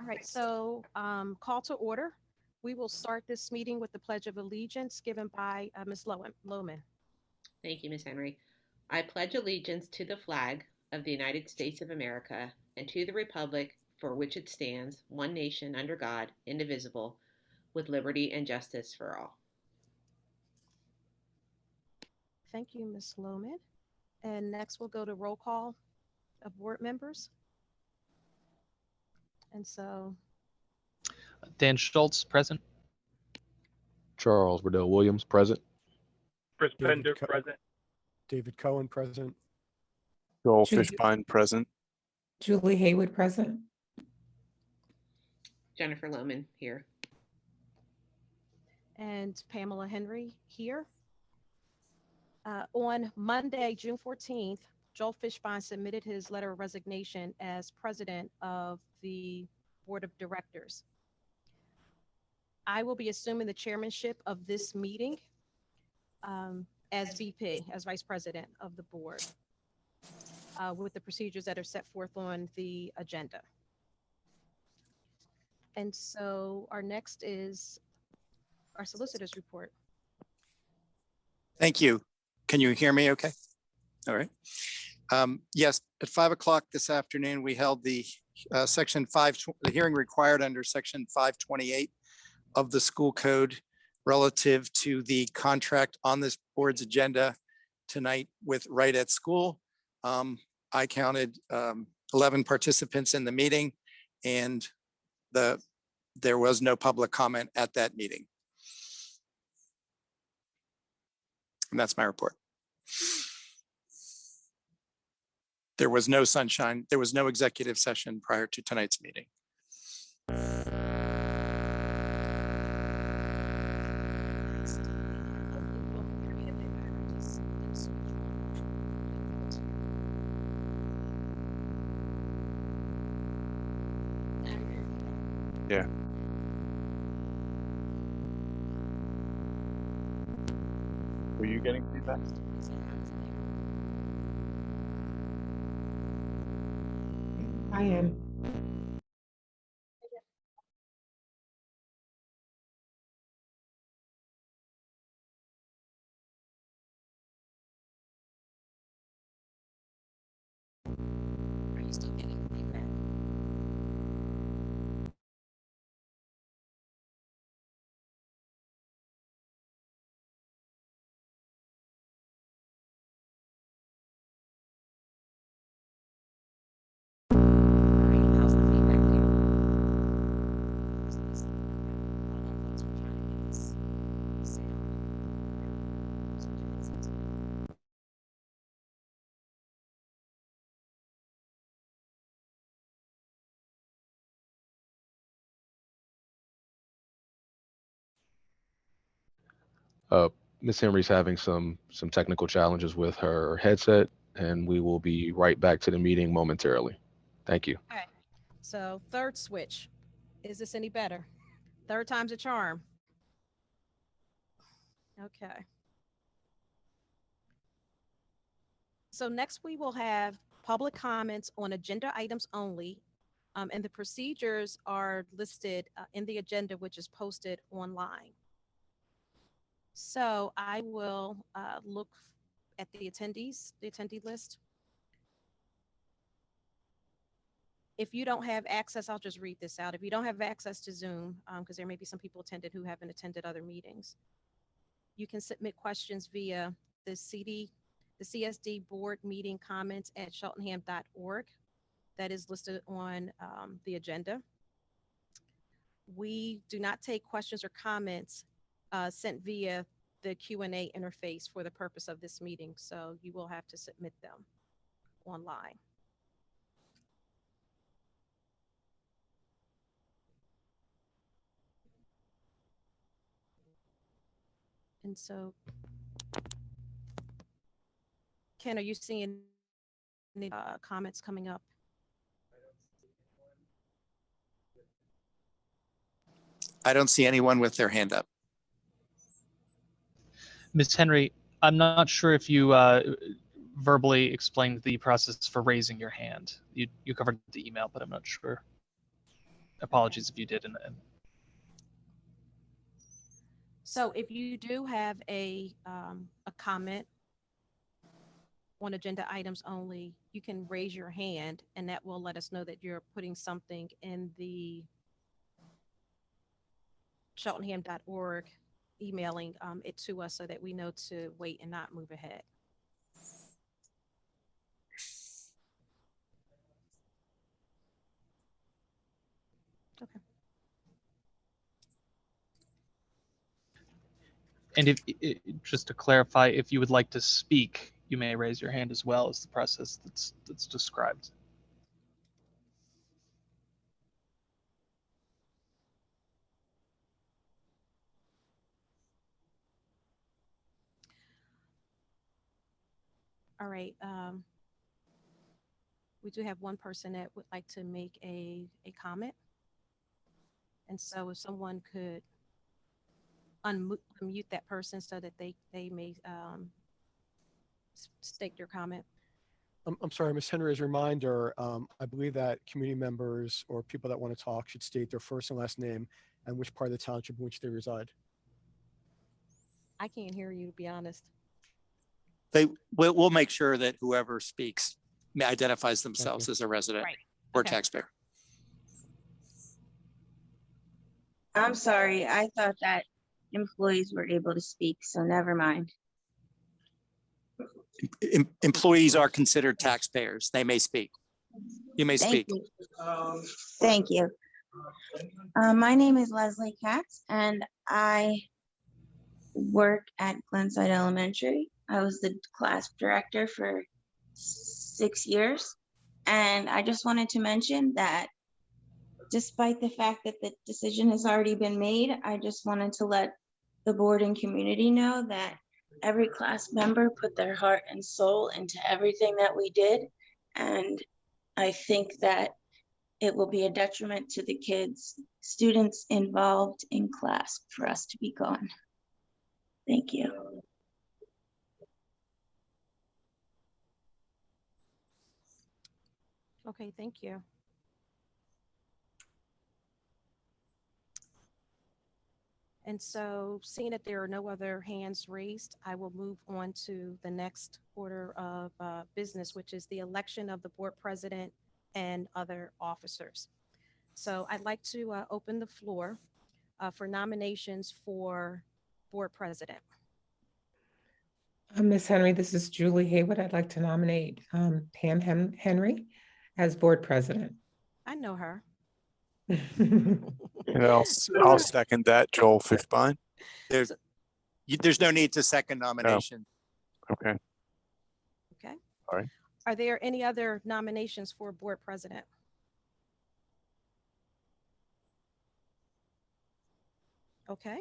All right, so call to order. We will start this meeting with the Pledge of Allegiance given by Ms. Lohman. Thank you, Ms. Henry. I pledge allegiance to the flag of the United States of America and to the republic for which it stands, one nation under God, indivisible, with liberty and justice for all. Thank you, Ms. Lohman. And next we'll go to roll call of board members. And so Dan Schultz, present. Charles Riddell Williams, present. Chris Pender, present. David Cohen, present. Joel Fishbein, present. Julie Haywood, present. Jennifer Lohman here. and Pamela Henry here. On Monday, June 14th, Joel Fishbein submitted his letter of resignation as president of the board of directors. I will be assuming the chairmanship of this meeting as VP, as vice president of the board, with the procedures that are set forth on the agenda. And so our next is our solicitor's report. Thank you. Can you hear me okay? All right. Yes, at 5 o'clock this afternoon, we held the the hearing required under section 528 of the school code relative to the contract on this board's agenda tonight with Right at School. I counted 11 participants in the meeting, and there was no public comment at that meeting. And that's my report. There was no sunshine. There was no executive session prior to tonight's meeting. Yeah. Were you getting feedback? I am. Are you still getting feedback? How's the feedback there? Miss Henry's having some technical challenges with her headset, and we will be right back to the meeting momentarily. Thank you. All right. So third switch. Is this any better? Third time's a charm. Okay. So next we will have public comments on agenda items only. And the procedures are listed in the agenda, which is posted online. So I will look at the attendee list. If you don't have access, I'll just read this out. If you don't have access to Zoom, because there may be some people attended who haven't attended other meetings, you can submit questions via the CSD board meeting comments at cheltenham.org. That is listed on the agenda. We do not take questions or comments sent via the Q&A interface for the purpose of this meeting, so you will have to submit them online. And so, Ken, are you seeing any comments coming up? I don't see anyone with their hand up. Ms. Henry, I'm not sure if you verbally explained the process for raising your hand. You covered the email, but I'm not sure. apologies if you did. So if you do have a comment on agenda items only, you can raise your hand and that will let us know that you're putting something in the cheltenham.org, emailing it to us so that we know to wait and not move ahead. Okay. And if just to clarify, if you would like to speak, you may raise your hand as well as the process that's described. All right. We do have one person that would like to make a comment. And so if someone could unmute that person so that they may state their comment. I'm sorry, Ms. Henry, as a reminder, I believe that community members or people that want to talk should state their first and last name and which part of the township in which they reside. I can't hear you, to be honest. We'll make sure that whoever speaks identifies themselves as a resident Right. or Okay. taxpayer. I'm sorry, I thought that employees were able to speak, so never mind. Employees are considered taxpayers. They may speak. You may speak. Thank you. Thank you. My name is Leslie Katz, and I work at Glenside Elementary. I was the class director for 6 years, and I just wanted to mention that despite the fact that the decision has already been made, I just wanted to let the board and community know that every class member put their heart and soul into everything that we did. And I think that it will be a detriment to the kids, students involved in class for us to be gone. Thank you. Okay, thank you. And so seeing that there are no other hands raised, I will move on to the next order of business, which is the election of the board president and other officers. So I'd like to open the floor for nominations for board president. Ms. Henry, this is Julie Haywood. I'd like to nominate Pam Henry as board president. I know her. And I'll second that, Joel Fishbein. There's no need to second nomination. Okay. Okay. All right. Are there any other nominations for board president? Okay.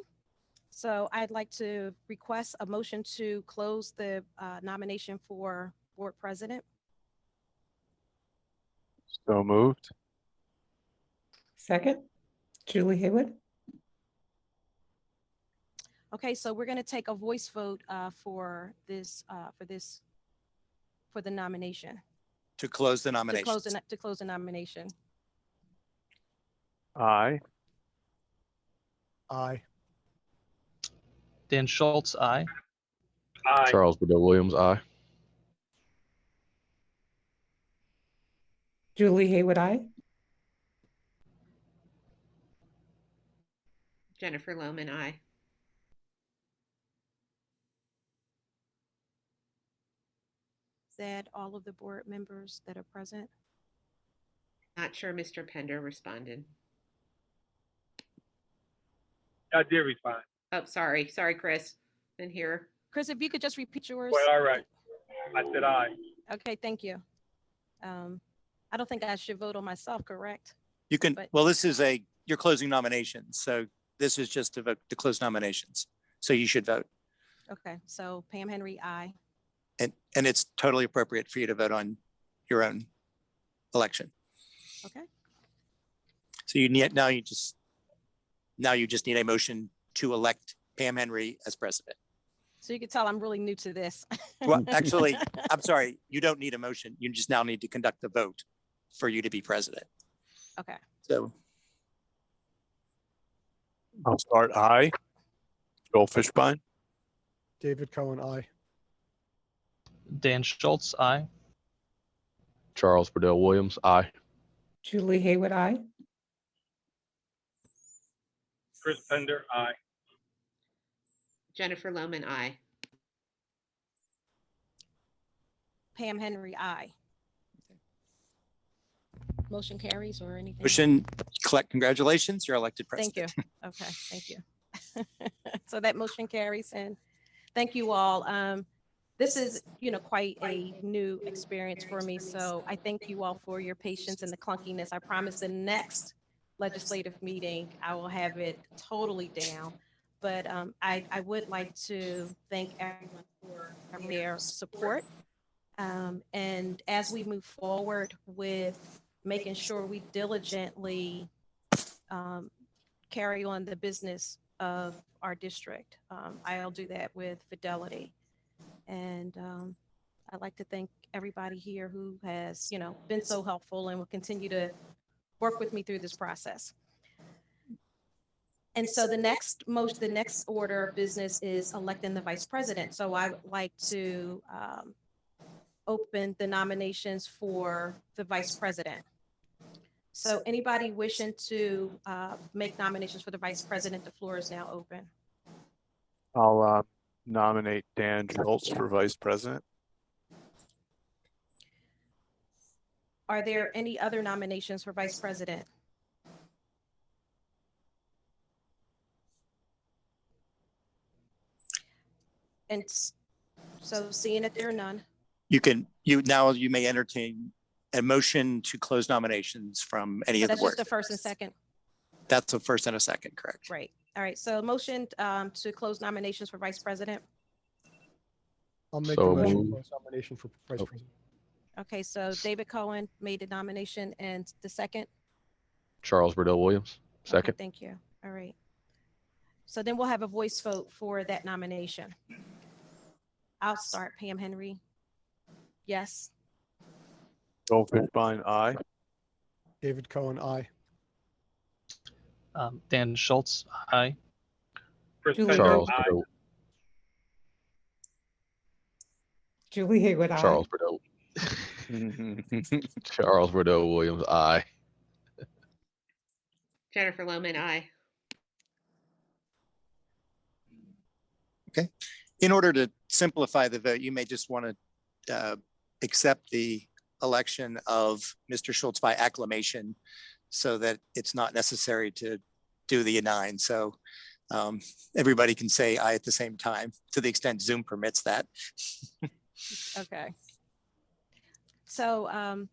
So I'd like to request a motion to close the nomination for board president. So moved. Second, Julie Haywood. Okay, so we're going to take a voice vote for the nomination. To close the nomination. To close the nomination. Aye. Aye. Dan Schultz, aye. Aye. Charles Bedell Williams, aye. Julie Haywood, aye. Jennifer Lohman, aye. Is that all of the board members that are present? Not sure Mr. Pender responded. I did respond. Oh, sorry, Chris. Didn't hear. Chris, if you could just repeat yours. Well, all right. I said aye. Okay, thank you. I don't think I should vote on myself, correct? You can, But- well, you're closing nominations. So this is just to vote to close nominations. So you should vote. Okay, so Pam Henry, aye. And it's totally appropriate for you to vote on your own election. Okay. So now you just need a motion to elect Pam Henry as president. So you can tell I'm really new to this. Well, actually, I'm sorry, you don't need a motion. You just now need to conduct the vote for you to be president. Okay. So I'll start. I, Joel Fishbein. David Cohen, aye. Dan Schultz, aye. Charles Burdell Williams, aye. Julie Haywood, aye. Chris Pender, aye. Jennifer Lohman, aye. Pam Henry, aye. Motion carries or anything? Motion, congratulations, you're elected Thank you. president. Okay, thank you. So that motion carries, and thank you all. This is, quite a new experience for me. So I thank you all for your patience and the clunkiness. I promise the next legislative meeting, I will have it totally down. But I would like to thank everyone for their support. And as we move forward with making sure we diligently carry on the business of our district, I'll do that with fidelity. And I'd like to thank everybody here who has, been so helpful and will continue to work with me through this process. And so the next order of business is electing the vice president. So I would like to open the nominations for the vice president. So anybody wishing to make nominations for the vice president, the floor is now open. I'll nominate Dan Schultz for vice president. Are there any other nominations for vice president? And so seeing that there are none. You may entertain a motion to close nominations from any of the That's just board. a first and second. That's a first and a second, correct? Right. All right. So motion to close nominations for vice president. I'll make So the motion moved. for close nomination for vice president. Okay. So David Cohen made the nomination, and the second. Charles Burdell Williams, second. Okay, thank you. All right. So then we'll have a voice vote for that nomination. I'll start. Pam Henry. Yes. Joel Fishbein, aye. David Cohen, aye. Dan Schultz, aye. Chris Julie Pender, Charles aye. Burdell, Julie Haywood, aye. Charles Burdell, Charles Burdell Williams, aye. Jennifer Lohman, aye. In order to simplify the vote, you may just want to accept the election of Mr. Schultz by acclamation so that it's not necessary to do the nine. So everybody can say aye at the same time to the extent Zoom permits that. Okay. So, all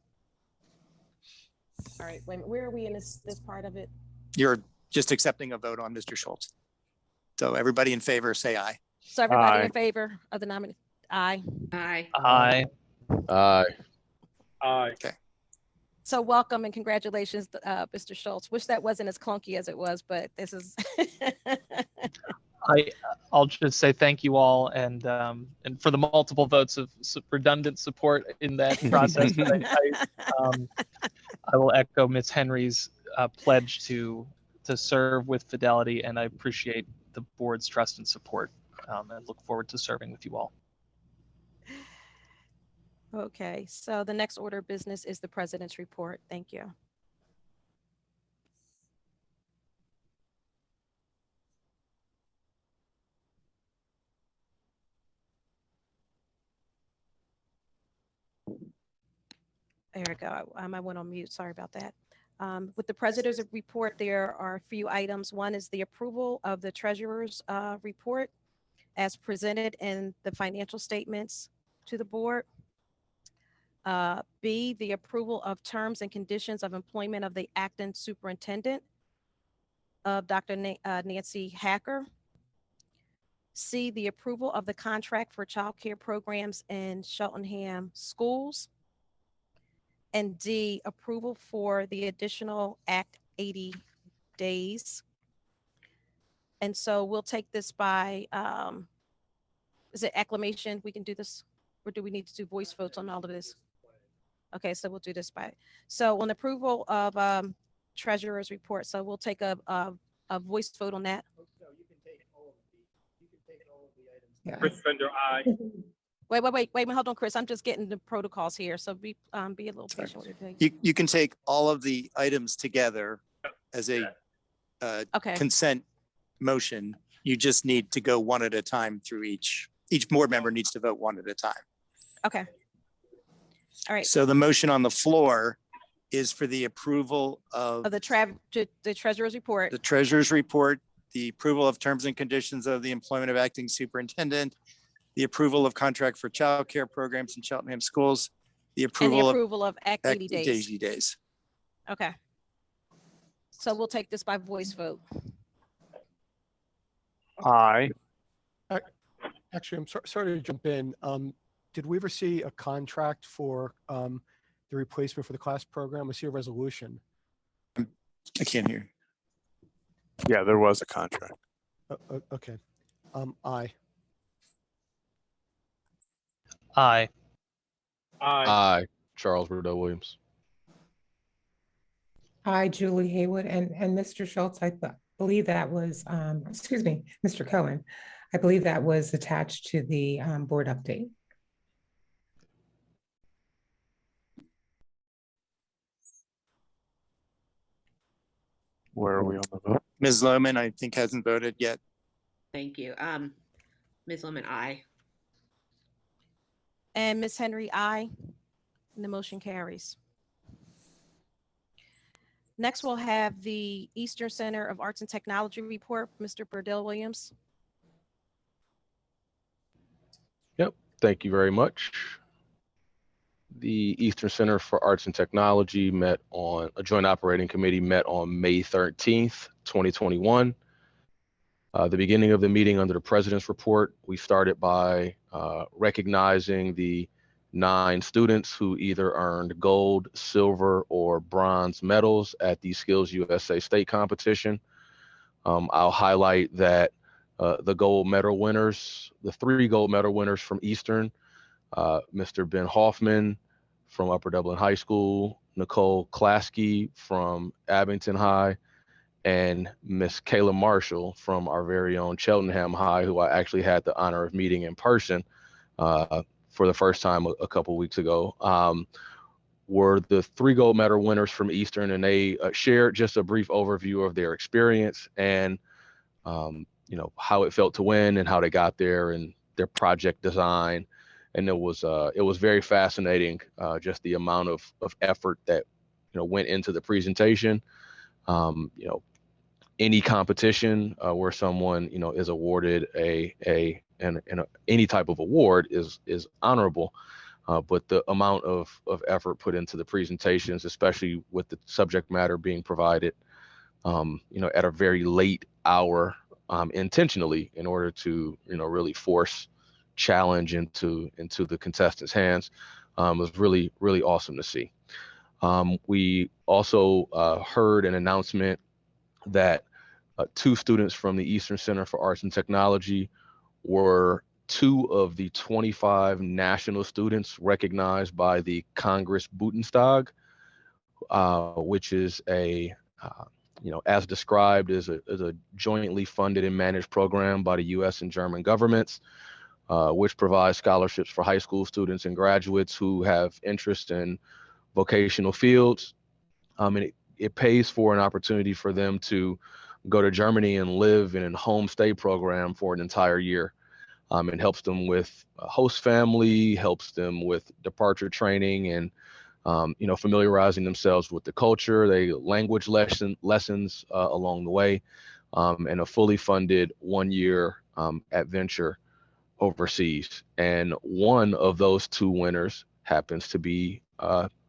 right, where are we in this part of it? You're just accepting a vote on Mr. Schultz. So everybody in favor, say aye. So everybody Aye. in favor of the nominee? Aye. Aye. Aye. Aye. Aye. So welcome and congratulations, Mr. Schultz. Wish that wasn't as clunky as it was, but this is. I'll just say thank you all, and for the multiple votes of redundant support in that process. But I will echo Ms. Henry's pledge to serve with fidelity, and I appreciate the board's trust and support, and look forward to serving with you all. Okay, so the next order of business is the president's report. Thank you. There we go. I went on mute. Sorry about that. With the president's report, there are a few items. One is the approval of the treasurer's report as presented in the financial statements to the board. B, the approval of terms and conditions of employment of the acting superintendent of Dr. Nancy Hacker. C, the approval of the contract for child care programs in Cheltenham schools. And D, approval for the additional Act 80 days. And so we'll take this by, is it acclamation? We can do this, or do we need to do voice votes on all of this? Okay, so we'll do this by, so on approval of treasurer's report, so we'll take a a voice vote on that? Yeah. Chris Fender, aye. Wait, hold on, Chris. I'm just getting the protocols here, so be a little Sorry. patient with it. You can take all of the items together as a Okay, consent motion. You just need to go one at a time through each board member needs to vote one at a time. okay. All right. So the motion on the floor is for the approval of Of the treasurer's report. the treasurer's report, the approval of terms and conditions of the employment of acting superintendent, the approval of contract for childcare programs in Cheltenham schools, the And the approval of approval of Act 80 days. 80 days. Okay. So we'll take this by voice vote. Aye. Actually, I'm sorry to jump in. Did we ever see a contract for the replacement for the class program? I see a resolution. I can't hear. Yeah, there was a contract. Okay. Aye. Aye. Aye. Charles Rideau Williams. Hi, Julie Haywood, and Mr. Schultz, I believe that was, excuse me, Mr. Cohen. I believe that was attached to the board update. Where are we on the vote? Ms. Lohman, I think hasn't voted yet. Thank you. Ms. Lohman, aye. And Ms. Henry, aye. And the motion carries. Next, we'll have the Eastern Center of Arts and Technology report, Mr. Burdell Williams. Yep. Thank you very much. The Eastern Center for Arts and Technology met on a joint operating committee met on May 13th, 2021. The beginning of the meeting under the president's report, we started by recognizing the 9 students who either earned gold, silver, or bronze medals at the Skills USA State Competition. I'll highlight that the gold medal winners, the 3 gold medal winners from Eastern, Mr. Ben Hoffman from Upper Dublin High School, Nicole Klasky from Abington High, and Miss Kayla Marshall from our very own Cheltenham High, who I actually had the honor of meeting in person for the first time a couple weeks ago, were the 3 gold medal winners from Eastern, and they shared just a brief overview of their experience and how it felt to win and how they got there and their project design. And it was very fascinating, just the amount of effort that went into the presentation. Any competition where someone is awarded any type of award is honorable, but the amount of effort put into the presentations, especially with the subject matter being provided at a very late hour intentionally in order to really force challenge into the contestants' hands, was really, really awesome to see. We also heard an announcement that 2 students from the Eastern Center for Arts and Technology were 2 of the 25 national students recognized by the Congress Bundestag, which is as described, is a jointly funded and managed program by the U.S. and German governments, which provides scholarships for high school students and graduates who have interest in vocational fields. And it pays for an opportunity for them to go to Germany and live in a homestay program for an entire year. It helps them with host family, helps them with departure training, and familiarizing themselves with the culture, language lessons along the way, and a fully funded 1-year adventure overseas. And one of those 2 winners happens to be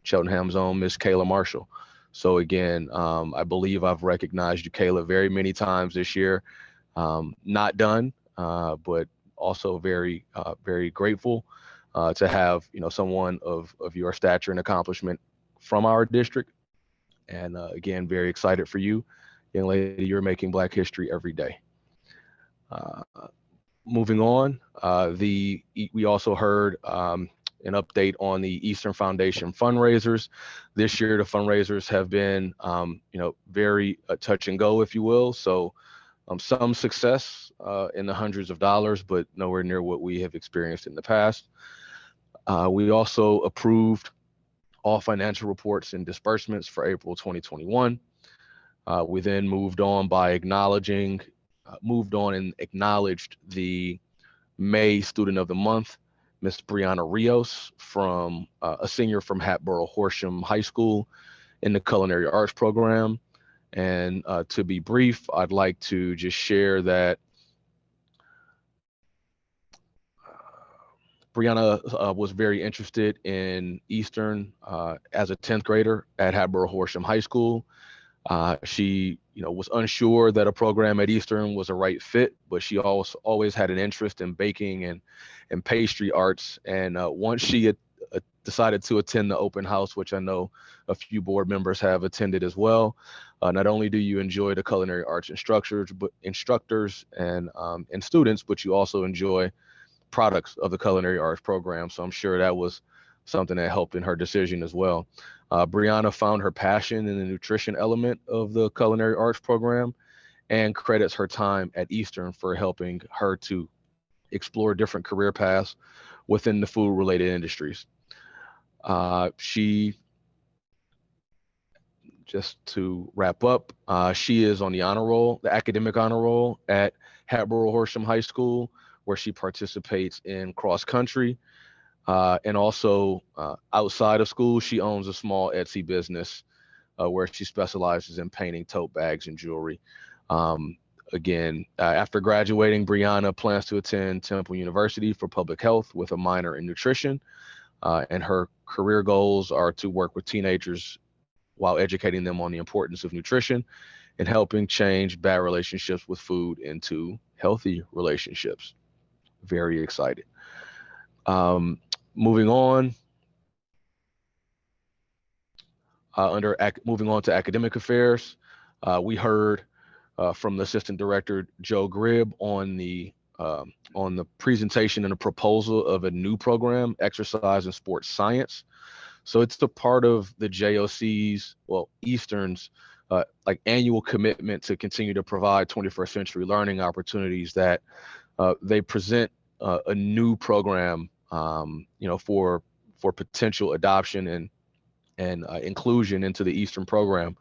Cheltenham's own Miss Kayla Marshall. So again, I believe I've recognized you, Kayla, very many times this year. Not done, but also very, very grateful to have someone of your stature and accomplishment from our district. And again, very excited for you, young lady. You're making Black history every day. Moving on, we also heard an update on the Eastern Foundation fundraisers. This year, the fundraisers have been, very touch and go, if you will. So some success in the hundreds of dollars, but nowhere near what we have experienced in the past. We also approved all financial reports and disbursements for April 2021. We then moved on and acknowledged the May Student of the Month, Miss Brianna Rios, from a senior from Hatboro Horsham High School in the Culinary Arts program. And to be brief, I'd like to just share that Brianna was very interested in Eastern as a 10th grader at Hatboro Horsham High School. She, was unsure that a program at Eastern was a right fit, but she always had an interest in baking and pastry arts. And once she had decided to attend the open house, which I know a few board members have attended as well, not only do you enjoy the culinary arts instructors and students, but you also enjoy products of the culinary arts program. So I'm sure that was something that helped in her decision as well. Brianna found her passion in the nutrition element of the culinary arts program and credits her time at Eastern for helping her to explore different career paths within the food related industries. Just to wrap up, she is on the honor roll, the academic honor roll at Hatboro Horsham High School, where she participates in cross country. And also outside of school, she owns a small Etsy business where she specializes in painting tote bags and jewelry. After graduating, Brianna plans to attend Temple University for public health with a minor in nutrition. And her career goals are to work with teenagers while educating them on the importance of nutrition and helping change bad relationships with food into healthy relationships. Very excited. Moving on to academic affairs, we heard from the assistant director Joe Gribb on the presentation and the proposal of a new program, Exercise and Sports Science. So it's a part of the JOC's, Eastern's, annual commitment to continue to provide 21st century learning opportunities that they present a new program, for potential adoption and inclusion into the Eastern program.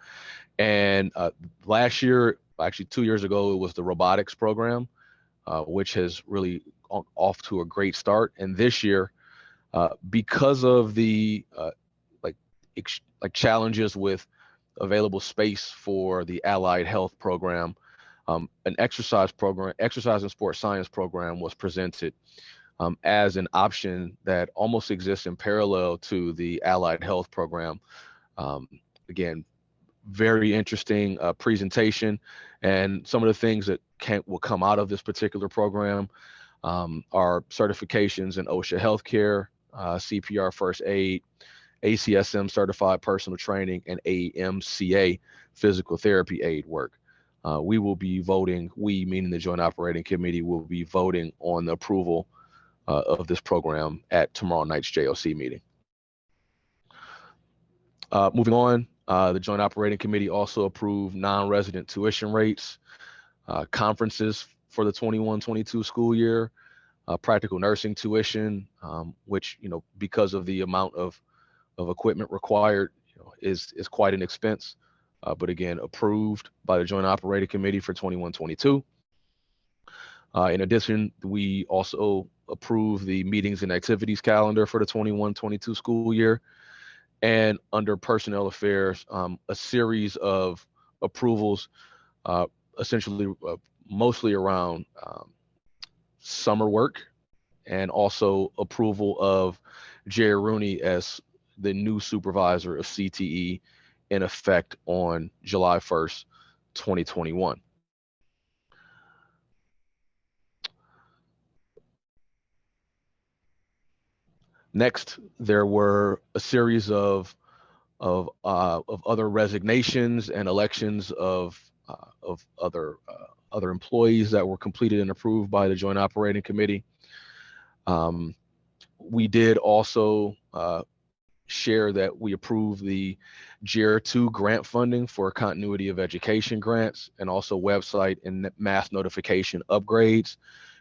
And last year, actually 2 years ago, it was the robotics program, which has really off to a great start. And this year, because of the challenges with available space for the allied health program, an exercise and sports science program was presented as an option that almost exists in parallel to the allied health program. Again, very interesting presentation, and some of the things that will come out of this particular program are certifications in OSHA healthcare, CPR first aid, ACSM certified personal training, and AMCA physical therapy aid work. We will be voting, meaning the Joint Operating Committee, will be voting on the approval of this program at tomorrow night's JOC meeting. Moving on, the Joint Operating Committee also approved non-resident tuition rates, conferences for the 21-22 school year, practical nursing tuition, which, because of the amount of equipment required, is quite an expense, but again, approved by the Joint Operating Committee for 21-22. In addition, we also approved the meetings and activities calendar for the 21-22 school year. And under personnel affairs, a series of approvals, essentially mostly around summer work, and also approval of Jerry Rooney as the new supervisor of CTE in effect on July 1st, 2021. Next, there were a series of other resignations and elections of other employees that were completed and approved by the Joint Operating Committee. We did also share that we approved the JER 2 grant funding for continuity of education grants and also website and mass notification upgrades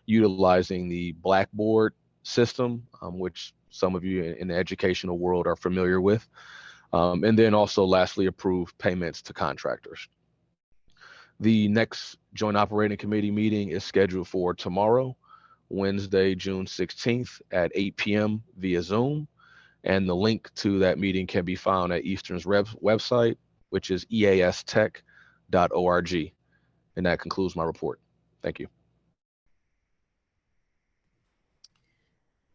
utilizing the Blackboard system, which some of you in the educational world are familiar with. And then also lastly, approved payments to contractors. The next Joint Operating Committee meeting is scheduled for tomorrow, Wednesday, June 16th at 8 p.m. via Zoom. And the link to that meeting can be found at Eastern's website, which is eastech.org. And that concludes my report. Thank you.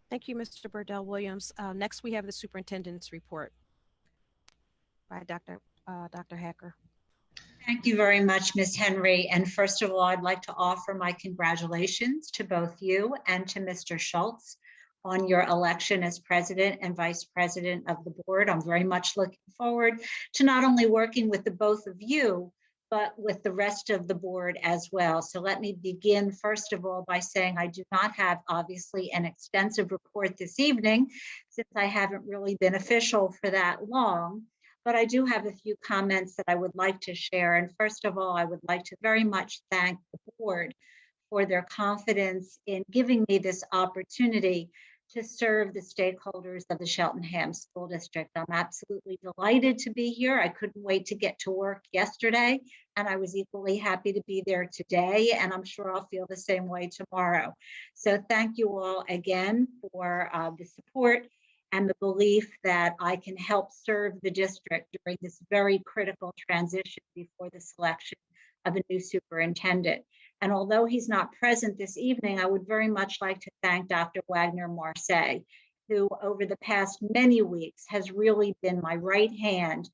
Thank you, Mr. Burdell Williams. Next, we have the superintendent's report by Dr. Hacker. Thank you very much, Ms. Henry. And first of all, I'd like to offer my congratulations to both you and to Mr. Schultz on your election as president and vice president of the board. I'm very much looking forward to not only working with the both of you, but with the rest of the board as well. So let me begin first of all by saying I do not have obviously an extensive report this evening since I haven't really been official for that long, but I do have a few comments that I would like to share. And first of all, I would like to very much thank the board for their confidence in giving me this opportunity to serve the stakeholders of the Cheltenham School District. I'm absolutely delighted to be here. I couldn't wait to get to work yesterday, and I was equally happy to be there today, and I'm sure I'll feel the same way tomorrow. So thank you all again for the support and the belief that I can help serve the district during this very critical transition before the selection of a new superintendent. And although he's not present this evening, I would very much like to thank Dr. Wagner-Marseille, who over the past many weeks has really been my right hand.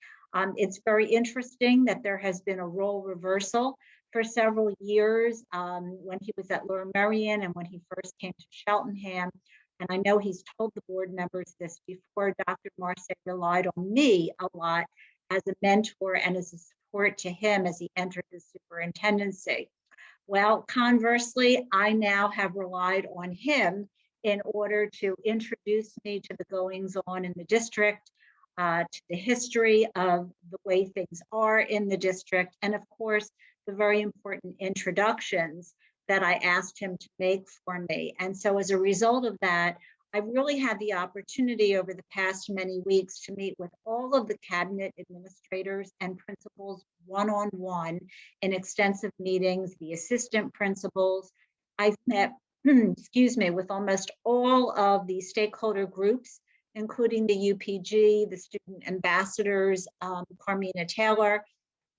It's very interesting that there has been a role reversal for several years when he was at Lower Merion and when he first came to Cheltenham. And I know he's told the board members this before. Dr. Marseille relied on me a lot as a mentor and as a support to him as he entered the superintendency. Well, conversely, I now have relied on him in order to introduce me to the goings on in the district, to the history of the way things are in the district, and of course, the very important introductions that I asked him to make for me. And so as a result of that, I've really had the opportunity over the past many weeks to meet with all of the cabinet administrators and principals one-on-one in extensive meetings, the assistant principals. I've met, excuse me, with almost all of the stakeholder groups, including the UPG, the student ambassadors, Carmina Taylor,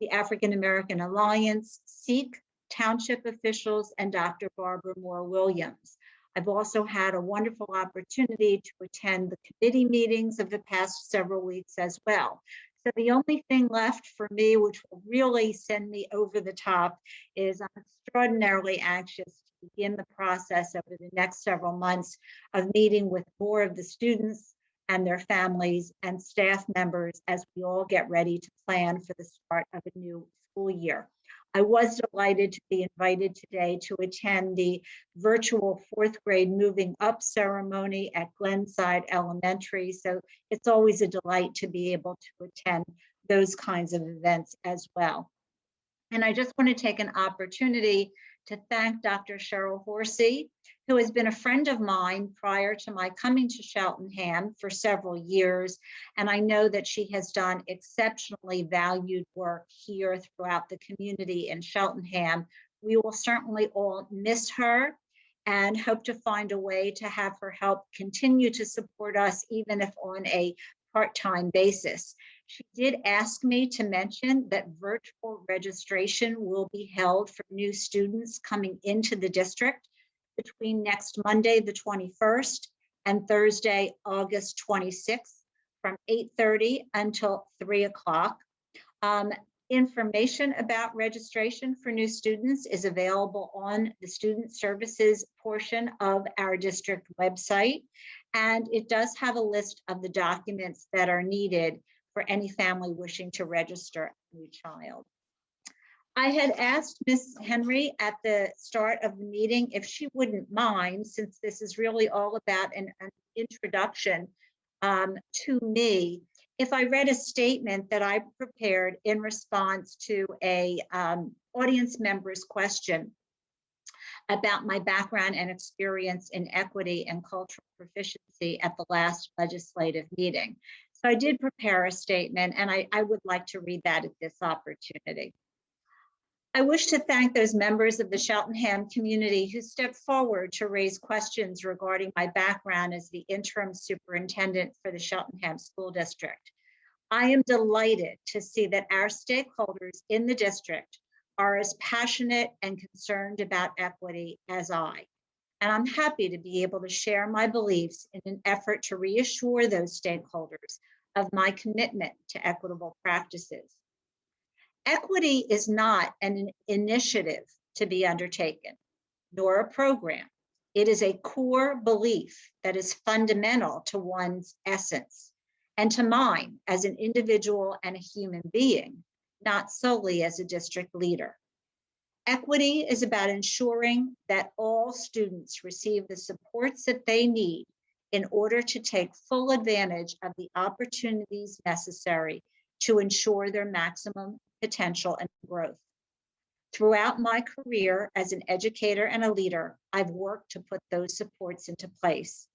the African American Alliance, SEEK, township officials, and Dr. Barbara Moore Williams. I've also had a wonderful opportunity to attend the committee meetings of the past several weeks as well. So the only thing left for me, which will really send me over the top, is I'm extraordinarily anxious to begin the process over the next several months of meeting with more of the students and their families and staff members as we all get ready to plan for the start of a new school year. I was delighted to be invited today to attend the virtual fourth grade moving up ceremony at Glenside Elementary. So it's always a delight to be able to attend those kinds of events as well. And I just want to take an opportunity to thank Dr. Cheryl Horsey, who has been a friend of mine prior to my coming to Cheltenham for several years. And I know that she has done exceptionally valued work here throughout the community in Cheltenham. We will certainly all miss her and hope to find a way to have her help continue to support us, even if on a part-time basis. She did ask me to mention that virtual registration will be held for new students coming into the district between next Monday, the 21st, and Thursday, August 26th, from 8:30 until 3 o'clock. Information about registration for new students is available on the student services portion of our district website, and it does have a list of the documents that are needed for any family wishing to register a new child. I had asked Ms. Henry at the start of the meeting if she wouldn't mind, since this is really all about an introduction to me if I read a statement that I prepared in response to a audience member's question about my background and experience in equity and cultural proficiency at the last legislative meeting. So I did prepare a statement, and I would like to read that at this opportunity. I wish to thank those members of the Cheltenham community who stepped forward to raise questions regarding my background as the interim superintendent for the Cheltenham School District. I am delighted to see that our stakeholders in the district are as passionate and concerned about equity as I. And I'm happy to be able to share my beliefs in an effort to reassure those stakeholders of my commitment to equitable practices. Equity is not an initiative to be undertaken, nor a program. It is a core belief that is fundamental to one's essence and to mine as an individual and a human being, not solely as a district leader. Equity is about ensuring that all students receive the supports that they need in order to take full advantage of the opportunities necessary to ensure their maximum potential and growth. Throughout my career as an educator and a leader, I've worked to put those supports into place.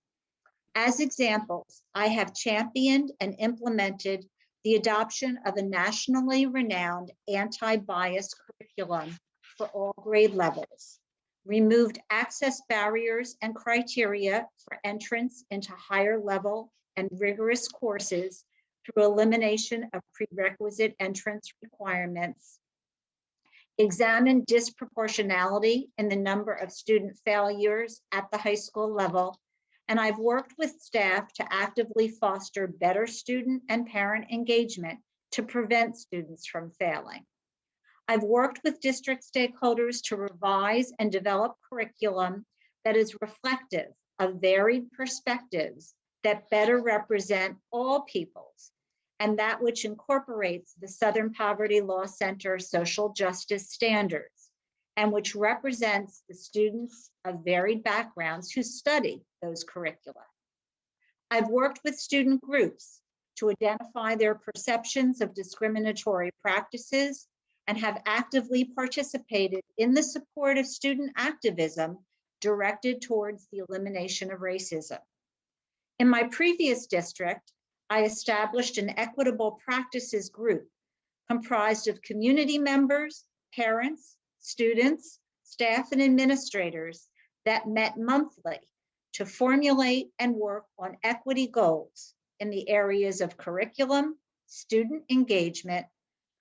As examples, I have championed and implemented the adoption of a nationally renowned anti-bias curriculum for all grade levels, removed access barriers and criteria for entrance into higher level and rigorous courses through elimination of prerequisite entrance requirements, examined disproportionality in the number of student failures at the high school level, and I've worked with staff to actively foster better student and parent engagement to prevent students from failing. I've worked with district stakeholders to revise and develop curriculum that is reflective of varied perspectives that better represent all peoples, and that which incorporates the Southern Poverty Law Center social justice standards, and which represents the students of varied backgrounds who study those curricula. I've worked with student groups to identify their perceptions of discriminatory practices and have actively participated in the support of student activism directed towards the elimination of racism. In my previous district, I established an equitable practices group comprised of community members, parents, students, staff, and administrators that met monthly to formulate and work on equity goals in the areas of curriculum, student engagement,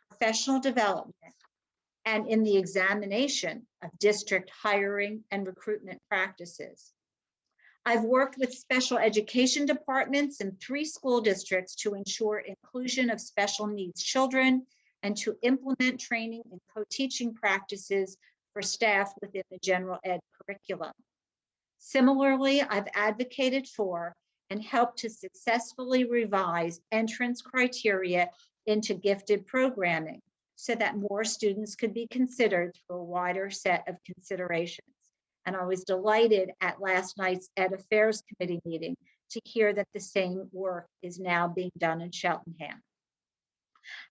professional development, and in the examination of district hiring and recruitment practices. I've worked with special education departments in 3 school districts to ensure inclusion of special needs children and to implement training and co-teaching practices for staff within the general ed curriculum. Similarly, I've advocated for and helped to successfully revise entrance criteria into gifted programming so that more students could be considered through a wider set of considerations. And I was delighted at last night's Ed Affairs Committee meeting to hear that the same work is now being done in Cheltenham.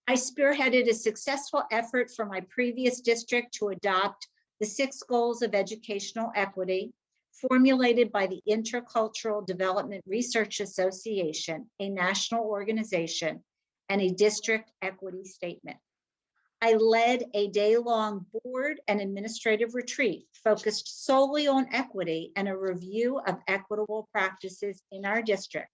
I spearheaded a successful effort for my previous district to adopt the 6 goals of educational equity formulated by the Intercultural Development Research Association, a national organization, and a district equity statement. I led a day-long board and administrative retreat focused solely on equity and a review of equitable practices in our district.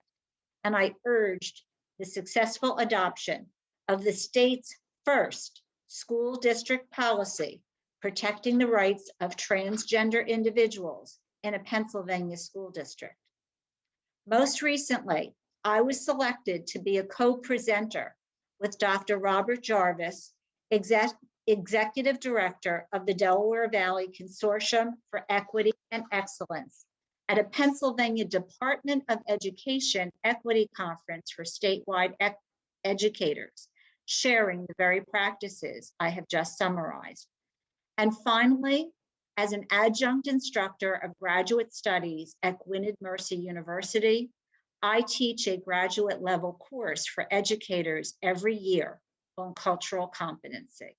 And I urged the successful adoption of the state's first school district policy protecting the rights of transgender individuals in a Pennsylvania school district. Most recently, I was selected to be a co-presenter with Dr. Robert Jarvis, Executive Director of the Delaware Valley Consortium for Equity and Excellence, at a Pennsylvania Department of Education Equity Conference for statewide educators, sharing the very practices I have just summarized. And finally, as an adjunct instructor of graduate studies at Gwynedd Mercy University, I teach a graduate level course for educators every year on cultural competency.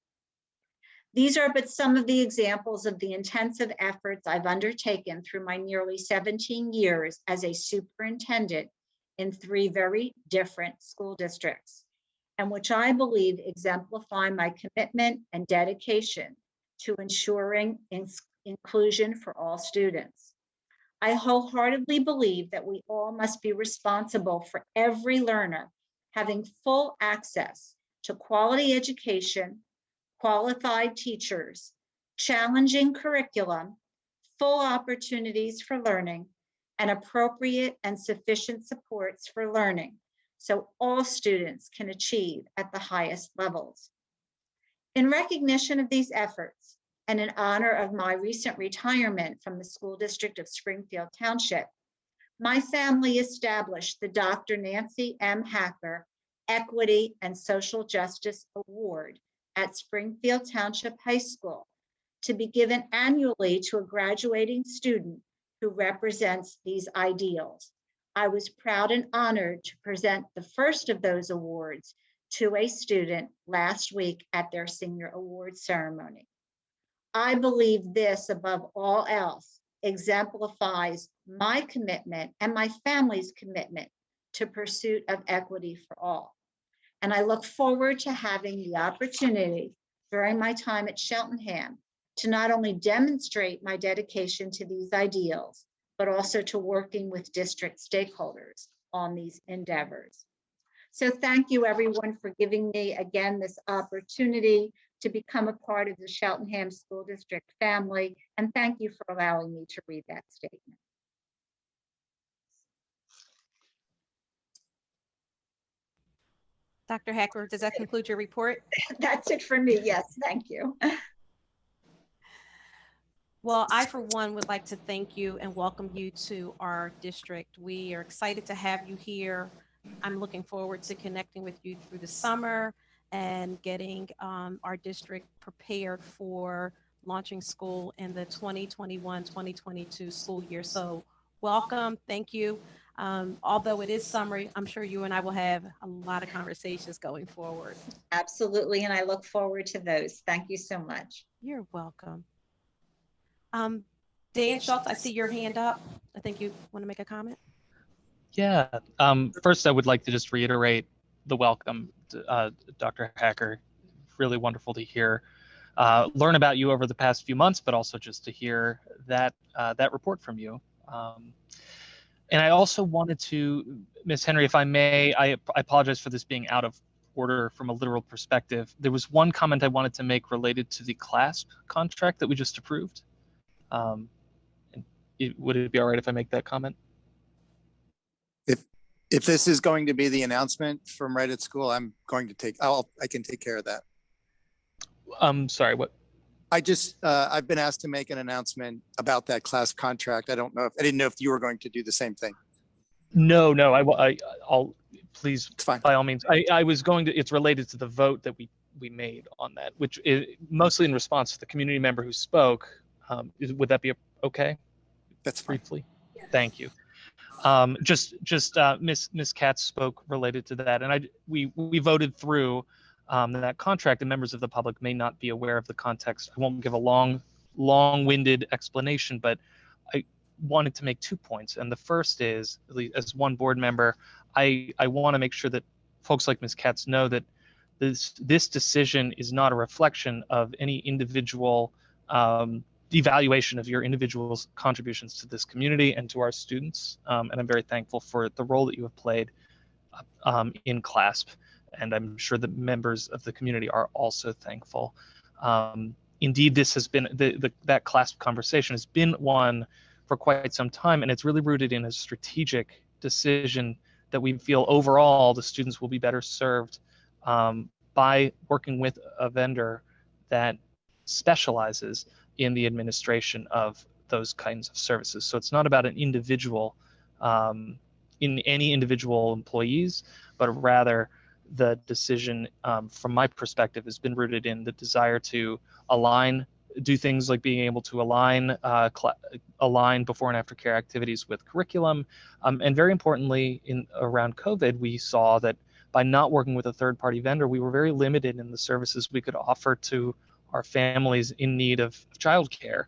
These are but some of the examples of the intensive efforts I've undertaken through my nearly 17 years as a superintendent in 3 very different school districts, and which I believe exemplify my commitment and dedication to ensuring inclusion for all students. I wholeheartedly believe that we all must be responsible for every learner having full access to quality education, qualified teachers, challenging curriculum, full opportunities for learning, and appropriate and sufficient supports for learning, so all students can achieve at the highest levels. In recognition of these efforts, and in honor of my recent retirement from the school district of Springfield Township, my family established the Dr. Nancy M. Hacker Equity and Social Justice Award at Springfield Township High School to be given annually to a graduating student who represents these ideals. I was proud and honored to present the first of those awards to a student last week at their senior awards ceremony. I believe this, above all else, exemplifies my commitment and my family's commitment to pursuit of equity for all. And I look forward to having the opportunity during my time at Cheltenham to not only demonstrate my dedication to these ideals, but also to working with district stakeholders on these endeavors. So thank you everyone for giving me again this opportunity to become a part of the Cheltenham School District family. And thank you for allowing me to read that statement. Dr. Hacker, does that conclude your report? That's it for me. Yes, thank you. Well, I, for one, would like to thank you and welcome you to our district. We are excited to have you here. I'm looking forward to connecting with you through the summer and getting our district prepared for launching school in the 2021-2022 school year. So welcome, thank you. Although it is summer, I'm sure you and I will have a lot of conversations going forward. Absolutely, and I look forward to those. Thank you so much. You're welcome. Dan Schultz, I see your hand up. I think you want to make a comment. Yeah. First, I would like to just reiterate the welcome, to, Dr. Hacker. Really wonderful to hear, learn about you over the past few months, but also just to hear that that report from you. And I also wanted to, Ms. Henry, if I may, I apologize for this being out of order from a literal perspective. There was one comment I wanted to make related to the CLASP contract that we just approved. Would it be all right if I make that comment? If this is going to be the announcement from Right at School, I'm going to I can take care of that. Sorry, what? I've been asked to make an announcement about that CLASP contract. I didn't know if you were going to do the same thing. No, I'll please, it's fine. By all means. I was going to, it's related to the vote that we made on that, which is mostly in response to the community member who spoke. Would that be okay? That's fine. Briefly. Yeah. Thank you. Miss Katz spoke related to that, and we voted through that contract, and members of the public may not be aware of the context. I won't give a long-winded explanation, but I wanted to make 2 points. And the first is, at least as one board member, I want to make sure that folks like Ms. Katz know that this decision is not a reflection of any individual evaluation of your individual's contributions to this community and to our students. And I'm very thankful for the role that you have played in CLASP. And I'm sure that members of the community are also thankful. Indeed, this has been, that CLASP conversation has been one for quite some time, and it's really rooted in a strategic decision that we feel overall the students will be better served by working with a vendor that specializes in the administration of those kinds of services. So it's not about an individual, in any individual employees, but rather the decision from my perspective has been rooted in the desire to align do things like being able to align before and after care activities with curriculum. And very importantly, around COVID, we saw that by not working with a third-party vendor, we were very limited in the services we could offer to our families in need of childcare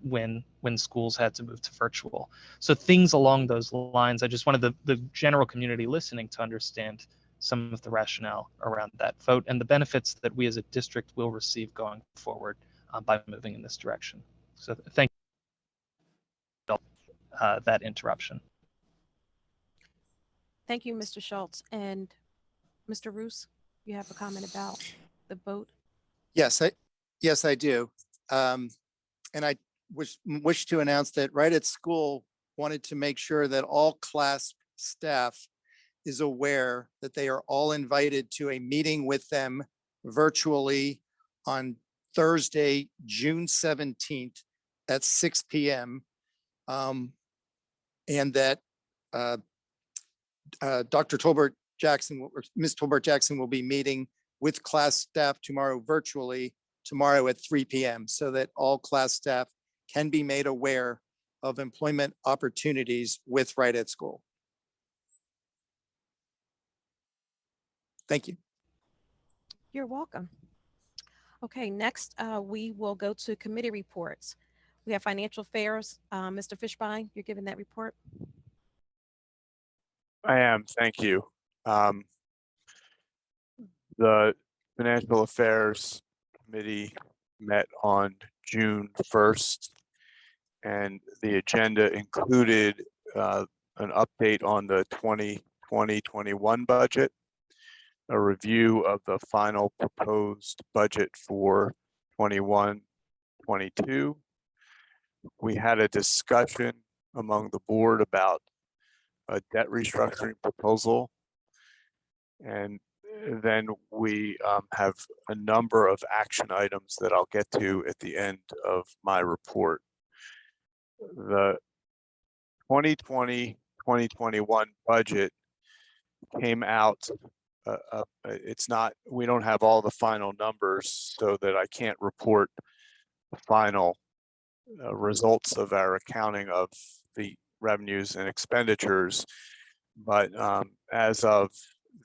when schools had to move to virtual. So things along those lines, I just wanted the general community listening to understand some of the rationale around that vote and the benefits that we as a district will receive going forward by moving in this direction. So thank you for that interruption. Thank you, Mr. Schultz. And Mr. Roos, you have a comment about the vote? Yes, I do. And I wish to announce that Right at School wanted to make sure that all class staff is aware that they are all invited to a meeting with them virtually on Thursday, June 17th at 6 p.m. And that Dr. Tolbert Jackson, or Ms. Tolbert Jackson will be meeting with class staff tomorrow virtually, tomorrow at 3 p.m. so that all class staff can be made aware of employment opportunities with Right at School. Thank you. You're welcome. Okay, next we will go to committee reports. We have financial affairs. Mr. Fishbein, you're giving that report? I am, thank you. The Financial Affairs Committee met on June 1st, and the agenda included an update on the 2020-21 budget, a review of the final proposed budget for 21-22. We had a discussion among the board about a debt restructuring proposal. And then we have a number of action items that I'll get to at the end of my report. The 2020-2021 budget came out. We don't have all the final numbers, so that I can't report the final results of our accounting of the revenues and expenditures. But as of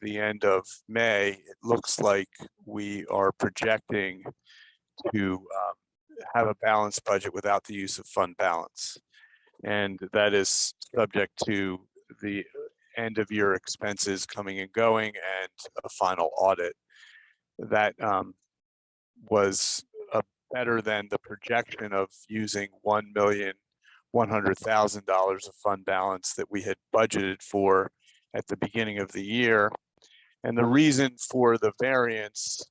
the end of May, it looks like we are projecting to have a balanced budget without the use of fund balance. And that is subject to the end of year expenses coming and going and a final audit. That was better than the projection of using $1,100,000 of fund balance that we had budgeted for at the beginning of the year. And the reason for the variance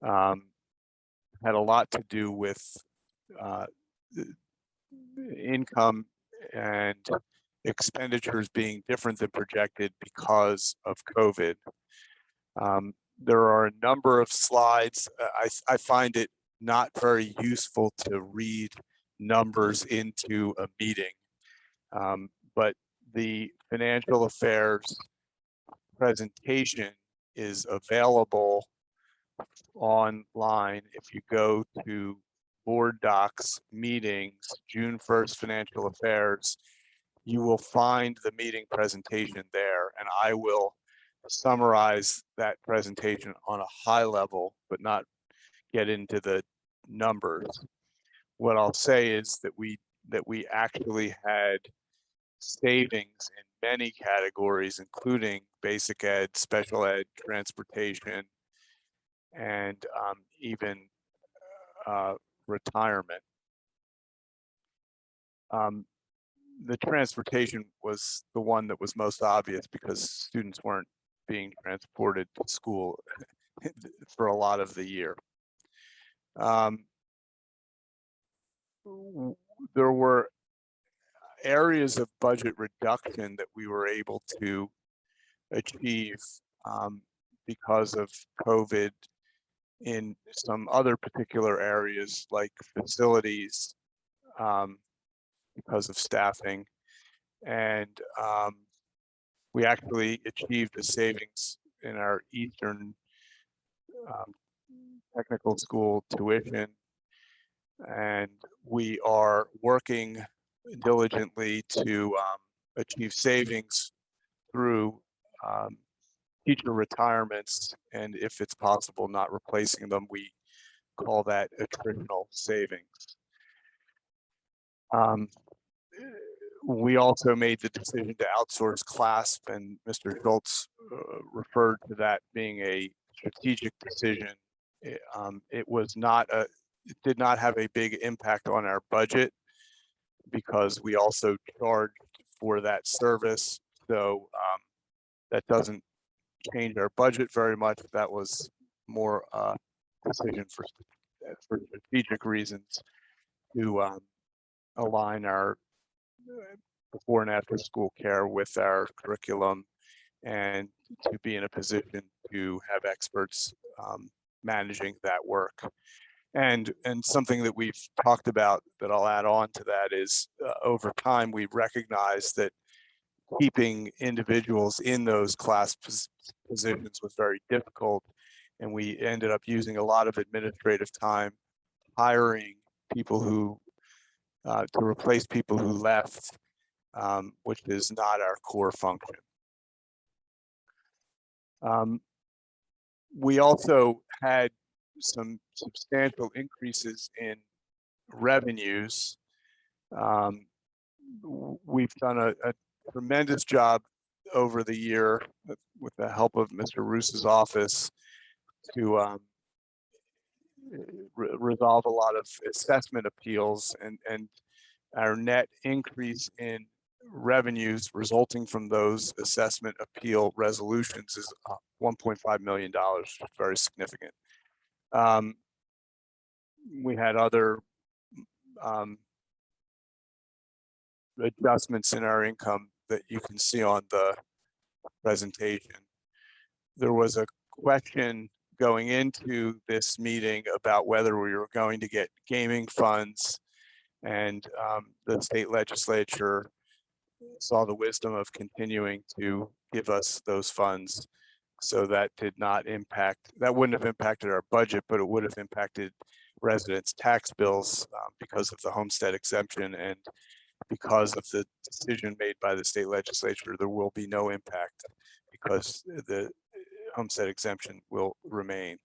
had a lot to do with income and expenditures being different than projected because of COVID. There are a number of slides. I find it not very useful to read numbers into a meeting, but the financial affairs presentation is available online. If you go to board docs, meetings, June 1st financial affairs, you will find the meeting presentation there, and I will summarize that presentation on a high level, but not get into the numbers. What I'll say is that we actually had savings in many categories, including basic ed, special ed, transportation, and even retirement. The transportation was the one that was most obvious because students weren't being transported to school for a lot of the year. There were areas of budget reduction that we were able to achieve because of COVID in some other particular areas like facilities, because of staffing. And we actually achieved a savings in our Eastern technical school tuition and we are working diligently to achieve savings through teacher retirements, and if it's possible, not replacing them. We call that attritional savings. We also made the decision to outsource CLASP, and Mr. Schultz referred to that being a strategic decision. It did not have a big impact on our budget because we also charged for that service. So that doesn't change our budget very much. That was more a decision for strategic reasons to align our before and after school care with our curriculum and to be in a position to have experts managing that work. And something that we've talked about that I'll add on to that is over time, we've recognized that keeping individuals in those class positions was very difficult. And we ended up using a lot of administrative time hiring people who to replace people who left, which is not our core function. We also had some substantial increases in revenues. We've done a tremendous job over the year with the help of Mr. Roos's office to resolve a lot of assessment appeals, and our net increase in revenues resulting from those assessment appeal resolutions is $1.5 million, very significant. We had other adjustments in our income that you can see on the presentation. There was a question going into this meeting about whether we were going to get gaming funds, and the state legislature saw the wisdom of continuing to give us those funds. So that did not impact, that wouldn't have impacted our budget, but it would have impacted residents' tax bills because of the homestead exemption, and because of the decision made by the state legislature, there will be no impact because the homestead exemption will remain.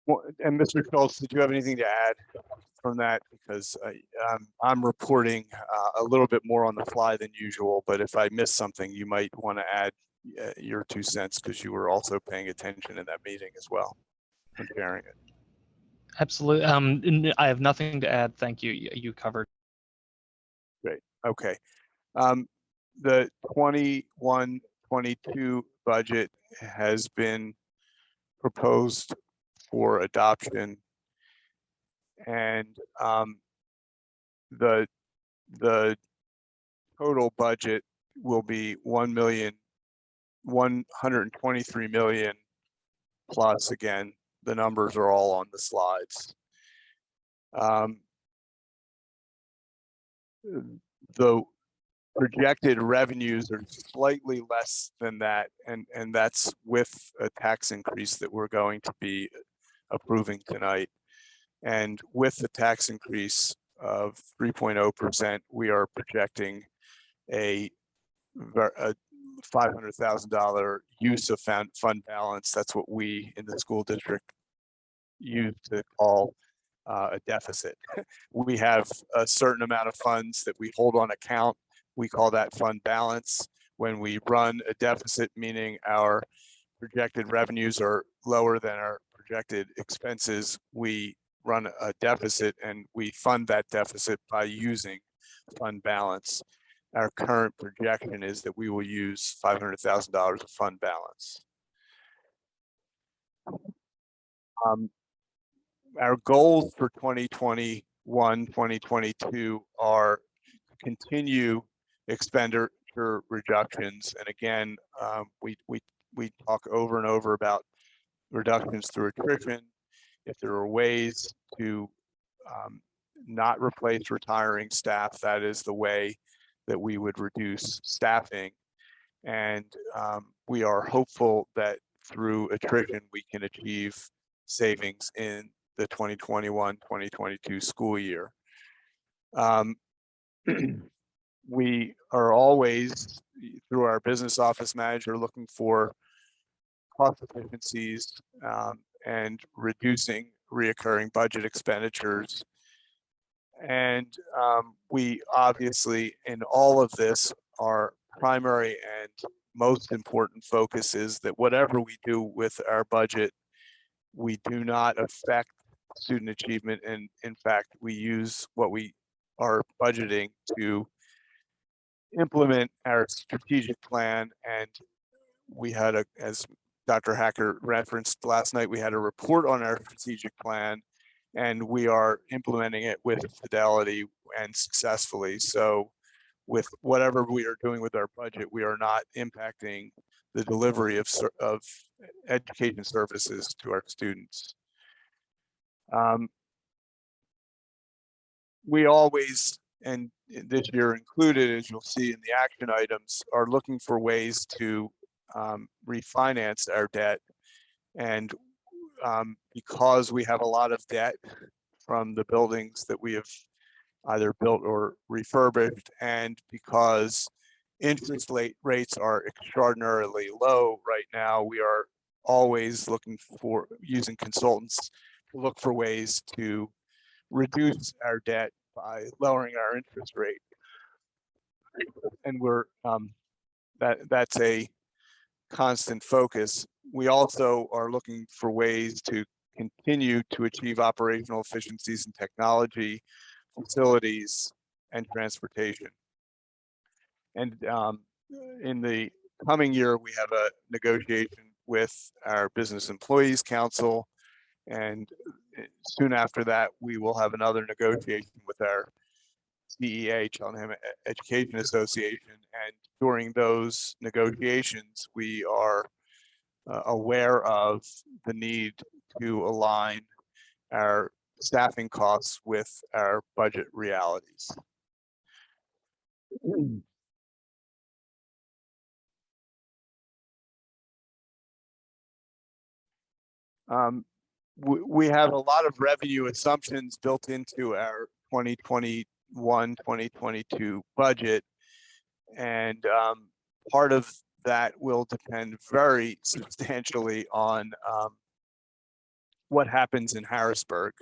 Well, and Mr. Schultz, did you have anything to add from that? Because I'm reporting a little bit more on the fly than usual, but if I miss something, you might want to add your 2 cents because you were also paying attention in that meeting as well, comparing it. Absolutely. I have nothing to add. Thank you. You covered. Great. Okay. The 21-22 budget has been proposed for adoption, and the total budget will be $123 million plus. Again, the numbers are all on the slides. The projected revenues are slightly less than that, and that's with a tax increase that we're going to be approving tonight. And with the tax increase of 3.0%, we are projecting a $500,000 use of fund balance. That's what we in the school district use to call a deficit. We have a certain amount of funds that we hold on account. We call that fund balance. When we run a deficit, meaning our projected revenues are lower than our projected expenses, we run a deficit and we fund that deficit by using fund balance. Our current projection is that we will use $500,000 of fund balance. Our goals for 2021, 2022 are to continue expenditure reductions. And again, we talk over and over about reductions through attrition. If there are ways to not replace retiring staff, that is the way that we would reduce staffing. And we are hopeful that through attrition, we can achieve savings in the 2021-2022 school year. Um, we are always, through our business office manager, looking for cost efficiencies and reducing reoccurring budget expenditures. And we obviously, in all of this, our primary and most important focus is that whatever we do with our budget, we do not affect student achievement. And in fact, we use what we are budgeting to implement our strategic plan. And we had as Dr. Hacker referenced last night, we had a report on our strategic plan, and we are implementing it with fidelity and successfully. So with whatever we are doing with our budget, we are not impacting the delivery of education services to our students. We always, and this year included, as you'll see in the action items, are looking for ways to refinance our debt. And because we have a lot of debt from the buildings that we have either built or refurbished, and because interest rates are extraordinarily low right now, we are always looking for using consultants to look for ways to reduce our debt by lowering our interest rate. And we're that's a constant focus. We also are looking for ways to continue to achieve operational efficiencies in technology, facilities, and transportation. And in the coming year, we have a negotiation with our Business Employees Council, and soon after that, we will have another negotiation with our CEA, Cheltenham Education Association. And during those negotiations, we are aware of the need to align our staffing costs with our budget realities. We have a lot of revenue assumptions built into our 2021-2022 budget, and part of that will depend very substantially on what happens in Harrisburg,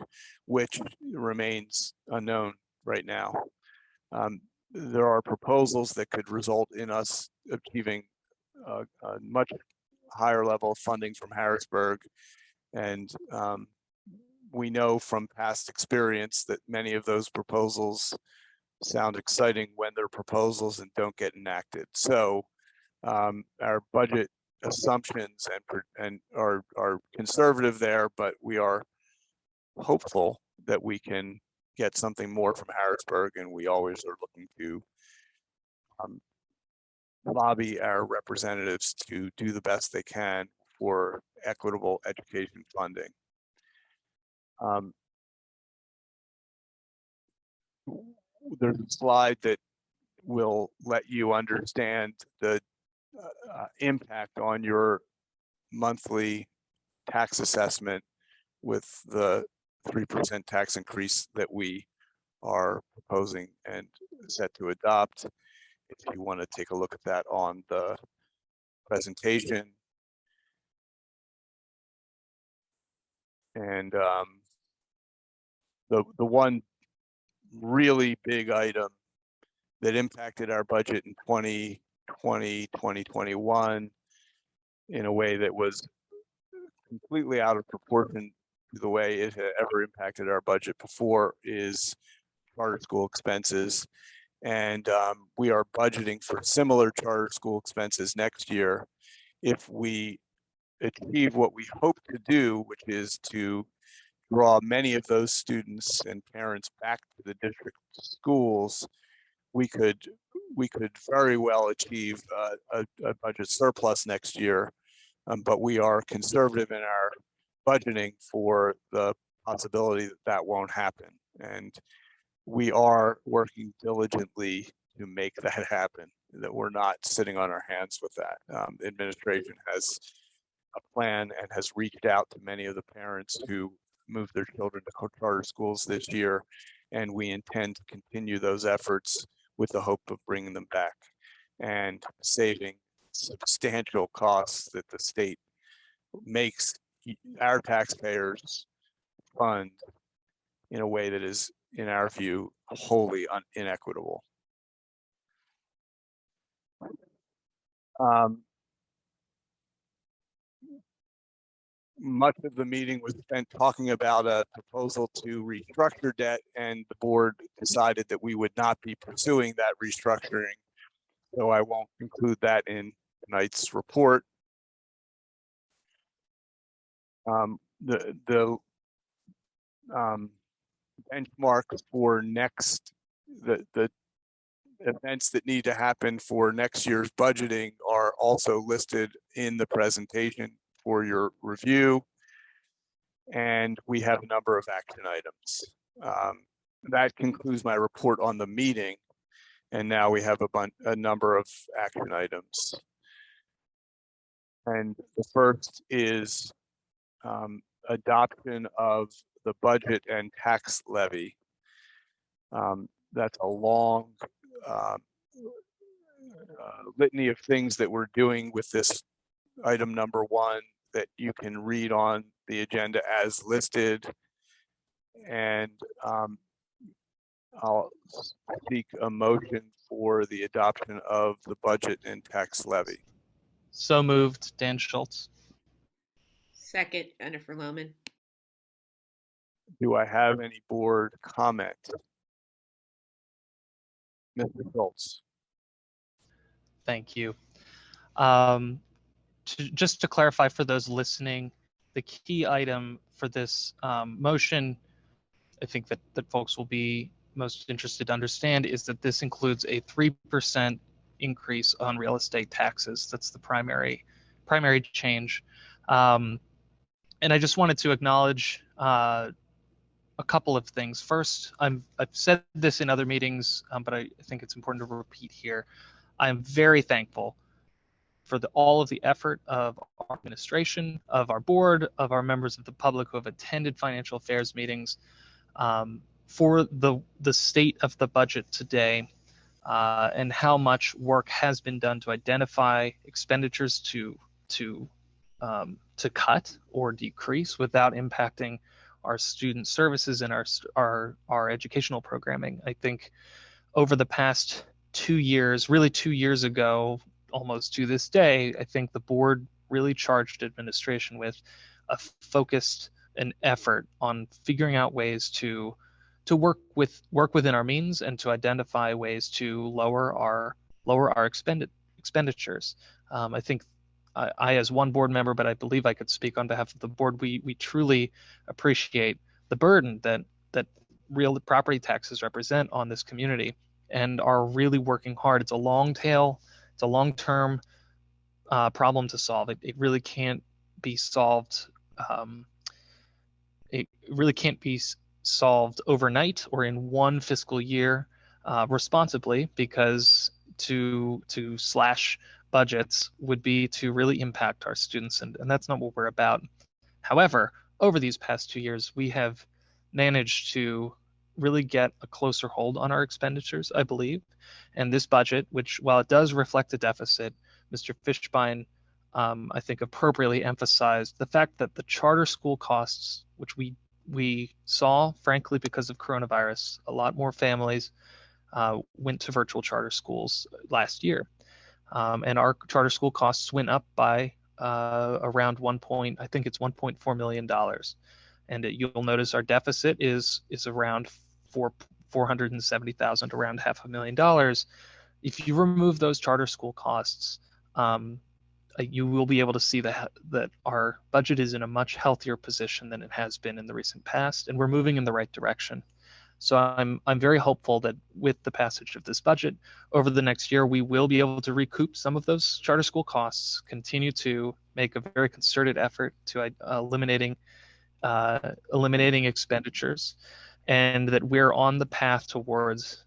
which remains unknown right now. There are proposals that could result in us achieving a much higher level of funding from Harrisburg. And we know from past experience that many of those proposals sound exciting when they're proposals and don't get enacted. So our budget assumptions are conservative there, but we are hopeful that we can get something more from Harrisburg, and we always are looking to lobby our representatives to do the best they can for equitable education funding. There's a slide that will let you understand the impact on your monthly tax assessment with the 3% tax increase that we are proposing and set to adopt. If you want to take a look at that on the presentation. And the one really big item that impacted our budget in 2020, 2021 in a way that was completely out of proportion to the way it had ever impacted our budget before is charter school expenses. And we are budgeting for similar charter school expenses next year if we achieve what we hope to do, which is to draw many of those students and parents back to the district schools. We could very well achieve a budget surplus next year, but we are conservative in our budgeting for the possibility that that won't happen. And we are working diligently to make that happen, that we're not sitting on our hands with that. The administration has a plan and has reached out to many of the parents who move their children to charter schools this year, and we intend to continue those efforts with the hope of bringing them back and saving substantial costs that the state makes our taxpayers fund in a way that is, in our view, wholly inequitable. Much of the meeting was spent talking about a proposal to restructure debt, and the board decided that we would not be pursuing that restructuring. So I won't include that in tonight's report. The benchmarks for the events that need to happen for next year's budgeting are also listed in the presentation for your review. And we have a number of action items. That concludes my report on the meeting. And now we have a number of action items. And the first is adoption of the budget and tax levy. That's a long litany of things that we're doing with this item number one that you can read on the agenda as listed. And I'll seek a motion for the adoption of the budget and tax levy. So moved, Dan Schultz. Second, Jennifer Lohman. Do I have any board comment? Mr. Schultz. Thank you. Just to clarify for those listening, the key item for this motion, I think that folks will be most interested to understand, is that this includes a 3% increase on real estate taxes. That's the primary change. And I just wanted to acknowledge a couple of things. First, I've said this in other meetings, but I think it's important to repeat here. I'm very thankful for all of the effort of our administration, of our board, of our members of the public who have attended financial affairs meetings, for the state of the budget today, and how much work has been done to identify expenditures to cut or decrease without impacting our student services and our educational programming. I think over the past 2 years, really 2 years ago, almost to this day, I think the board really charged administration with a focused an effort on figuring out ways to work within our means and to identify ways to lower our expenditures. I think I, as one board member, but I believe I could speak on behalf of the board, we truly appreciate the burden that real property taxes represent on this community, and are really working hard. It's a long tail, it's a long-term problem to solve. It really can't be solved. It really can't be solved overnight or in one fiscal year responsibly, because to slash budgets would be to really impact our students, and that's not what we're about. However, over these past 2 years, we have managed to really get a closer hold on our expenditures, I believe. And this budget, which, while it does reflect a deficit, Mr. Fishbein, I think, appropriately emphasized the fact that the charter school costs, which we saw, frankly, because of coronavirus, a lot more families went to virtual charter schools last year. And our charter school costs went up by around $1.4 million. And you'll notice our deficit is around $470,000, around $500,000. If you remove those charter school costs, you will be able to see that our budget is in a much healthier position than it has been in the recent past, and we're moving in the right direction. So I'm very hopeful that with the passage of this budget over the next year, we will be able to recoup some of those charter school costs, continue to make a very concerted effort to eliminating expenditures, and that we're on the path towards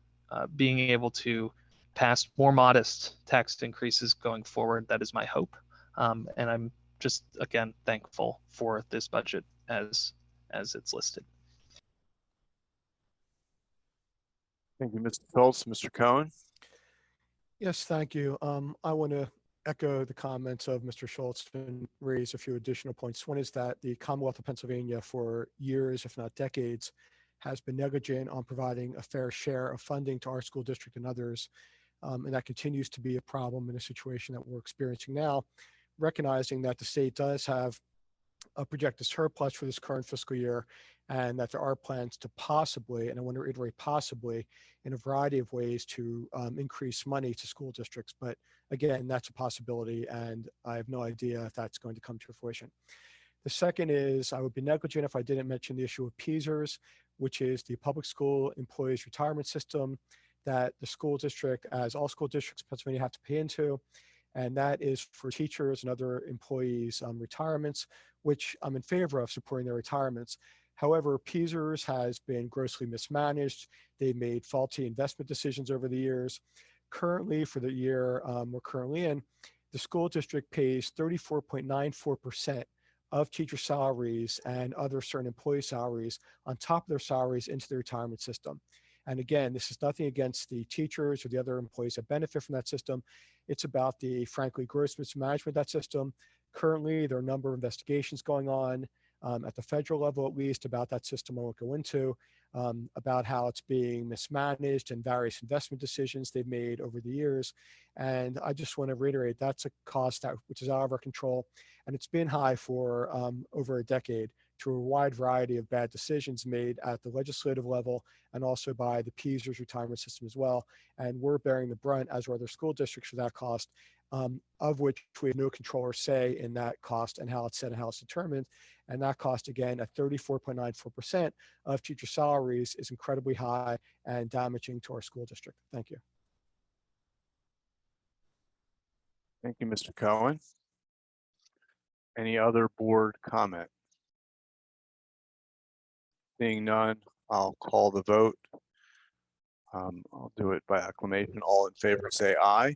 being able to pass more modest tax increases going forward. That is my hope. And I'm just, again, thankful for this budget as as it's listed. Thank you, Mr. Schultz. Mr. Cohen? Yes, thank you. I want to echo the comments of Mr. Schultz and raise a few additional points. One is that the Commonwealth of Pennsylvania for years, if not decades, has been negligent on providing a fair share of funding to our school district and others. And that continues to be a problem in a situation that we're experiencing now, recognizing that the state does have a projected surplus for this current fiscal year, and that there are plans to possibly, and I want to reiterate possibly, in a variety of ways to increase money to school districts. But again, that's a possibility, and I have no idea if that's going to come to fruition. The second is I would be negligent if I didn't mention the issue of PSERS, which is the Public School Employees Retirement System that the school district, as all school districts in Pennsylvania, have to pay into. And that is for teachers and other employees' retirements, which I'm in favor of supporting their retirements. However, PSERS has been grossly mismanaged. They've made faulty investment decisions over the years. Currently, for the year we're currently in, the school district pays 34.94% of teacher salaries and other certain employee salaries on top of their salaries into the retirement system. And again, this is nothing against the teachers or the other employees that benefit from that system. It's about the, frankly, gross mismanagement of that system. Currently, there are a number of investigations going on at the federal level, at least, about that system I won't go into, about how it's being mismanaged and various investment decisions they've made over the years. And I just want to reiterate, that's a cost that which is out of our control. And it's been high for over a decade through a wide variety of bad decisions made at the legislative level and also by the PSERS retirement system as well. And we're bearing the brunt, as are other school districts, for that cost, of which we have no control or say in that cost and how it's set and how it's determined. And that cost, again, at 34.94% of teacher salaries, is incredibly high and damaging to our school district. Thank you. Thank you, Mr. Cohen. Any other board comment? Seeing none, I'll call the vote. I'll do it by acclamation. All in favor, say aye.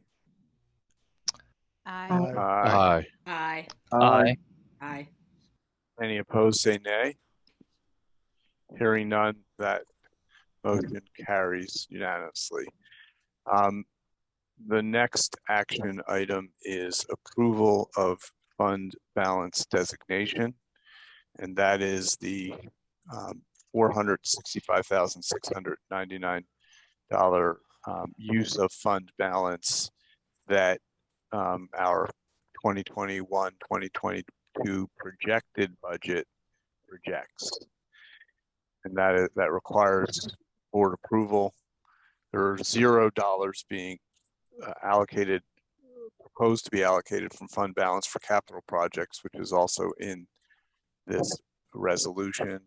Aye. Aye. Aye. Aye. Aye. Aye. Any opposed, say nay. Hearing none, that motion carries unanimously. The next action item is approval of fund balance designation, and that is the $465,699 use of fund balance that our 2021-2022 projected budget projects, and that requires board approval. There are $0 being proposed to be allocated from fund balance for capital projects, which is also in this resolution.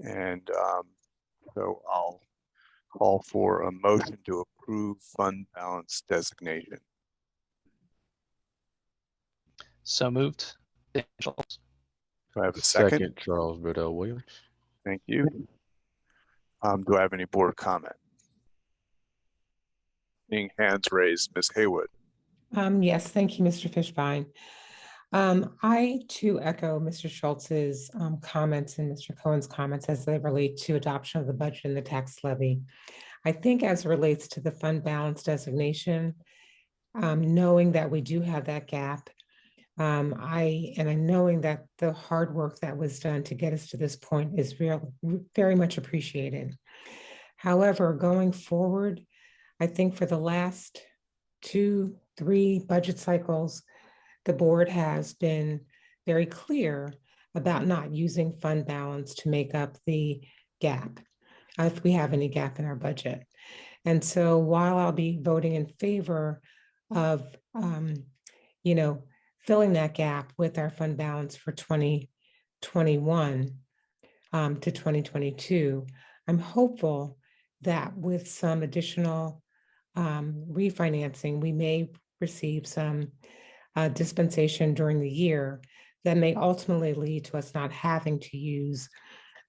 And so I'll call for a motion to approve fund balance designation. So moved. Dan Schultz. Do I have a second? Charles Birdell Williams. Thank you. Do I have any board comment? Seeing hands raised, Ms. Haywood. Yes, thank you, Mr. Fishbein. I too echo Mr. Schultz's comments and Mr. Cohen's comments as they relate to adoption of the budget and the tax levy. I think as it relates to the fund balance designation, knowing that we do have that gap, and knowing that the hard work that was done to get us to this point is very much appreciated. However, going forward, I think for the last 2-3 budget cycles, the board has been very clear about not using fund balance to make up the gap, if we have any gap in our budget. And so while I'll be voting in favor of, filling that gap with our fund balance for 2021 to 2022, I'm hopeful that with some additional refinancing, we may receive some dispensation during the year that may ultimately lead to us not having to use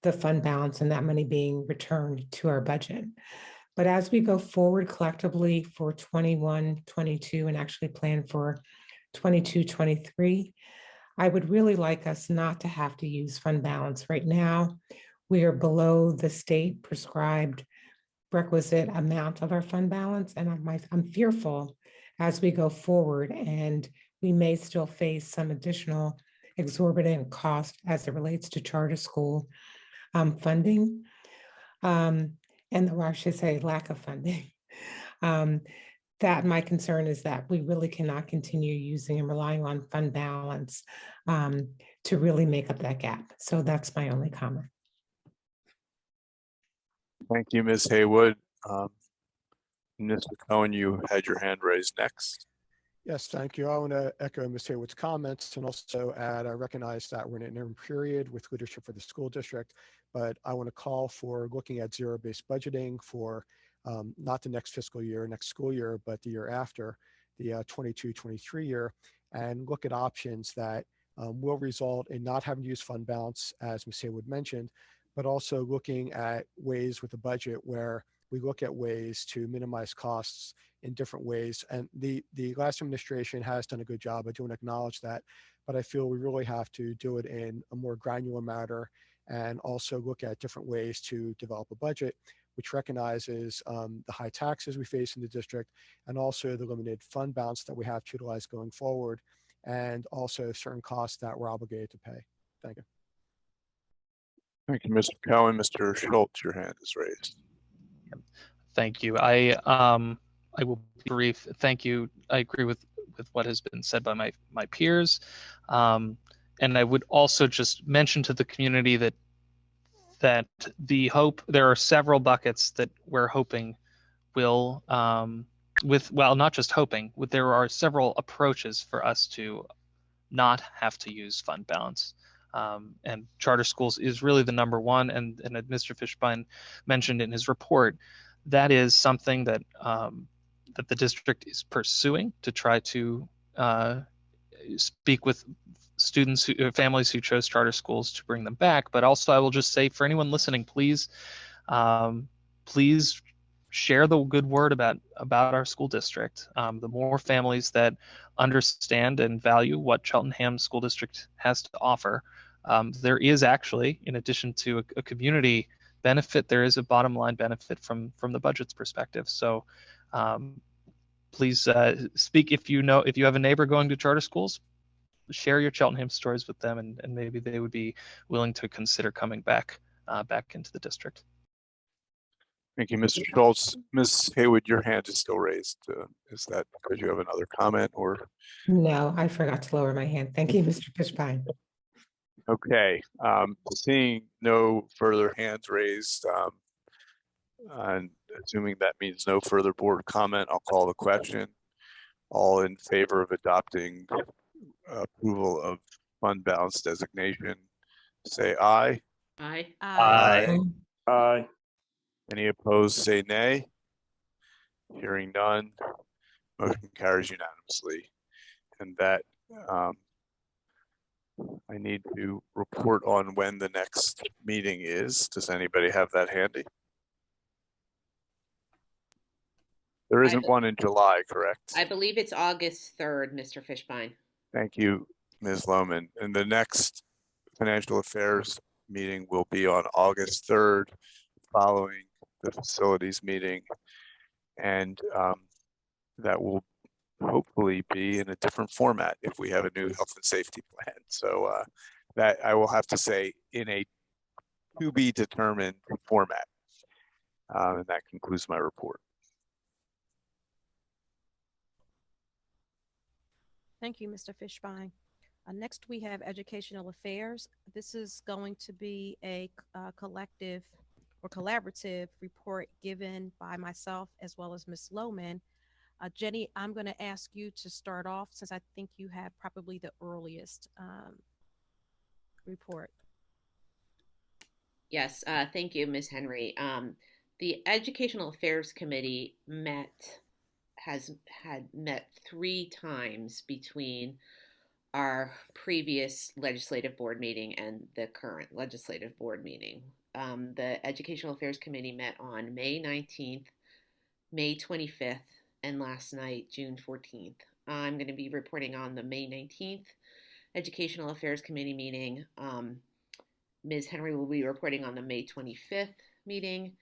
the fund balance and that money being returned to our budget. But as we go forward collectively for 21, 22, and actually plan for 22, 23, I would really like us not to have to use fund balance. Right now, we are below the state prescribed requisite amount of our fund balance. And I'm fearful as we go forward and we may still face some additional exorbitant cost as it relates to charter school funding. Or I should say lack of funding. That my concern is that we really cannot continue using and relying on fund balance to really make up that gap. So that's my only comment. Thank you, Ms. Haywood. Mr. Cohen, you had your hand raised next. Yes, thank you. I want to echo Ms. Haywood's comments and also add, I recognize that we're in an interim period with leadership for the school district, but I want to call for looking at zero-based budgeting for not the next fiscal year, next school year, but the year after, the 22-23 year, and look at options that will result in not having to use fund balance, as Ms. Haywood mentioned, but also looking at ways with the budget where we look at ways to minimize costs in different ways. And the last administration has done a good job. I do want to acknowledge that, but I feel we really have to do it in a more granular manner and also look at different ways to develop a budget which recognizes the high taxes we face in the district and also the limited fund balance that we have to utilize going forward, and also certain costs that we're obligated to pay. Thank you. Thank you, Mr. Cohen. Mr. Schultz, your hand is raised. Thank you. I will be brief. Thank you. I agree with what has been said by my peers, and I would also just mention to the community that there are several buckets that we're hoping will not just hoping, there are several approaches for us to not have to use fund balance. And charter schools is really the number one, and as Mr. Fishbein mentioned in his report, that is something that that the district is pursuing to try to speak with students, families who chose charter schools to bring them back. But also, I will just say for anyone listening, please share the good word about our school district. The more families that understand and value what Cheltenham School District has to offer, there is actually, in addition to a community benefit, there is a bottom line benefit from the budget's perspective. So please speak if you have a neighbor going to charter schools, share your Cheltenham stories with them, and maybe they would be willing to consider coming back into the district. Thank you, Mr. Schultz. Ms. Haywood, your hand is still raised. Is that because you have another comment or? No, I forgot to lower my hand. Thank you, Mr. Fishbein. Okay, seeing no further hands raised, and assuming that means no further board comment, I'll call the question. All in favor of adopting approval of fund balance designation, say aye. Aye. Aye. Aye. Any opposed, say nay. Hearing none, motion carries unanimously. And that I need to report on when the next meeting is. Does anybody have that handy? There isn't one in July, correct? I believe it's August 3rd, Mr. Fishbein. Thank you, Ms. Lohman. And the next financial affairs meeting will be on August 3rd, following the facilities meeting. And that will hopefully be in a different format if we have a new health and safety plan. So that I will have to say in a to be determined format. And that concludes my report. Thank you, Mr. Fishbein. Next, we have Educational Affairs. This is going to be a collective or collaborative report given by myself as well as Ms. Lohman. Jenny, I'm going to ask you to start off since I think you have probably the earliest report. Yes, thank you, Ms. Henry. The Educational Affairs Committee had met 3 times between our previous legislative board meeting and the current legislative board meeting. The Educational Affairs Committee met on May 19th, May 25th, and last night, June 14th. I'm going to be reporting on the May 19th Educational Affairs Committee meeting. Ms. Henry will be reporting on the May 25th meeting,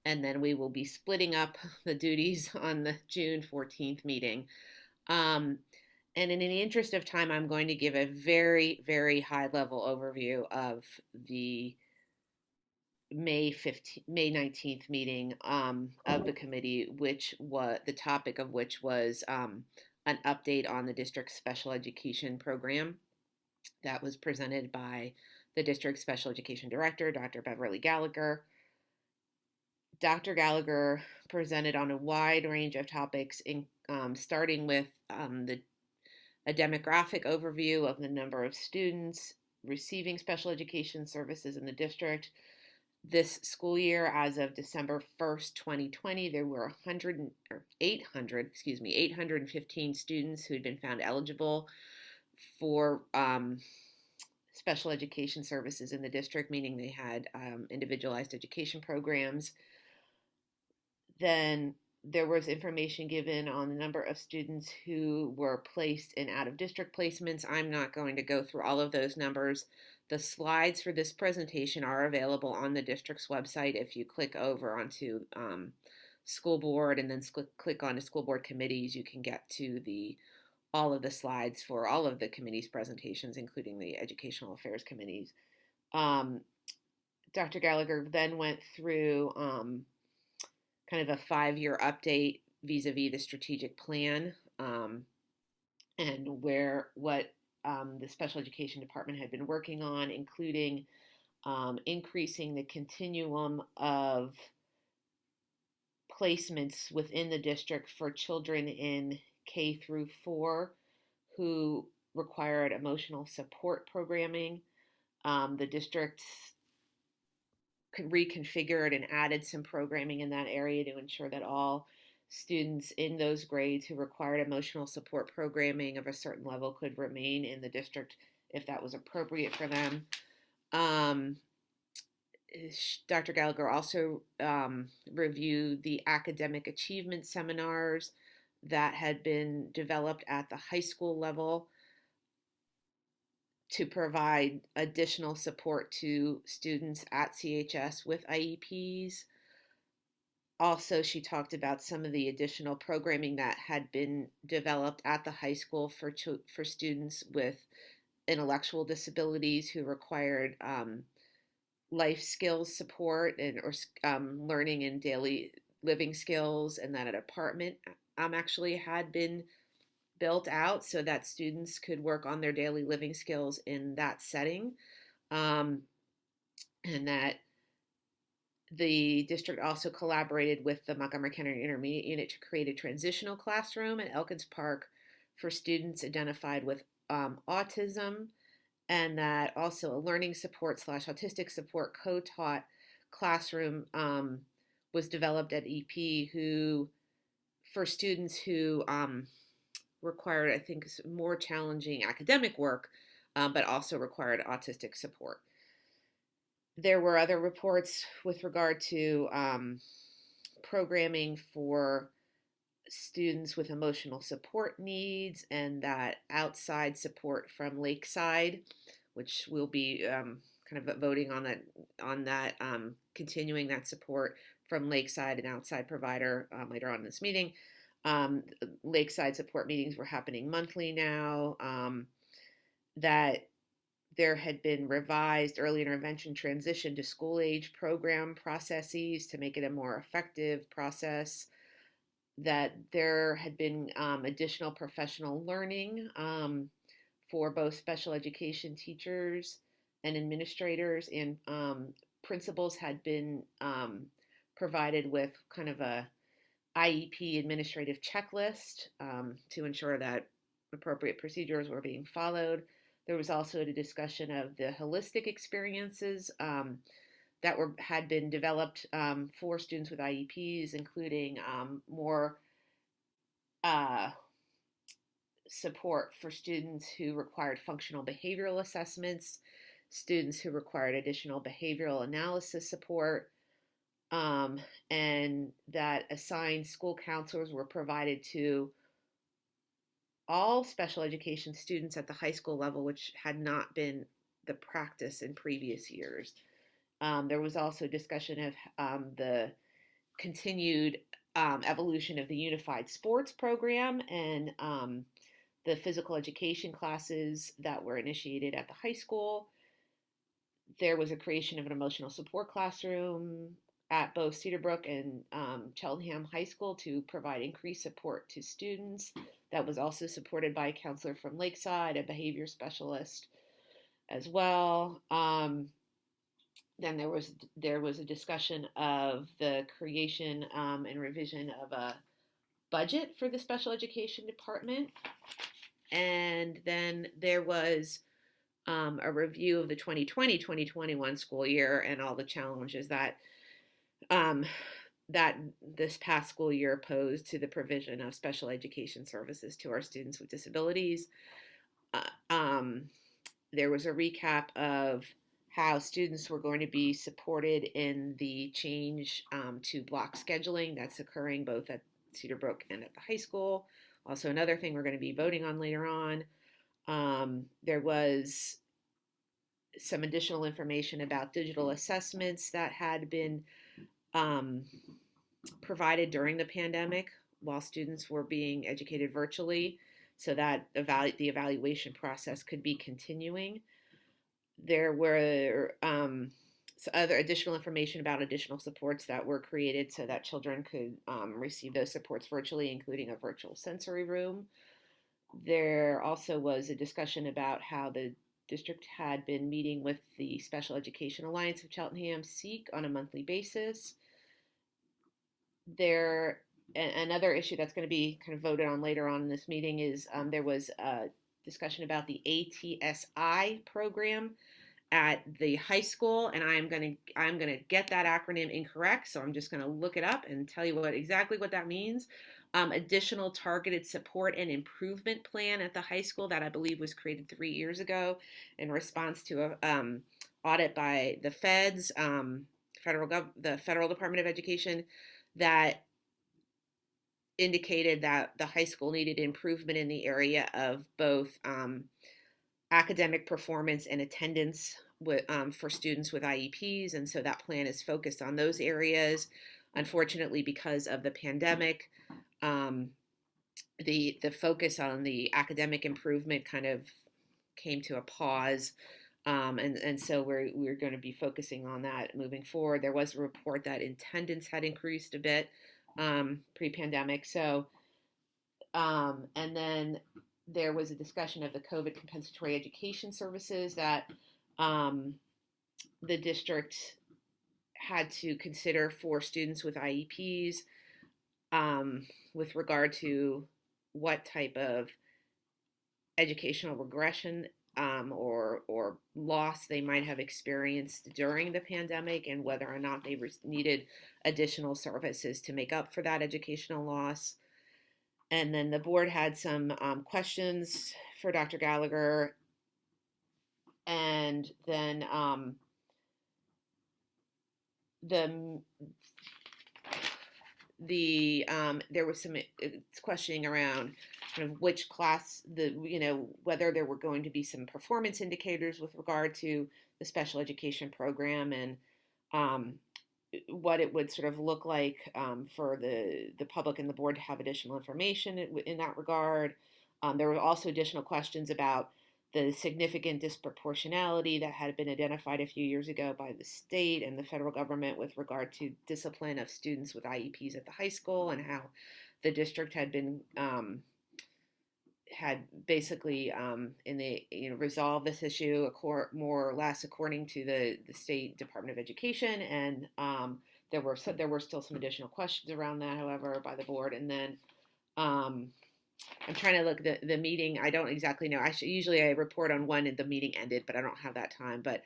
and then we will be splitting up the duties on the June 14th meeting. And in the interest of time, I'm going to give a very, very high level overview of the May 19th meeting of the committee, which was the topic of which was an update on the district's special education program that was presented by the district's special education director, Dr. Beverly Gallagher. Dr. Gallagher presented on a wide range of topics, starting with a demographic overview of the number of students receiving special education services in the district. This school year, as of December 1st, 2020, there were 815 students who had been found eligible for special education services in the district, meaning they had individualized education programs. Then there was information given on the number of students who were placed in out-of-district placements. I'm not going to go through all of those numbers. The slides for this presentation are available on the district's website. If you click over onto school board and then click on the school board committees, you can get to all of the slides for all of the committee's presentations, including the Educational Affairs Committees. Dr. Gallagher then went through kind of a 5-year update vis-a-vis the strategic plan and what the special education department had been working on, including increasing the continuum of placements within the district for children in K through 4 who required emotional support programming. The district reconfigured and added some programming in that area to ensure that all students in those grades who required emotional support programming of a certain level could remain in the district if that was appropriate for them. Dr. Gallagher also reviewed the academic achievement seminars that had been developed at the high school level to provide additional support to students at CHS with IEPs. Also, she talked about some of the additional programming that had been developed at the high school for students with intellectual disabilities who required life skills support or learning and daily living skills, and that an apartment actually had been built out so that students could work on their daily living skills in that setting, and that the district also collaborated with the Montgomery County Intermediate Unit to create a transitional classroom at Elkins Park for students identified with autism, and that also a learning support / autistic support co-taught classroom was developed at EP for students who required, I think, more challenging academic work, but also required autistic support. There were other reports with regard to programming for students with emotional support needs, and that outside support from Lakeside, which we'll be kind of voting on that, continuing that support from Lakeside, an outside provider, later on in this meeting. Lakeside support meetings were happening monthly now. That there had been revised early intervention transition to school age program processes to make it a more effective process. That there had been additional professional learning for both special education teachers and administrators, and principals had been provided with kind of a IEP administrative checklist to ensure that appropriate procedures were being followed. There was also a discussion of the holistic experiences that had been developed for students with IEPs, including more support for students who required functional behavioral assessments, students who required additional behavioral analysis support, and that assigned school counselors were provided to all special education students at the high school level, which had not been the practice in previous years. There was also discussion of the continued evolution of the unified sports program and the physical education classes that were initiated at the high school. There was a creation of an emotional support classroom at both Cedarbrook and Cheltenham High School to provide increased support to students. That was also supported by a counselor from Lakeside, a behavior specialist as well. Then there was a discussion of the creation and revision of a budget for the special education department. And then there was a review of the 2020-2021 school year and all the challenges that that this past school year posed to the provision of special education services to our students with disabilities. There was a recap of how students were going to be supported in the change to block scheduling that's occurring both at Cedarbrook and at the high school. Also, another thing we're going to be voting on later on. There was some additional information about digital assessments that had been provided during the pandemic while students were being educated virtually, so that the evaluation process could be continuing. There were other additional information about additional supports that were created so that children could receive those supports virtually, including a virtual sensory room. There also was a discussion about how the district had been meeting with the Special Education Alliance of Cheltenham, SEEK, on a monthly basis. Another issue that's going to be kind of voted on later on in this meeting is there was a discussion about the ATSI program at the high school, and I'm gonna get that acronym incorrect, so I'm just gonna look it up and tell you exactly what that means. Additional targeted support and improvement plan at the high school that I believe was created 3 years ago in response to a audit by the feds, the Federal Department of Education, that indicated that the high school needed improvement in the area of both academic performance and attendance for students with IEPs, and so that plan is focused on those areas. Unfortunately, because of the pandemic, the focus on the academic improvement kind of came to a pause, and so we're going to be focusing on that moving forward. There was a report that attendance had increased a bit pre-pandemic, so and then there was a discussion of the COVID compensatory education services that the district had to consider for students with IEPs with regard to what type of educational regression or loss they might have experienced during the pandemic, and whether or not they needed additional services to make up for that educational loss. And then the board had some questions for Dr. Gallagher, and then there was some questioning around kind of which class, whether there were going to be some performance indicators with regard to the special education program, and what it would sort of look like for the public and the board to have additional information in that regard. There were also additional questions about the significant disproportionality that had been identified a few years ago by the state and the federal government with regard to discipline of students with IEPs at the high school, and how the district had been had basically resolved this issue more or less according to the State Department of Education, and there were still some additional questions around that, however, by the board. And then I'm trying to look the meeting. I don't exactly know. Usually I report on when the meeting ended, but I don't have that time. But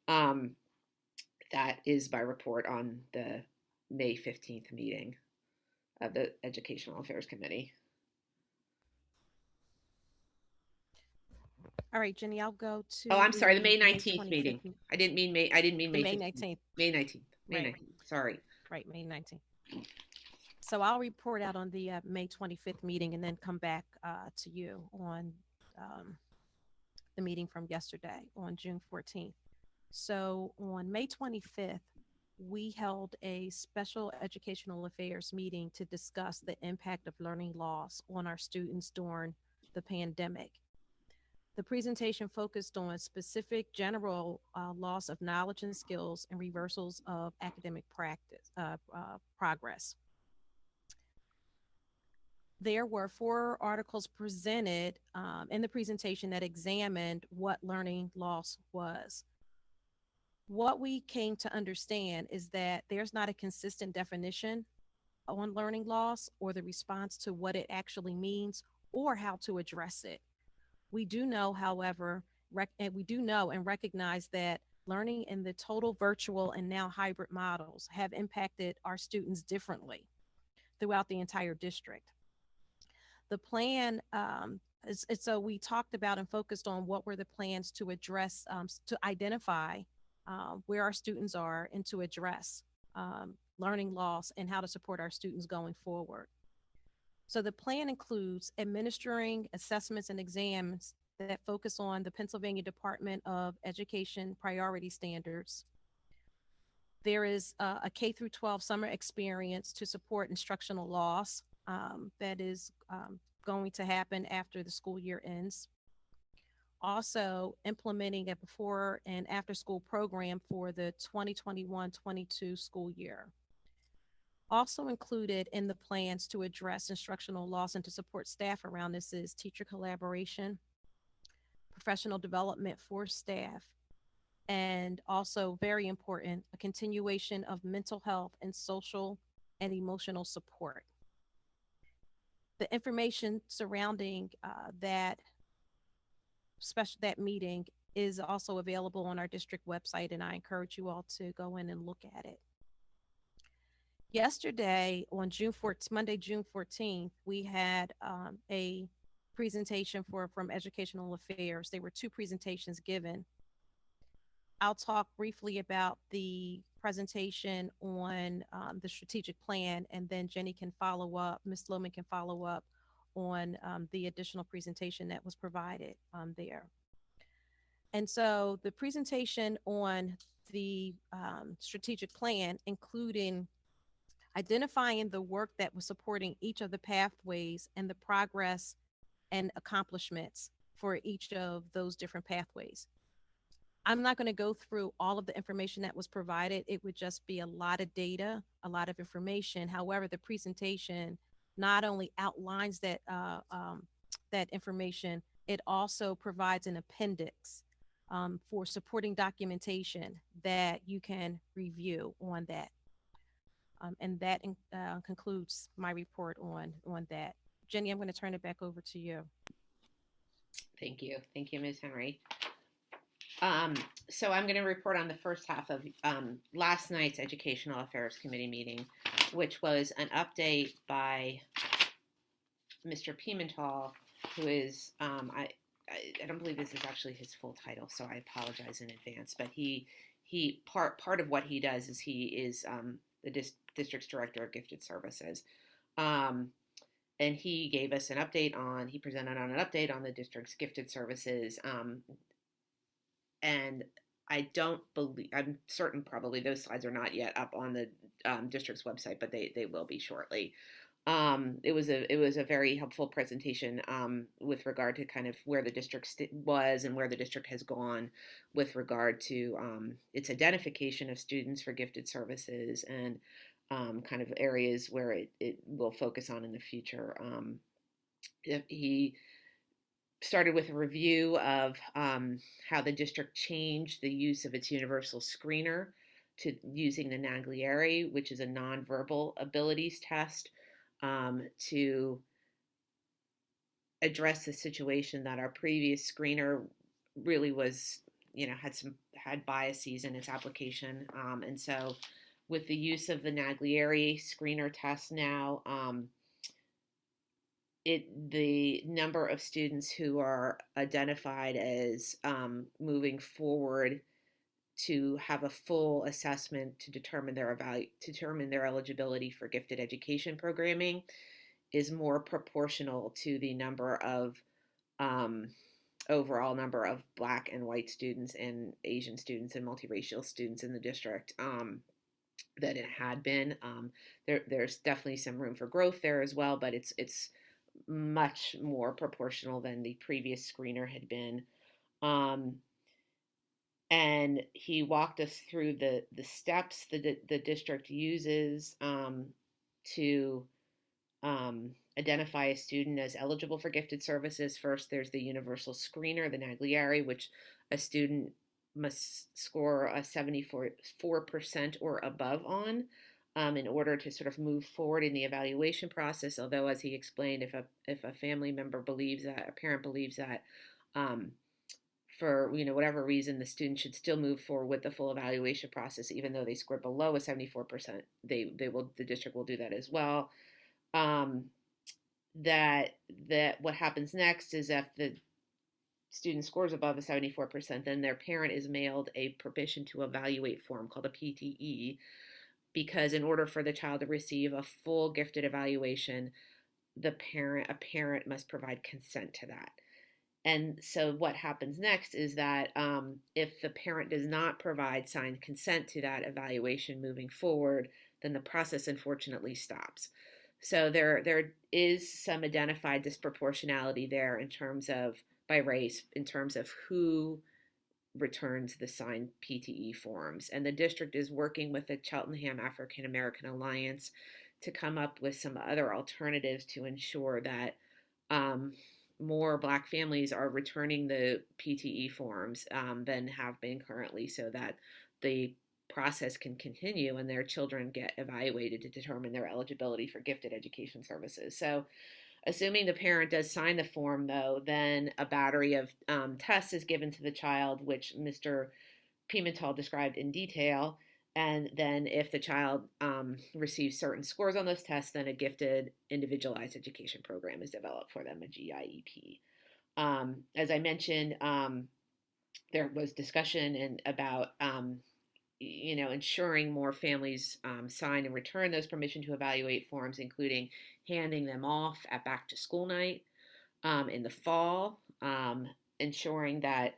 that is my report on the May 15th meeting of the Educational Affairs Committee. All right, Jenny, I'll go to. Oh, I'm sorry, the May 19th meeting. I didn't mean May. May 19th. May 19th. May Right. 19th. Sorry. Right, May 19th. So I'll report out on the May 25th meeting and then come back to you on the meeting from yesterday on June 14th. So on May 25th, we held a special educational affairs meeting to discuss the impact of learning loss on our students during the pandemic. The presentation focused on specific general loss of knowledge and skills and reversals of academic progress. There were 4 articles presented in the presentation that examined what learning loss was. What we came to understand is that there's not a consistent definition on learning loss or the response to what it actually means or how to address it. We do know, however, we do know and recognize that learning in the total virtual and now hybrid models have impacted our students differently throughout the entire district. The plan, so we talked about and focused on what were the plans to address, to identify where our students are and to address learning loss and how to support our students going forward. So the plan includes administering assessments and exams that focus on the Pennsylvania Department of Education priority standards. There is a K through 12 summer experience to support instructional loss that is going to happen after the school year ends. Also implementing a before and after school program for the 2021-22 school year. Also included in the plans to address instructional loss and to support staff around this is teacher collaboration, professional development for staff, and also very important, a continuation of mental health and social and emotional support. The information surrounding that meeting is also available on our district website, and I encourage you all to go in and look at it. Yesterday on Monday, June 14th, we had a presentation from Educational Affairs. There were 2 presentations given. I'll talk briefly about the presentation on the strategic plan, and then Jenny can follow up, Ms. Lohman can follow up on the additional presentation that was provided there. And so the presentation on the strategic plan, including identifying the work that was supporting each of the pathways and the progress and accomplishments for each of those different pathways. I'm not going to go through all of the information that was provided. It would just be a lot of data, a lot of information. However, the presentation not only outlines that, that information, it also provides an appendix for supporting documentation that you can review on that. And that concludes my report on that. Jenny, I'm going to turn it back over to you. Thank you. Thank you, Ms. Henry. So I'm going to report on the first half of last night's Educational Affairs Committee meeting, which was an update by Mr. Pimental, who is, I don't believe this is actually his full title, so I apologize in advance, but part of what he does is he is the district's director of gifted services. And he gave us an update he presented on an update on the district's gifted services. And I'm certain probably those slides are not yet up on the district's website, but they will be shortly. It was a very helpful presentation with regard to kind of where the district was and where the district has gone with regard to its identification of students for gifted services and kind of areas where it will focus on in the future. He started with a review of how the district changed the use of its universal screener to using the Naglieri, which is a nonverbal abilities test, to address the situation that our previous screener really was, had biases in its application. And so with the use of the Naglieri screener test now, the number of students who are identified as moving forward to have a full assessment to determine their eligibility for gifted education programming is more proportional to the number of overall number of Black and white students and Asian students and multiracial students in the district than it had been. There's definitely some room for growth there as well, but it's much more proportional than the previous screener had been. And he walked us through the steps the district uses to identify a student as eligible for gifted services. First, there's the universal screener, the Naglieri, which a student must score a 74% or above on in order to sort of move forward in the evaluation process. Although, as he explained, if a family member believes that, a parent believes that, for whatever reason, the student should still move forward with the full evaluation process, even though they scored below a 74%. The district will do that as well. That what happens next is if the student scores above a 74%, then their parent is mailed a permission to evaluate form called a PTE, because in order for the child to receive a full gifted evaluation, a parent must provide consent to that. And so what happens next is that if the parent does not provide signed consent to that evaluation moving forward, then the process unfortunately stops. So there is some identified disproportionality there in terms of, by race, in terms of who returns the signed PTE forms. And the district is working with the Cheltenham African American Alliance to come up with some other alternatives to ensure that more Black families are returning the PTE forms than have been currently, so that the process can continue and their children get evaluated to determine their eligibility for gifted education services. So assuming the parent does sign the form, though, then a battery of tests is given to the child, which Mr. Pimentel described in detail. And then if the child receives certain scores on those tests, then a gifted individualized education program is developed for them, a GIEP. As I mentioned, there was discussion about ensuring more families sign and return those permission to evaluate forms, including handing them off at back to school night in the fall, ensuring that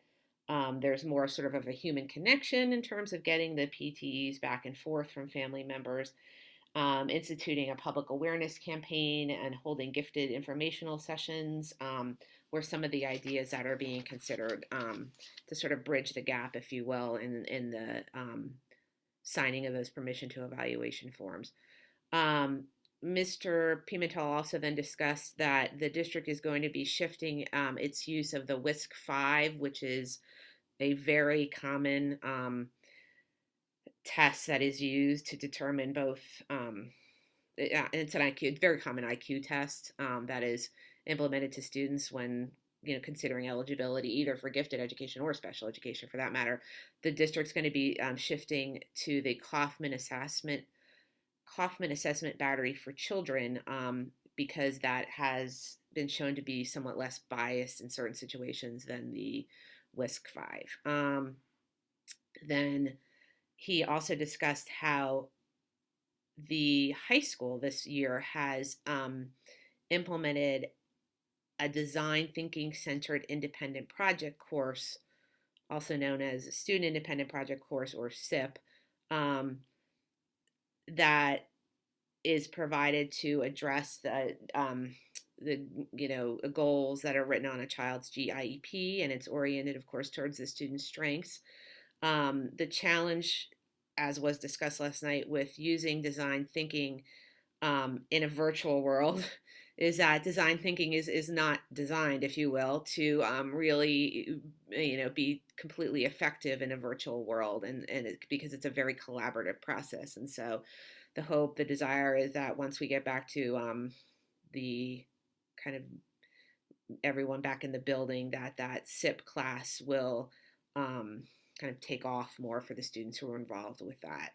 there's more sort of a human connection in terms of getting the PTEs back and forth from family members, instituting a public awareness campaign and holding gifted informational sessions were some of the ideas that are being considered to sort of bridge the gap, if you will, in the signing of those permission to evaluation forms. Mr. Pimentel also then discussed that the district is going to be shifting its use of the WISC-5, which is a very common test that is used to determine both, it's an IQ, very common IQ test that is implemented to students when considering eligibility either for gifted education or special education for that matter. The district's going to be shifting to the Kaufman assessment battery for children because that has been shown to be somewhat less biased in certain situations than the WISC-5. Then he also discussed how the high school this year has implemented a design thinking centered independent project course, also known as a student independent project course, or SIP, that is provided to address the goals that are written on a child's GIEP, and it's oriented, of course, towards the student's strengths. The challenge, as was discussed last night, with using design thinking in a virtual world is that design thinking is not designed, if you will, to really be completely effective in a virtual world, and because it's a very collaborative process. And so the desire is that once we get back to the kind of everyone back in the building, that SIP class will kind of take off more for the students who are involved with that.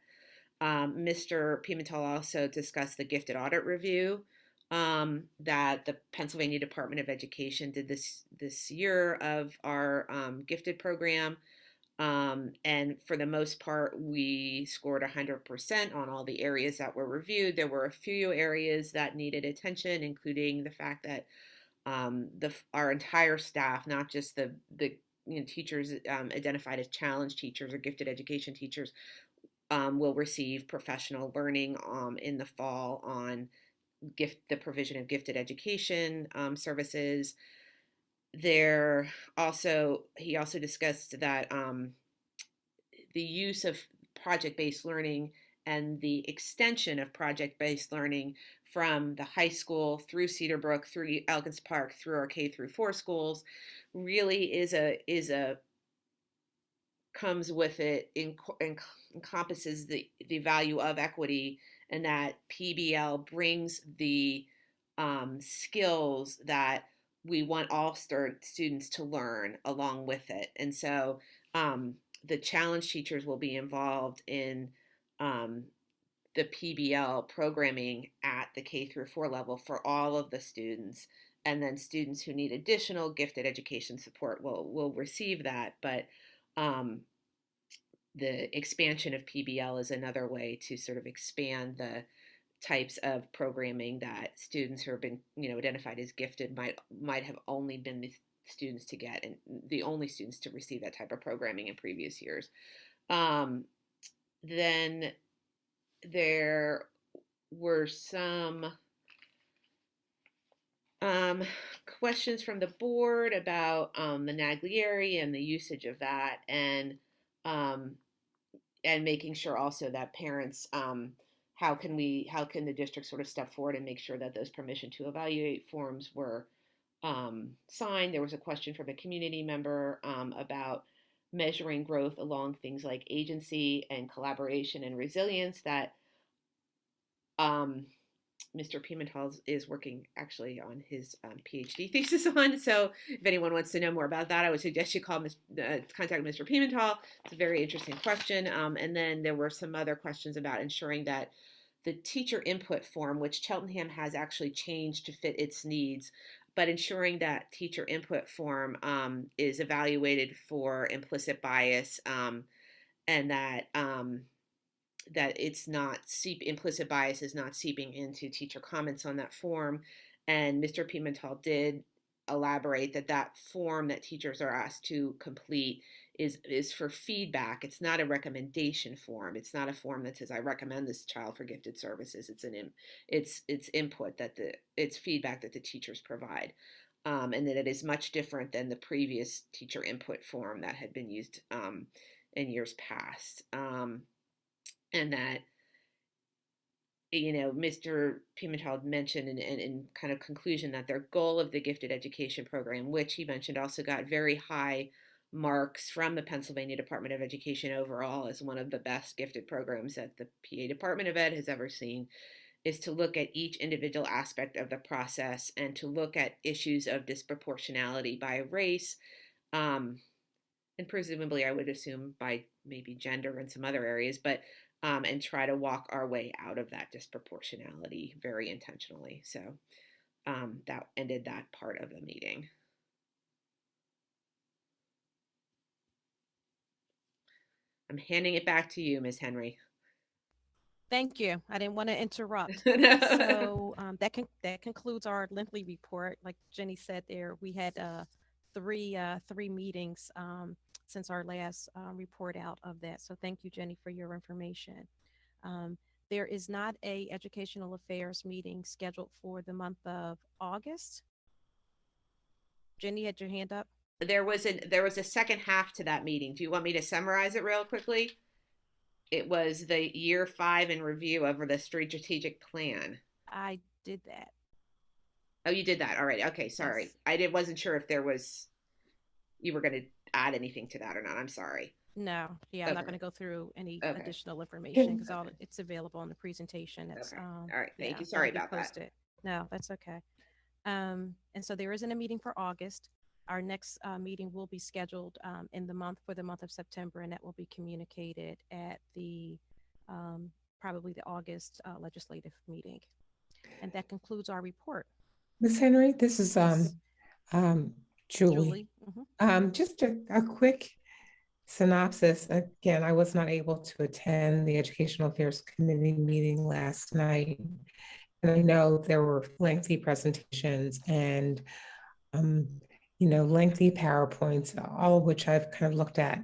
Mr. Pimentel also discussed the gifted audit review that the Pennsylvania Department of Education did this year of our gifted program. And for the most part, we scored 100% on all the areas that were reviewed. There were a few areas that needed attention, including the fact that our entire staff, not just the teachers identified as challenge teachers or gifted education teachers, will receive professional learning in the fall on the provision of gifted education services. He also discussed that the use of project-based learning and the extension of project-based learning from the high school through Cedar Brook, through Elkins Park, through our K through 4 schools really comes with it, encompasses the value of equity, and that PBL brings the skills that we want all students to learn along with it. And so the challenge teachers will be involved in the PBL programming at the K through 4 level for all of the students. And then students who need additional gifted education support will receive that. But the expansion of PBL is another way to sort of expand the types of programming that students who have been, identified as gifted might have only been the students to get, and the only students to receive that type of programming in previous years. Then there were some questions from the board about the Naglieri and the usage of that, and making sure also that parents, how can the district sort of step forward and make sure that those permission to evaluate forms were signed. There was a question from a community member about measuring growth along things like agency and collaboration and resilience that Mr. Pimentel is working actually on his PhD thesis on. So if anyone wants to know more about that, I would suggest you contact Mr. Pimentel. It's a very interesting question. And then there were some other questions about ensuring that the teacher input form, which Cheltenham has actually changed to fit its needs, but ensuring that teacher input form is evaluated for implicit bias, and that it's not implicit bias is not seeping into teacher comments on that form. And Mr. Pimentel did elaborate that form that teachers are asked to complete is for feedback. It's not a recommendation form. It's not a form that says I recommend this child for gifted services. It's input it's feedback that the teachers provide, and that it is much different than the previous teacher input form that had been used in years past. And that, Mr. Pimentel mentioned in kind of conclusion that their goal of the gifted education program, which he mentioned also got very high marks from the Pennsylvania Department of Education overall as one of the best gifted programs that the PA Department of Ed has ever seen, is to look at each individual aspect of the process and to look at issues of disproportionality by race, and presumably I would assume by maybe gender and some other areas, but and try to walk our way out of that disproportionality very intentionally. So that ended that part of the meeting. I'm handing it back to you, Ms. Henry. Thank you. I didn't want to interrupt. So that concludes our lengthy report. Like Jenny said there, we had three meetings since our last report out of that. So thank you, Jenny, for your information. There is not a educational affairs meeting scheduled for the month of August. Jenny had your hand up. There was a second half to that meeting. Do you want me to summarize it real quickly? It was the year 5 in review of the strategic plan. I did that. Oh, you did that. All right. Okay. Sorry. Yes. Wasn't sure if you were going to add anything to that or not. I'm sorry. No. Yeah, I'm not going to go through any additional information because it's available in the presentation. It's, all right. Thank you. Sorry about that. No, that's okay. And so there isn't a meeting for August. Our next meeting will be scheduled for the month of September, and that will be communicated at the probably the August legislative meeting. And that concludes our report. Ms. Henry, this is Julie. Mm-hmm. Just a quick synopsis, again, I was not able to attend the Educational Affairs Committee meeting last night. And I know there were lengthy presentations and, lengthy PowerPoints, all of which I've kind of looked at.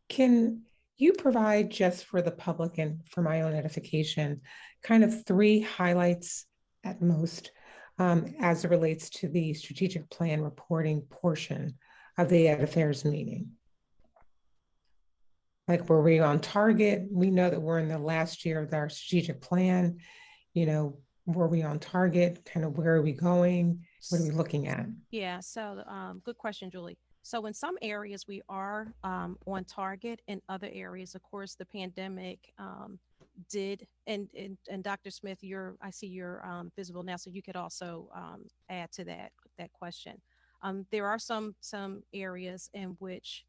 Can you provide, just for the public and for my own edification, kind of 3 highlights at most as it relates to the strategic plan reporting portion of the Ed Affairs meeting? Like, were we on target? We know that we're in the last year of our strategic plan. Were we on target? Kind of where are we going? What are we looking at? Yeah, so good question, Julie. So in some areas we are on target. In other areas, of course, the pandemic did. And Dr. Smith, I see you're visible now, so you could also add to that question. There are some areas in which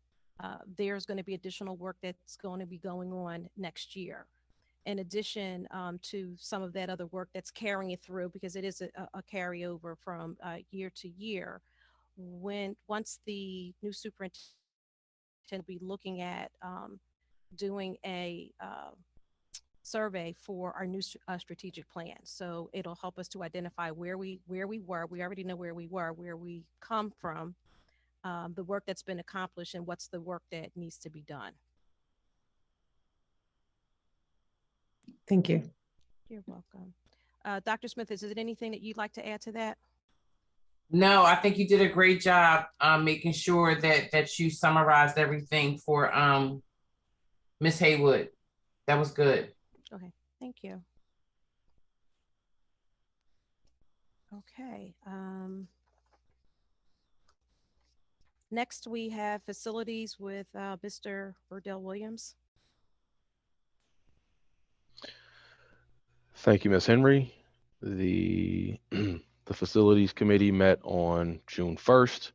there's going to be additional work that's going to be going on next year, in addition to some of that other work that's carrying it through, because it is a carryover from year to year. Once the new superintendent will be looking at doing a survey for our new strategic plan, so it'll help us to identify where we were. We already know where we were, where we come from, the work that's been accomplished, and what's the work that needs to be done. Thank you. You're welcome. Dr. Smith, is there anything that you'd like to add to that? No, I think you did a great job making sure that you summarized everything for Ms. Haywood. That was good. Okay, thank you. Okay. Next, we have facilities with Mr. Burdell Williams. Thank you, Ms. Henry. The Facilities Committee met on June 1st,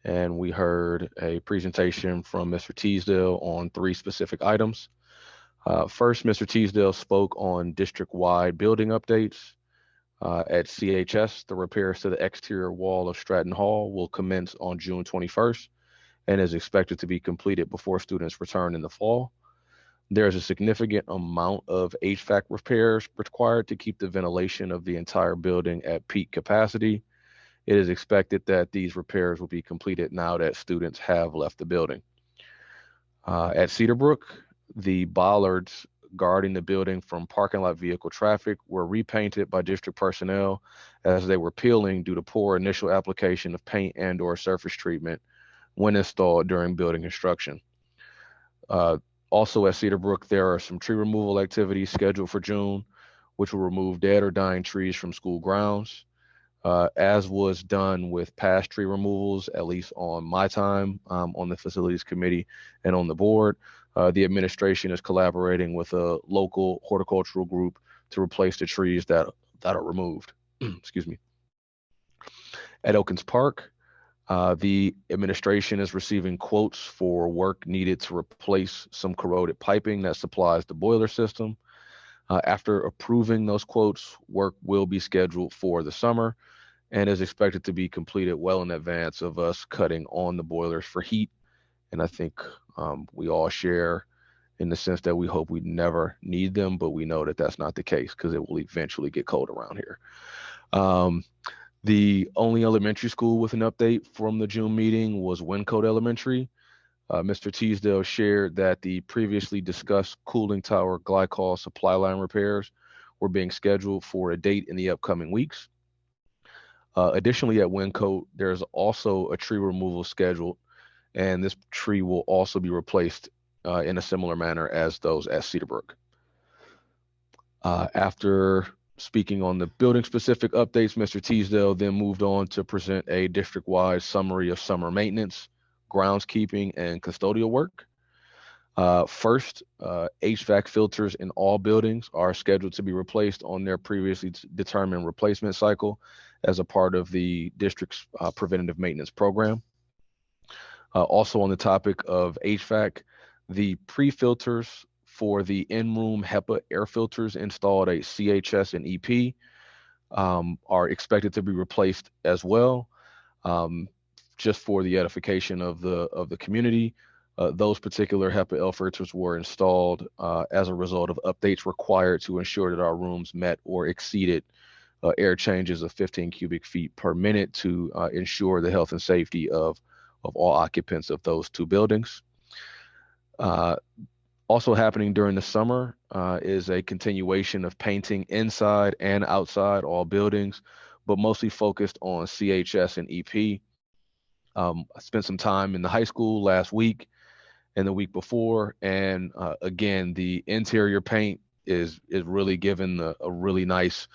and we heard a presentation from Mr. Teasdale on 3 specific items. First, Mr. Teasdale spoke on district-wide building updates. At CHS, the repairs to the exterior wall of Stratton Hall will commence on June 21st and is expected to be completed before students return in the fall. There's a significant amount of HVAC repairs required to keep the ventilation of the entire building at peak capacity. It is expected that these repairs will be completed now that students have left the building. At Cedarbrook, the bollards guarding the building from parking lot vehicle traffic were repainted by district personnel as they were peeling due to poor initial application of paint and/or surface treatment when installed during building construction. Also at Cedarbrook, there are some tree removal activities scheduled for June, which will remove dead or dying trees from school grounds. As was done with past tree removals, at least on my time on the Facilities Committee and on the board, the administration is collaborating with a local horticultural group to replace the trees that are removed. Excuse me. At Elkins Park, the administration is receiving quotes for work needed to replace some corroded piping that supplies the boiler system. After approving those quotes, work will be scheduled for the summer and is expected to be completed well in advance of us cutting on the boilers for heat. And I think we all share in the sense that we hope we never need them, but we know that that's not the case because it will eventually get cold around here. The only elementary school with an update from the June meeting was Wyncote Elementary. Mr. Teasdale shared that the previously discussed cooling tower glycol supply line repairs were being scheduled for a date in the upcoming weeks. Additionally, at Wyncote, there's also a tree removal scheduled, and this tree will also be replaced in a similar manner as those at Cedarbrook. After speaking on the building-specific updates, Mr. Teasdale then moved on to present a district-wide summary of summer maintenance, groundskeeping, and custodial work. First, HVAC filters in all buildings are scheduled to be replaced on their previously determined replacement cycle as a part of the district's preventative maintenance program. Also on the topic of HVAC, the pre-filters for the in-room HEPA air filters installed at CHS and EP are expected to be replaced as well. Just for the edification of the community, Those particular HEPA-L filters were installed as a result of updates required to ensure that our rooms met or exceeded air changes of 15 cubic feet per minute to ensure the health and safety of all occupants of those two buildings. Also happening during the summer is a continuation of painting inside and outside all buildings, but mostly focused on CHS and EP. I spent some time in the high school last week and the week before, and again, the interior paint is really given a really nice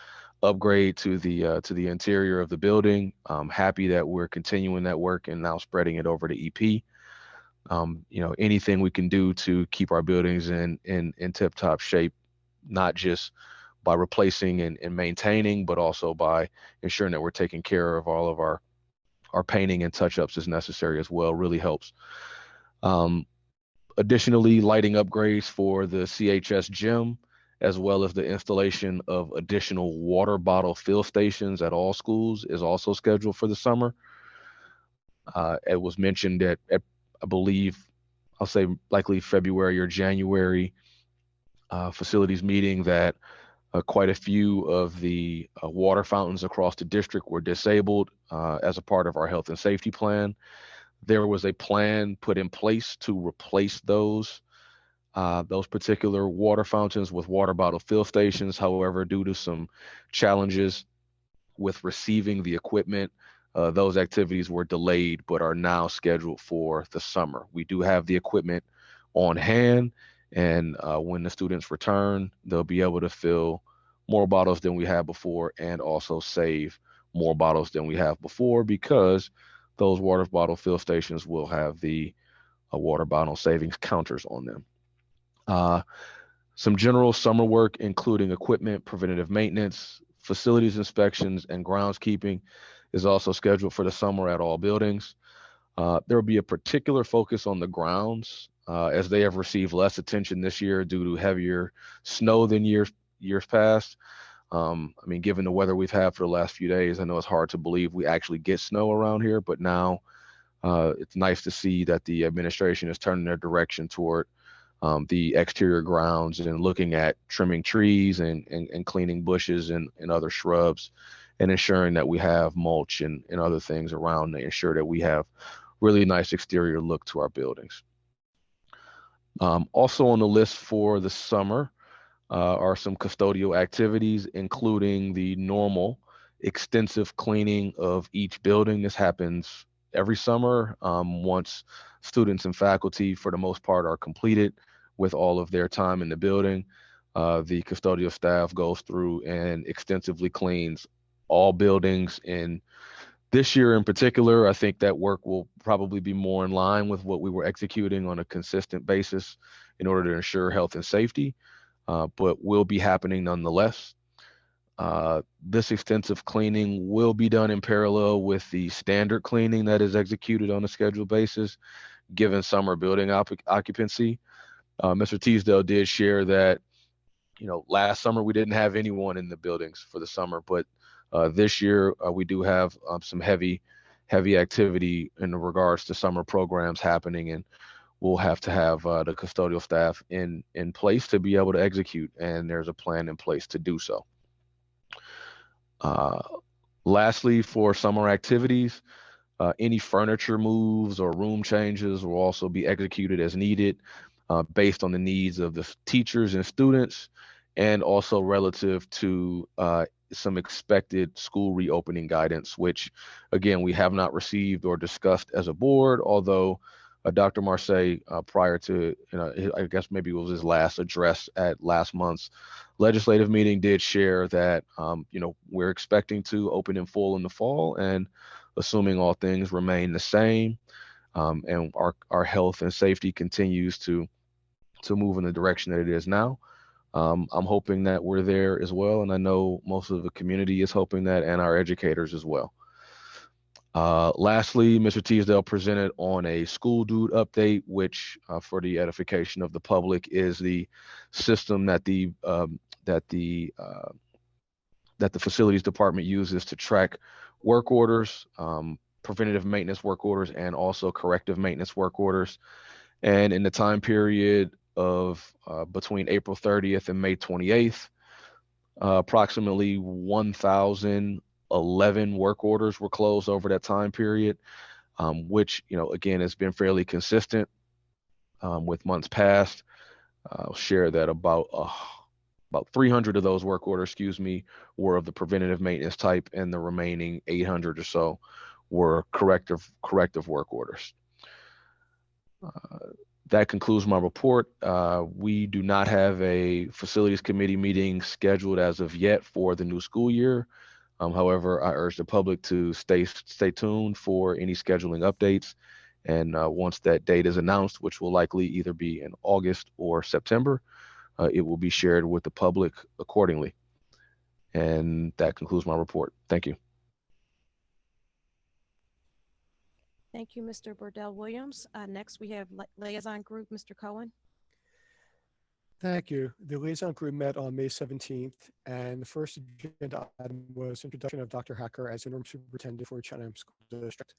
upgrade to the interior of the building. I'm happy that we're continuing that work and now spreading it over to EP. Anything we can do to keep our buildings in tip-top shape, not just by replacing and maintaining, but also by ensuring that we're taking care of all of our painting and touch-ups as necessary as well, really helps. Additionally, lighting upgrades for the CHS gym, as well as the installation of additional water bottle fill stations at all schools, is also scheduled for the summer. It was mentioned at I believe, I'll say likely February or January facilities meeting that quite a few of the water fountains across the district were disabled as a part of our health and safety plan. There was a plan put in place to replace those particular water fountains with water bottle fill stations. However, due to some challenges with receiving the equipment, those activities were delayed, but are now scheduled for the summer. We do have the equipment on hand, and when the students return, they'll be able to fill more bottles than we had before and also save more bottles than we have before, because those water bottle fill stations will have the water bottle savings counters on them. Some general summer work, including equipment, preventative maintenance, facilities inspections, and groundskeeping, is also scheduled for the summer at all buildings. There will be a particular focus on the grounds as they have received less attention this year due to heavier snow than years past. Given the weather we've had for the last few days, I know it's hard to believe we actually get snow around here, but now it's nice to see that the administration is turning their direction toward the exterior grounds and looking at trimming trees and cleaning bushes and other shrubs, and ensuring that we have mulch and other things around to ensure that we have really nice exterior look to our buildings. Also on the list for the summer are some custodial activities, including the normal extensive cleaning of each building. This happens every summer once students and faculty, for the most part, are completed with all of their time in the building. The custodial staff goes through and extensively cleans all buildings. And this year in particular, I think that work will probably be more in line with what we were executing on a consistent basis in order to ensure health and safety, but will be happening nonetheless. This extensive cleaning will be done in parallel with the standard cleaning that is executed on a scheduled basis, given summer building occupancy. Mr. Teasdale did share that, last summer we didn't have anyone in the buildings for the summer, but this year we do have some heavy activity in regards to summer programs happening, and we'll have to have the custodial staff in place to be able to execute, and there's a plan in place to do so. Lastly, for summer activities, any furniture moves or room changes will also be executed as needed based on the needs of the teachers and students, and also relative to some expected school reopening guidance, which again, we have not received or discussed as a board, although Dr. Marseille, prior to, I guess maybe it was his last address at last month's legislative meeting, did share that, we're expecting to open in full in the fall, and assuming all things remain the same, and our health and safety continues to move in the direction that it is now. I'm hoping that we're there as well, and I know most of the community is hoping that, and our educators as well. Lastly, Mr. Teasdale presented on a school dude update, which for the edification of the public is the system that the facilities department uses to track work orders, preventative maintenance work orders, and also corrective maintenance work orders. And in the time period of between April 30th and May 28th, approximately 1,011 work orders were closed over that time period, which, again, has been fairly consistent with months past. I'll share that about 300 of those work orders, were of the preventative maintenance type, and the remaining 800 or so were corrective work orders. That concludes my report. We do not have a facilities committee meeting scheduled as of yet for the new school year. However, I urge the public to stay tuned for any scheduling updates. And once that date is announced, which will likely either be in August or September, it will be shared with the public accordingly. And that concludes my report. Thank you. Thank you, Mr. Burdell Williams. Next, we have Liaison Group, Mr. Cohen. Thank you. The liaison group met on May 17th, and the first agenda item was introduction of Dr. Hacker as interim superintendent for Cheltenham School District.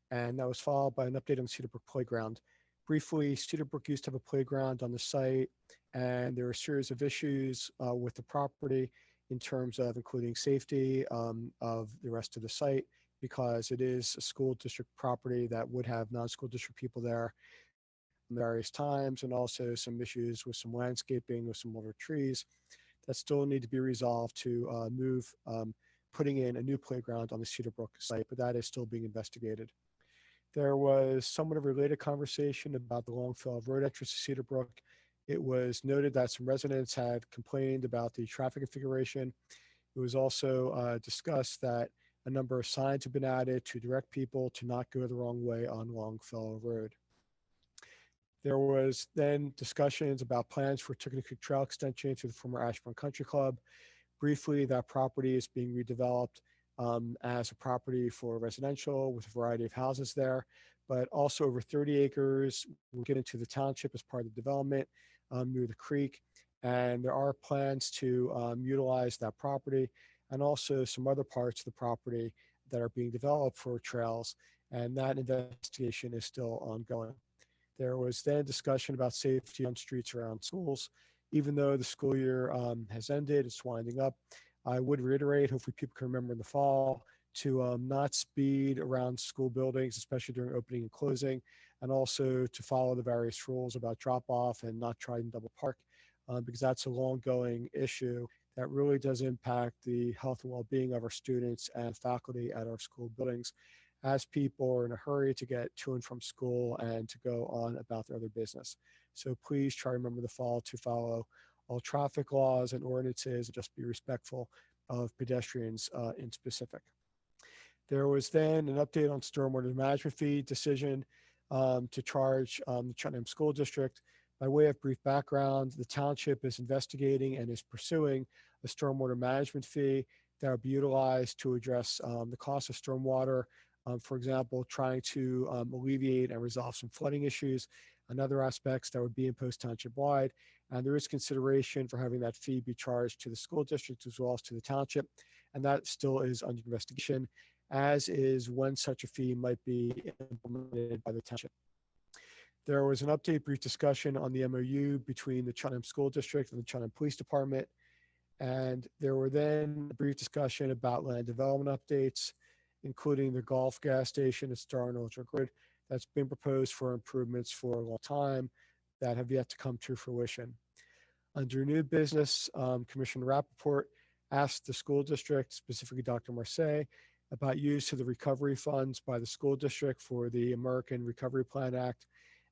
And that was followed by an update on Cedar Brook Playground. Briefly, Cedar Brook used to have a playground on the site, and there were a series of issues with the property in terms of including safety of the rest of the site, because it is a school district property that would have non-school district people there various times, and also some issues with some landscaping with some older trees that still need to be resolved to move putting in a new playground on the Cedar Brook site, but that is still being investigated. There was somewhat of a related conversation about the Longfellow Road entrance to Cedar Brook. It was noted that some residents had complained about the traffic configuration. It was also discussed that a number of signs have been added to direct people to not go the wrong way on Longfellow Road. There was then discussions about plans for Tooken Creek Trail extension to the former Ashburn Country Club. Briefly, that property is being redeveloped as a property for residential with a variety of houses there, but also over 30 acres will get into the township as part of the development near the creek. And there are plans to utilize that property and also some other parts of the property that are being developed for trails. And that investigation is still ongoing. There was then discussion about safety on streets around schools. Even though the school year has ended, it's winding up. I would reiterate, hopefully people can remember in the fall, to not speed around school buildings, especially during opening and closing, and also to follow the various rules about drop off and not try and double park, because that's a long-going issue that really does impact the health and well-being of our students and faculty at our school buildings, as people are in a hurry to get to and from school and to go on about their other business. So please try to remember the fall to follow all traffic laws and ordinances and just be respectful of pedestrians in specific. There was then an update on stormwater management fee decision to charge the Cheltenham School District. By way of brief background, the township is investigating and is pursuing a stormwater management fee that will be utilized to address the cost of stormwater. For example, trying to alleviate and resolve some flooding issues and other aspects that would be imposed township wide. And there is consideration for having that fee be charged to the school district as well as to the township. And that still is under investigation, as is when such a fee might be implemented by the township. There was an update brief discussion on the MOU between the Cheltenham School District and the Cheltenham Police Department. And there were then a brief discussion about land development updates, including the golf gas station at Star and Ultra Grid that's been proposed for improvements for a long time that have yet to come to fruition. Under new business, Commissioner Rappaport asked the school district, specifically Dr. Marseille, about use of the recovery funds by the school district for the American Recovery Plan Act.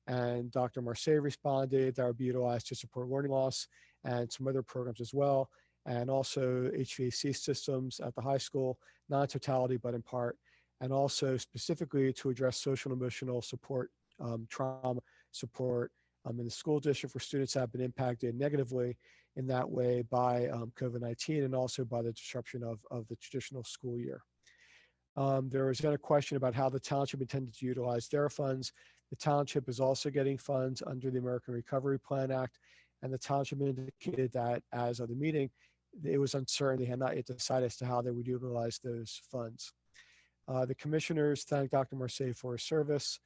And Dr. Marseille responded that would be utilized to support learning loss and some other programs as well, and also HVAC systems at the high school, not in totality, but in part, and also specifically to address social and emotional support, trauma support in the school district for students that have been impacted negatively in that way by COVID-19 and also by the disruption of the traditional school year. There was then a question about how the township intended to utilize their funds. The township is also getting funds under the American Recovery Plan Act, and the township indicated that as of the meeting, it was uncertain. They had not yet decided as to how they would utilize those funds. The commissioners thanked Dr. Marseille for his service,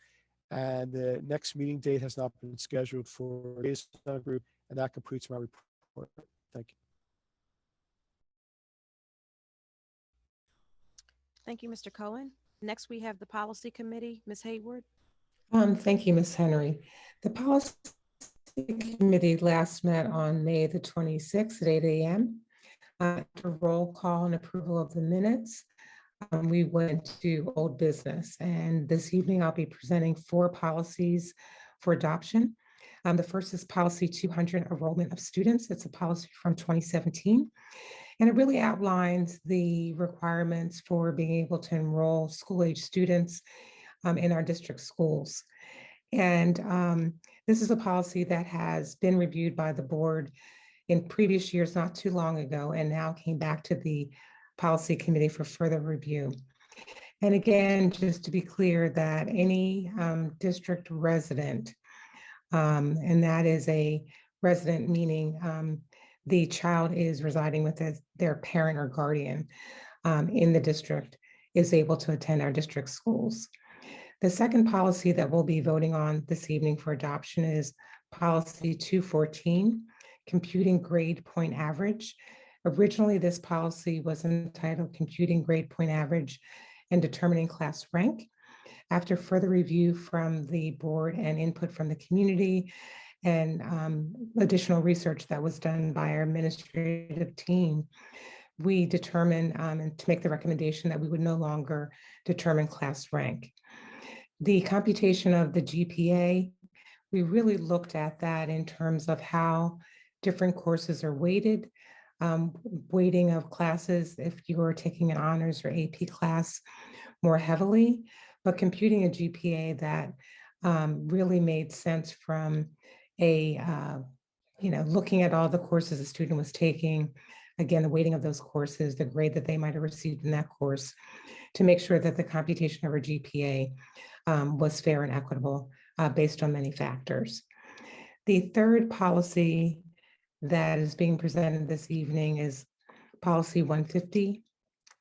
And the next meeting date has not been scheduled for today's group, and that completes my report. Thank you. Thank you, Mr. Cohen. Next, we have the Policy Committee. Ms. Hayward. Thank you, Ms. Henry. The Policy Committee last met on May the 26th at 8 a.m. After roll call and approval of the minutes, we went to old business. And this evening, I'll be presenting 4 policies for adoption. The first is Policy 200, Enrollment of Students. It's a policy from 2017. And it really outlines the requirements for being able to enroll school-age students in our district schools. And this is a policy that has been reviewed by the board in previous years, not too long ago, and now came back to the Policy Committee for further review. And again, just to be clear that any district resident, and that is a resident meaning the child is residing with their parent or guardian in the district, is able to attend our district schools. The second policy that we'll be voting on this evening for adoption is Policy 214, Computing Grade Point Average. Originally, this policy was entitled Computing Grade Point Average and Determining Class Rank. After further review from the board and input from the community and additional research that was done by our administrative team, we determined to make the recommendation that we would no longer determine class rank. The computation of the GPA, we really looked at that in terms of how different courses are weighted, weighting of classes if you are taking an honors or AP class more heavily, but computing a GPA that really made sense from a, looking at all the courses a student was taking, again, the weighting of those courses, the grade that they might have received in that course, to make sure that the computation of our GPA was fair and equitable based on many factors. The third policy that is being presented this evening is Policy 150,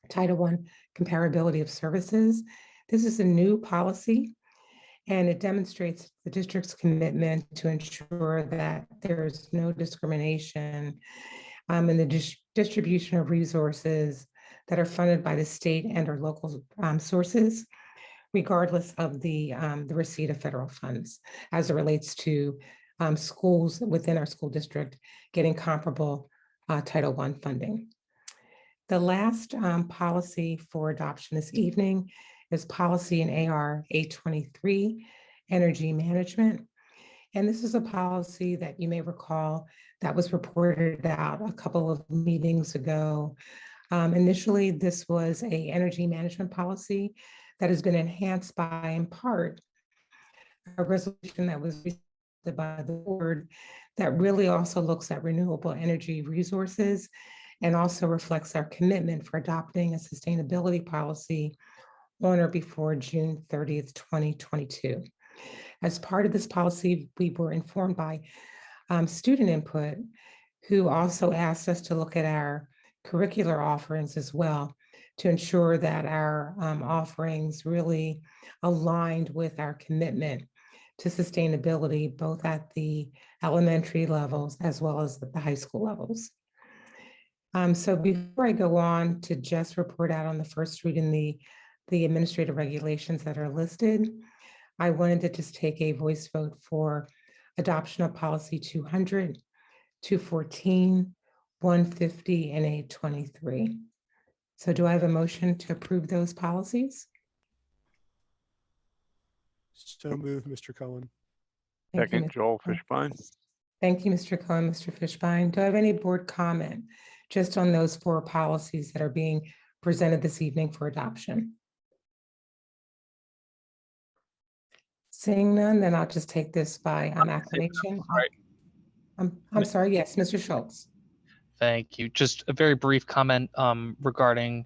Title I, Comparability of Services. This is a new policy, and it demonstrates the district's commitment to ensure that there is no discrimination in the distribution of resources that are funded by the state and or local sources, regardless of the receipt of federal funds, as it relates to schools within our school district getting comparable Title I funding. The last policy for adoption this evening is policy in AR 823, Energy Management. And this is a policy that you may recall that was reported out a couple of meetings ago. Initially, this was an energy management policy that has been enhanced by, in part, a resolution that was received by the board that really also looks at renewable energy resources and also reflects our commitment for adopting a sustainability policy on or before June 30th, 2022. As part of this policy, we were informed by student input who also asked us to look at our curricular offerings as well to ensure that our offerings really aligned with our commitment to sustainability, both at the elementary levels as well as the high school levels. So before I go on to just report out on the first reading, the administrative regulations that are listed, I wanted to just take a voice vote for adoption of policy 200, 214, 150, and 823. So do I have a motion to approve those policies? So moved, Mr. Cohen. Thank you, Second, Joel Fishbein. Thank you, Mr. Cohen, Mr. Fishbein. Do I have any board comment just on those 4 policies that are being presented this evening for adoption? Seeing none, then I'll just take this by acclamation. Right. I'm sorry, yes, Mr. Schultz. Thank you. Just a very brief comment regarding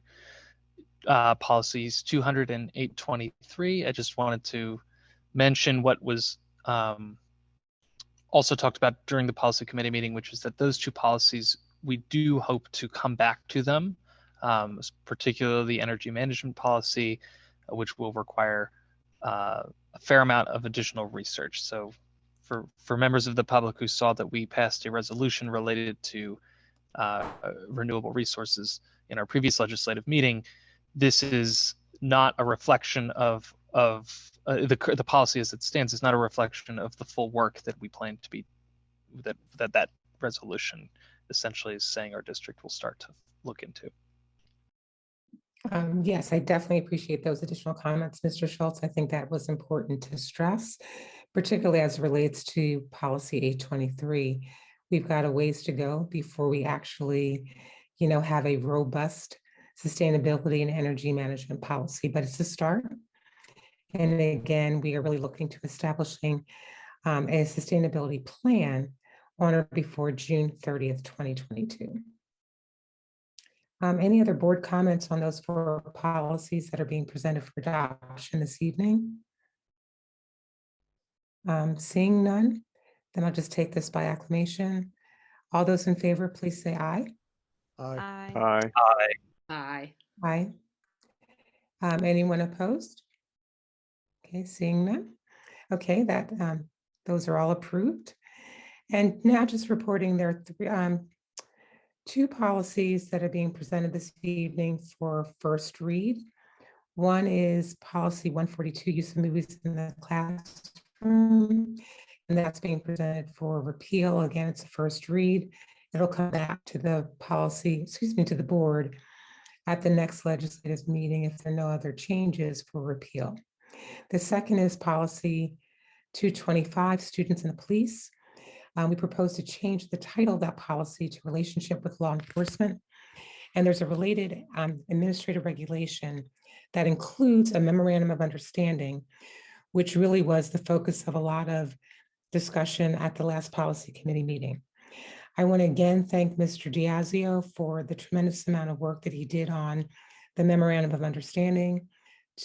policies 200 and 823. I just wanted to mention what was also talked about during the policy committee meeting, which is that those 2 policies, we do hope to come back to them, particularly the energy management policy, which will require a fair amount of additional research. So for members of the public who saw that we passed a resolution related to renewable resources in our previous legislative meeting, this is not a reflection of the policy as it stands is not a reflection of the full work that we plan to be that resolution essentially is saying our district will start to look into. Yes, I definitely appreciate those additional comments, Mr. Schultz. I think that was important to stress, particularly as it relates to policy 823. We've got a ways to go before we actually, have a robust sustainability and energy management policy, but it's a start. And again, we are really looking to establishing a sustainability plan on or before June 30th, 2022. Any other board comments on those 4 policies that are being presented for adoption this evening? Seeing none, then I'll just take this by acclamation. All those in favor, please say aye. Aye. Aye. Aye. Aye. Anyone opposed? Okay, seeing none. Okay, that those are all approved. And now just reporting there are 2 policies that are being presented this evening for first read. One is policy 142, use of movies in the classroom, and that's being presented for repeal. Again, it's a first read. It'll come back to the to the board at the next legislative meeting if there are no other changes for repeal. The second is policy 225, students and the police. We propose to change the title of that policy to relationship with law enforcement. And there's a related administrative regulation that includes a memorandum of understanding, which really was the focus of a lot of discussion at the last policy committee meeting. I want to again thank Mr. Diazio for the tremendous amount of work that he did on the memorandum of understanding,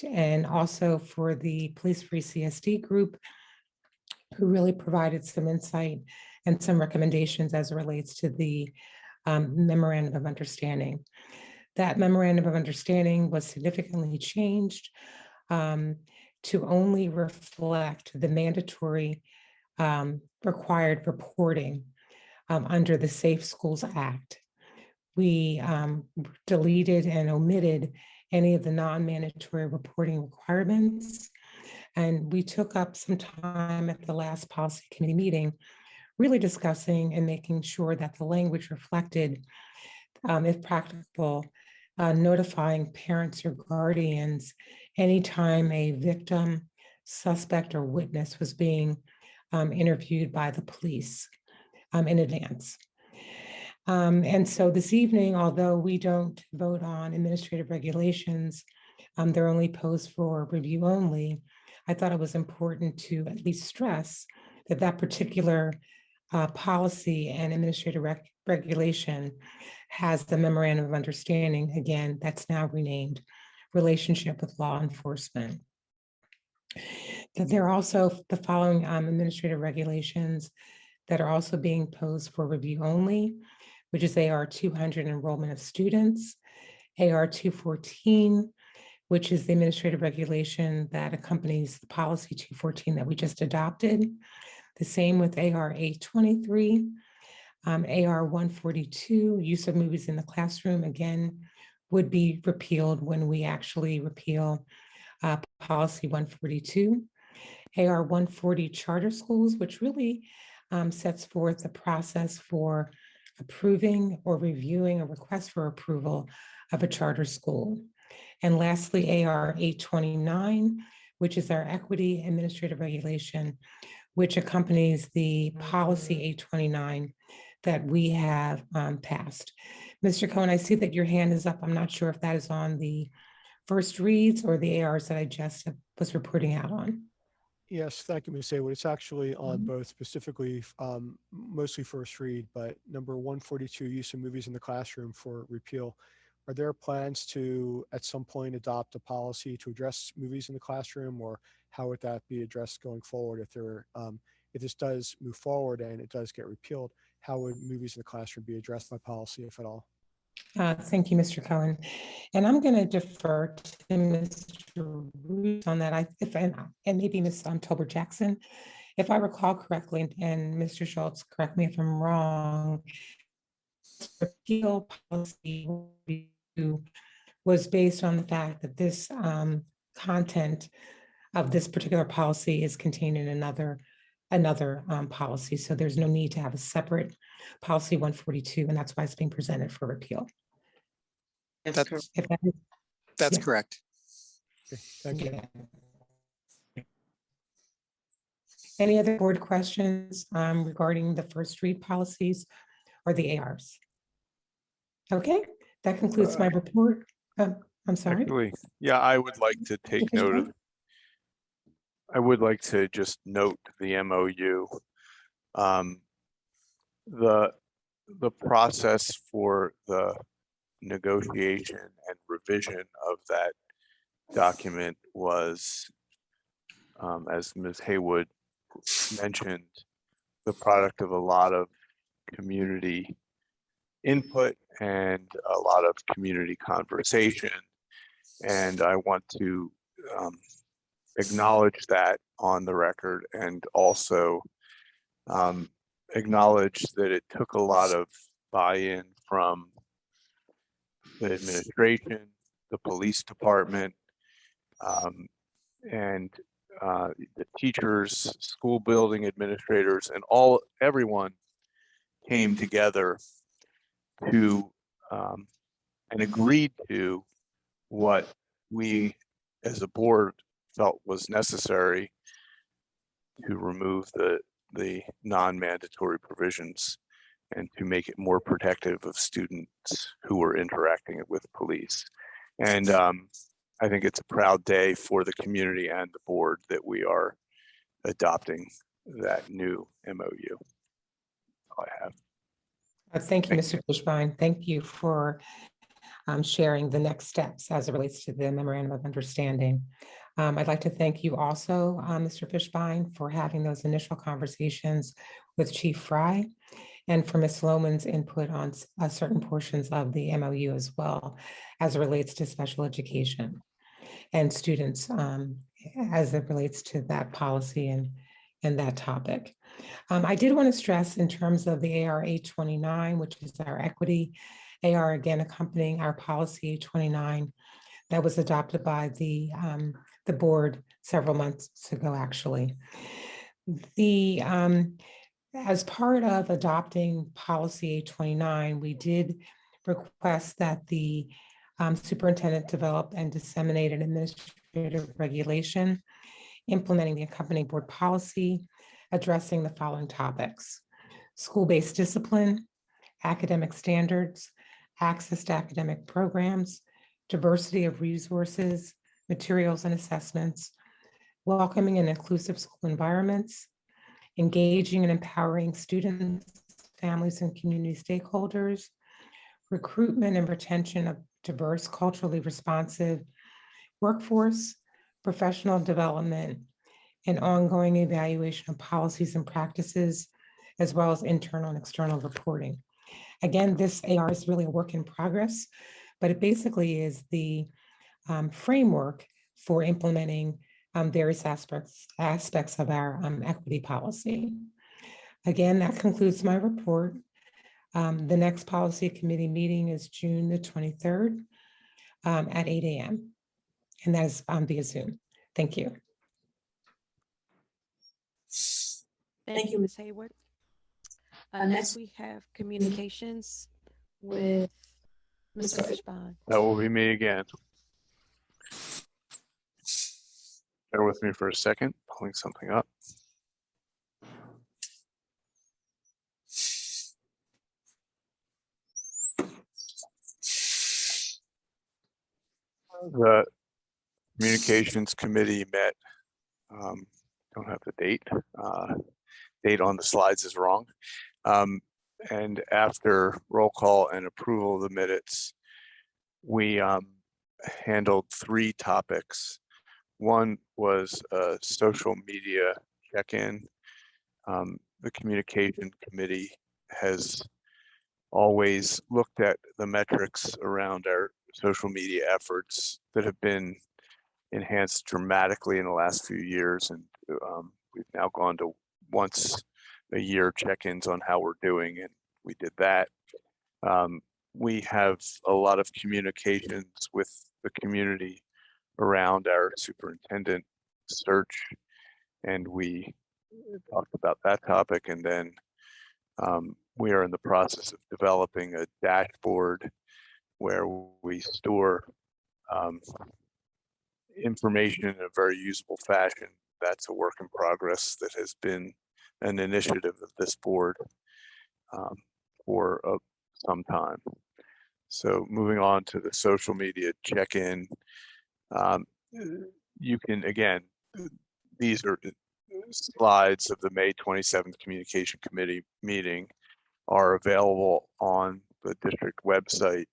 and also for the Police Free CSD group, who really provided some insight and some recommendations as it relates to the memorandum of understanding. That memorandum of understanding was significantly changed to only reflect the mandatory required reporting under the Safe Schools Act. We deleted and omitted any of the non-mandatory reporting requirements. And we took up some time at the last policy committee meeting, really discussing and making sure that the language reflected, if practicable, notifying parents or guardians anytime a victim, suspect, or witness was being interviewed by the police in advance. And so this evening, although we don't vote on administrative regulations, they're only posed for review only. I thought it was important to at least stress that that particular policy and administrative regulation has the memorandum of understanding, again, that's now renamed relationship with law enforcement. That there are also the following administrative regulations that are also being posed for review only, which is AR 200 enrollment of students, AR 214, which is the administrative regulation that accompanies the policy 214 that we just adopted. The same with AR 823, AR 142, use of movies in the classroom, again, would be repealed when we actually repeal policy 142. AR 140, charter schools, which really sets forth the process for approving or reviewing a request for approval of a charter school. And lastly, AR 829, which is our equity administrative regulation, which accompanies the policy 829 that we have passed. Mr. Cohen, I see that your hand is up. I'm not sure if that is on the first reads or the ARs that I just was reporting out on. Yes, thank you, Ms. Haywood. It's actually on both, specifically mostly first read, but number 142, use of movies in the classroom for repeal. Are there plans to, at some point, adopt a policy to address movies in the classroom, or how would that be addressed going forward if this does move forward and it does get repealed? How would movies in the classroom be addressed by policy, if at all? Thank you, Mr. Cohen. And I'm going to defer to Mr. Roos on that. And maybe Ms. Tolbert Jackson. If I recall correctly, and Mr. Schultz, correct me if I'm wrong, repeal policy was based on the fact that this content of this particular policy is contained in another policy. So there's no need to have a separate policy 142, and that's why it's being presented for repeal. That's correct. If that is, That's yeah. correct. Okay, thank you. Yeah. Any other board questions regarding the first read policies or the ARs? Okay, that concludes my report. I'm sorry. Actually, yeah, I would like to take note of, I would like to just note the MOU. The process for the negotiation and revision of that document was, as Ms. Haywood mentioned, the product of a lot of community input and a lot of community conversation. And I want to acknowledge that on the record, and also acknowledge that it took a lot of buy-in from the administration, the police department, and the teachers, school building administrators, and everyone came together to and agreed to what we as a board felt was necessary to remove the non-mandatory provisions and to make it more protective of students who were interacting with police. And I think it's a proud day for the community and the board that we are adopting that new MOU. All I have. Thank you, Mr. Fishbein. Thank you for sharing the next steps as it relates to the memorandum of understanding. I'd like to thank you also, Mr. Fishbein, for having those initial conversations with Chief Fry, and for Ms. Lohman's input on certain portions of the MOU as well, as it relates to special education and students, as it relates to that policy and that topic. I did want to stress in terms of the AR 829, which is our equity AR, again accompanying our policy 829 that was adopted by the board several months ago, actually. As part of adopting policy 829, we did request that the superintendent develop and disseminate an administrative regulation implementing the accompanying board policy, addressing the following topics: school-based discipline, academic standards, access to academic programs, diversity of resources, materials and assessments, welcoming and inclusive school environments, engaging and empowering students, families, and community stakeholders, recruitment and retention of diverse, culturally responsive workforce, professional development, and ongoing evaluation of policies and practices, as well as internal and external reporting. Again, this AR is really a work in progress, but it basically is the framework for implementing various aspects of our equity policy. Again, that concludes my report. The next policy committee meeting is June the 23rd at 8 a.m. And that is via Zoom. Thank you. Thank you, Ms. Haywood. Next, we have communications with Mr. Fishbein. That will be me again. Bear with me for a second, pulling something up. The communications committee met, don't have the date. Date on the slides is wrong. And after roll call and approval of the minutes, we handled 3 topics. One was a social media check-in. The communication committee has always looked at the metrics around our social media efforts that have been enhanced dramatically in the last few years. And we've now gone to once a year check-ins on how we're doing, and we did that. We have a lot of communications with the community around our superintendent search, and we talked about that topic. And then we are in the process of developing a dashboard where we store information in a very usable fashion. That's a work in progress that has been an initiative of this board for some time. So moving on to the social media check-in, you can, again, these are slides of the May 27th Communication Committee meeting are available on the district website.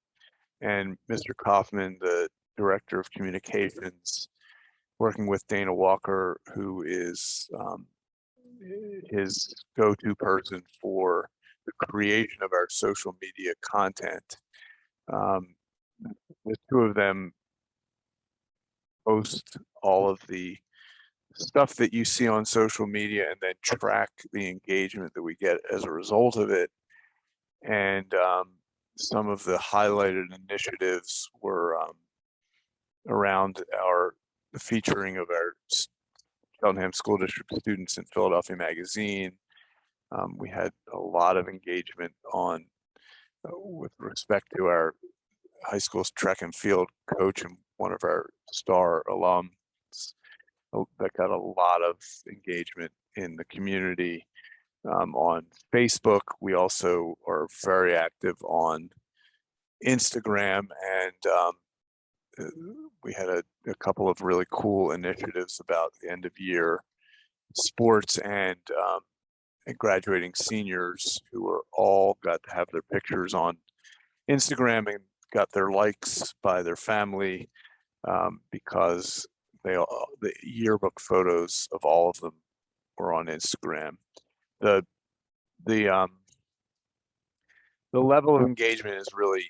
And Mr. Kaufman, the Director of Communications, working with Dana Walker, who is his go-to person for the creation of our social media content. The two of them post all of the stuff that you see on social media and then track the engagement that we get as a result of it. And some of the highlighted initiatives were around the featuring of our Cheltenham School District students in Philadelphia Magazine. We had a lot of engagement on with respect to our high school's track and field coach and one of our star alums that got a lot of engagement in the community. On Facebook, we also are very active on Instagram, and we had a couple of really cool initiatives about the end of year sports and graduating seniors who are all got to have their pictures on Instagram and got their likes by their family because the yearbook photos of all of them were on Instagram. The level of engagement is really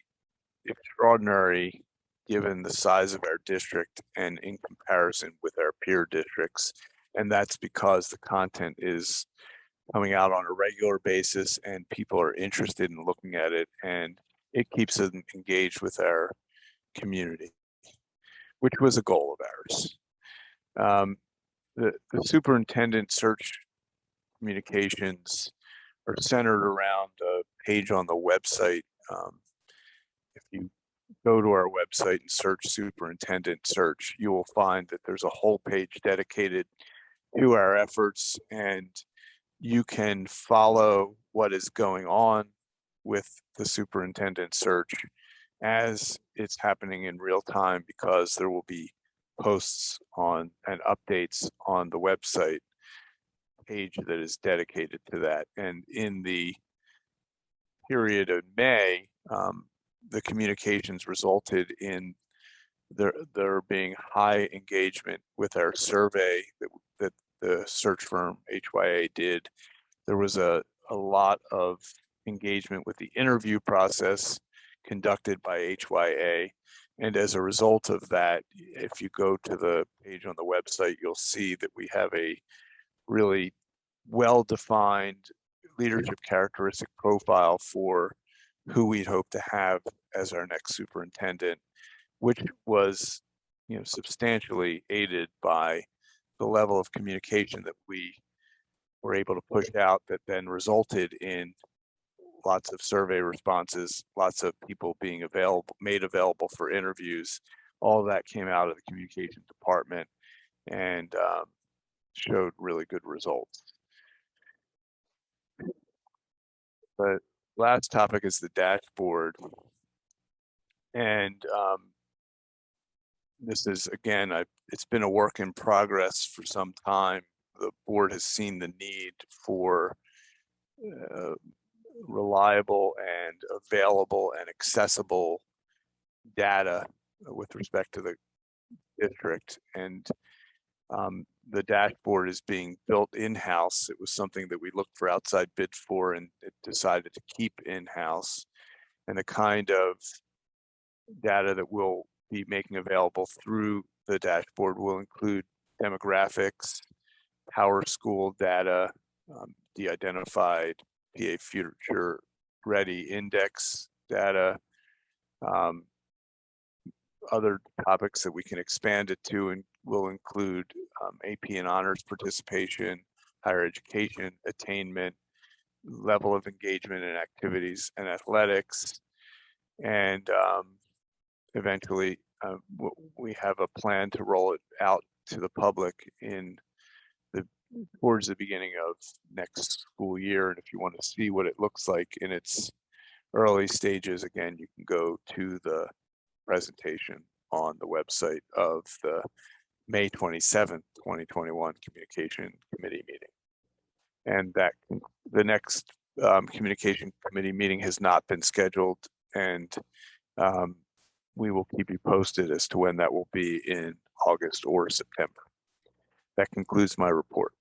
extraordinary given the size of our district and in comparison with our peer districts. And that's because the content is coming out on a regular basis and people are interested in looking at it, and it keeps them engaged with our community, which was a goal of ours. The superintendent search communications are centered around a page on the website. If you go to our website and search superintendent search, you will find that there's a whole page dedicated to our efforts, and you can follow what is going on with the superintendent search as it's happening in real time, because there will be posts on and updates on the website page that is dedicated to that. And in the period of May, the communications resulted in there being high engagement with our survey that the search firm HYA did. There was a lot of engagement with the interview process conducted by HYA. And as a result of that, if you go to the page on the website, you'll see that we have a really well-defined leadership characteristic profile for who we'd hope to have as our next superintendent, which was, substantially aided by the level of communication that we were able to push out that then resulted in lots of survey responses, lots of people being made available for interviews. All of that came out of the communications department and showed really good results. The last topic is the dashboard. And this is, again, it's been a work in progress for some time. The board has seen the need for reliable and available and accessible data with respect to the district. And The dashboard is being built in-house. It was something that we looked for outside bids for and it decided to keep in-house. And the kind of data that we'll be making available through the dashboard will include demographics, power school data, de-identified PA future ready index data, other topics that we can expand it to, and will include AP and honors participation, higher education attainment, level of engagement in activities and athletics, and eventually we have a plan to roll it out to the public towards the beginning of next school year. And if you want to see what it looks like in its early stages, again, you can go to the presentation on the website of the May 27th, 2021 Communication Committee meeting. And that the next Communication Committee meeting has not been scheduled, and we will keep you posted as to when that will be in August or September. That concludes my report.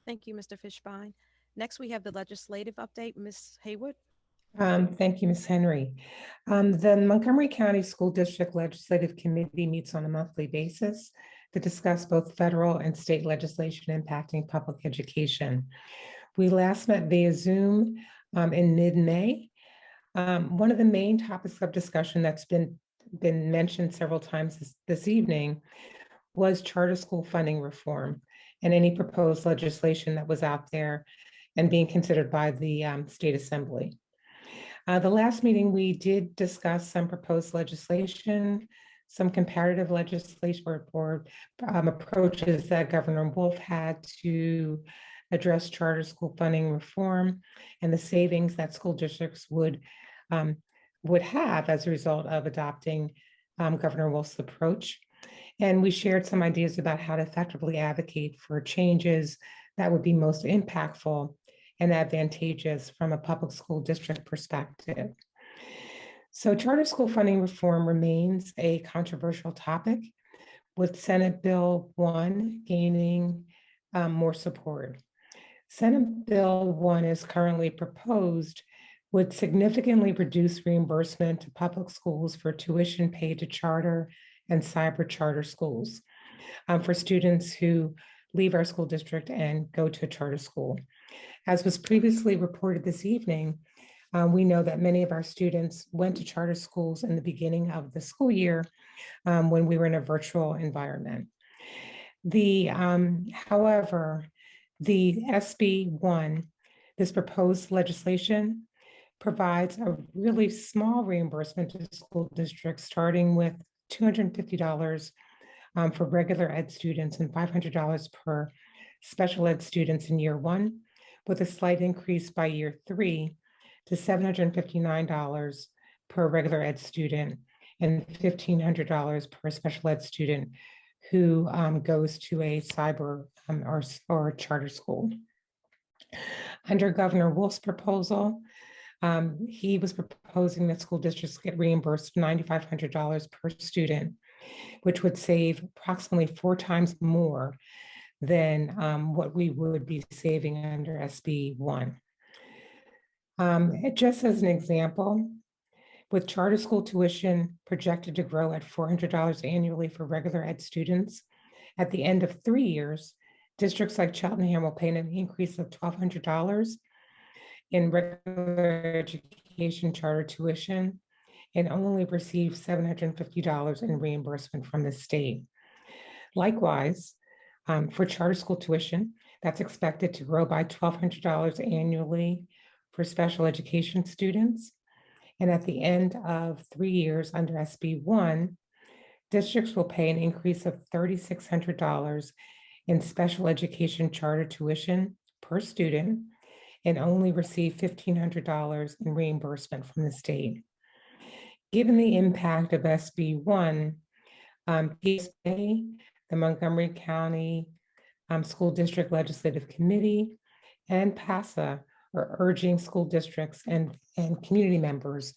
Thank you, Mr. Fishbein. Next, we have the legislative update. Ms. Haywood. Thank you, Ms. Henry. The Montgomery County School District Legislative Committee meets on a monthly basis to discuss both federal and state legislation impacting public education. We last met via Zoom in mid-May. One of the main topics of discussion that's been mentioned several times this evening was charter school funding reform and any proposed legislation that was out there and being considered by the State Assembly. The last meeting, we did discuss some proposed legislation, some comparative legislation or approaches that Governor Wolf had to address charter school funding reform and the savings that school districts would have as a result of adopting Governor Wolf's approach. And we shared some ideas about how to effectively advocate for changes that would be most impactful and advantageous from a public school district perspective. So charter school funding reform remains a controversial topic, with Senate Bill 1 gaining more support. Senate Bill 1 is currently proposed would significantly reduce reimbursement to public schools for tuition paid to charter and cyber charter schools for students who leave our school district and go to a charter school. As was previously reported this evening, we know that many of our students went to charter schools in the beginning of the school year when we were in a virtual environment. However, the SB 1, this proposed legislation, provides a really small reimbursement to school districts, starting with $250 for regular ed students and $500 per special ed students in year 1, with a slight increase by year 3 to $759 per regular ed student and $1,500 per special ed student who goes to a cyber or charter school. Under Governor Wolf's proposal, he was proposing that school districts get reimbursed $9,500 per student, which would save approximately 4 times more than what we would be saving under SB 1. Just as an example, with charter school tuition projected to grow at $400 annually for regular ed students, at the end of 3 years, districts like Cheltenham will pay an increase of $1,200 in regular education charter tuition and only receive $750 in reimbursement from the state. Likewise, for charter school tuition, that's expected to grow by $1,200 annually for special education students. And at the end of 3 years under SB 1, districts will pay an increase of $3,600 in special education charter tuition per student and only receive $1,500 in reimbursement from the state. Given the impact of SB 1, PSA, the Montgomery County School District Legislative Committee, and PASA are urging school districts and community members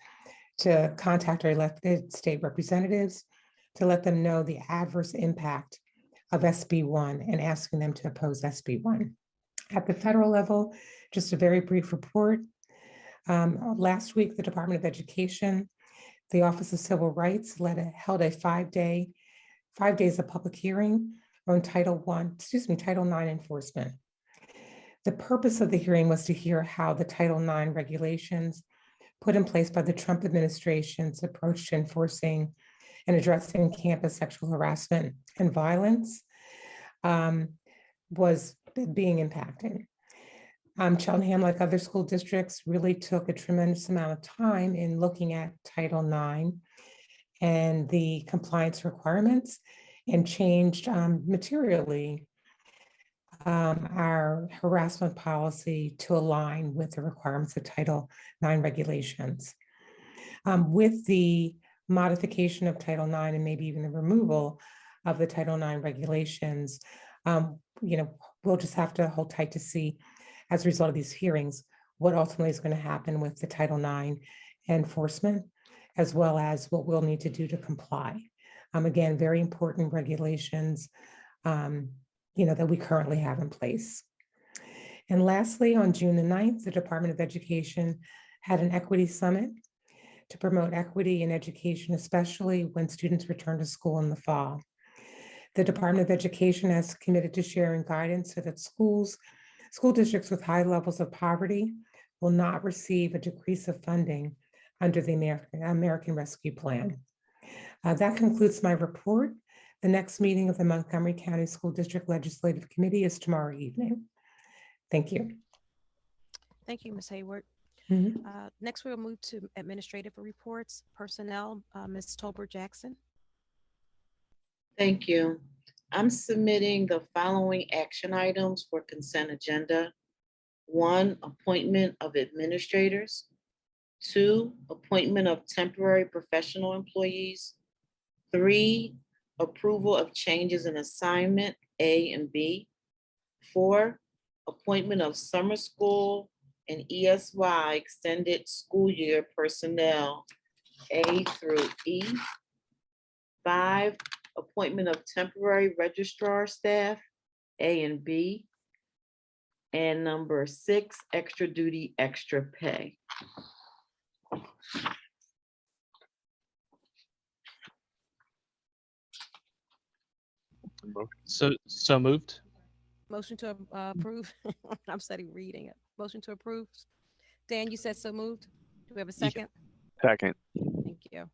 to contact our elected state representatives to let them know the adverse impact of SB1 and asking them to oppose SB1. At the federal level, just a very brief report. Last week, the Department of Education, the Office of Civil Rights held a 5 days of public hearing on Title IX enforcement. The purpose of the hearing was to hear how the Title IX regulations put in place by the Trump administration's approach to enforcing and addressing campus sexual harassment and violence was being impacted. Cheltenham, like other school districts, really took a tremendous amount of time in looking at Title IX and the compliance requirements and changed materially our harassment policy to align with the requirements of Title IX regulations. With the modification of Title IX and maybe even the removal of the Title IX regulations, we'll just have to hold tight to see, as a result of these hearings, what ultimately is going to happen with the Title IX enforcement, as well as what we'll need to do to comply. Again, very important regulations, that we currently have in place. And lastly, on June the 9th, the Department of Education had an equity summit to promote equity in education, especially when students return to school in the fall. The Department of Education has committed to sharing guidance so that school districts with high levels of poverty will not receive a decrease of funding under the American Rescue Plan. That concludes my report. The next meeting of the Montgomery County School District Legislative Committee is tomorrow evening. Thank you. Thank you, Ms. Hayward. Mhm. Next, we'll move to administrative reports. Personnel, Ms. Tolbert Jackson. Thank you. I'm submitting the following action items for consent agenda. 1, appointment of administrators. 2, appointment of temporary professional employees. 3, approval of changes in assignment A and B. 4, appointment of summer school and ESY extended school year personnel A through E. 5, appointment of temporary registrar staff A and B. And number 6, extra duty, extra pay. So moved. Motion to approve. I'm studying reading it. Motion to approve. Dan, you said so moved. Do we have a second? Second. Thank you.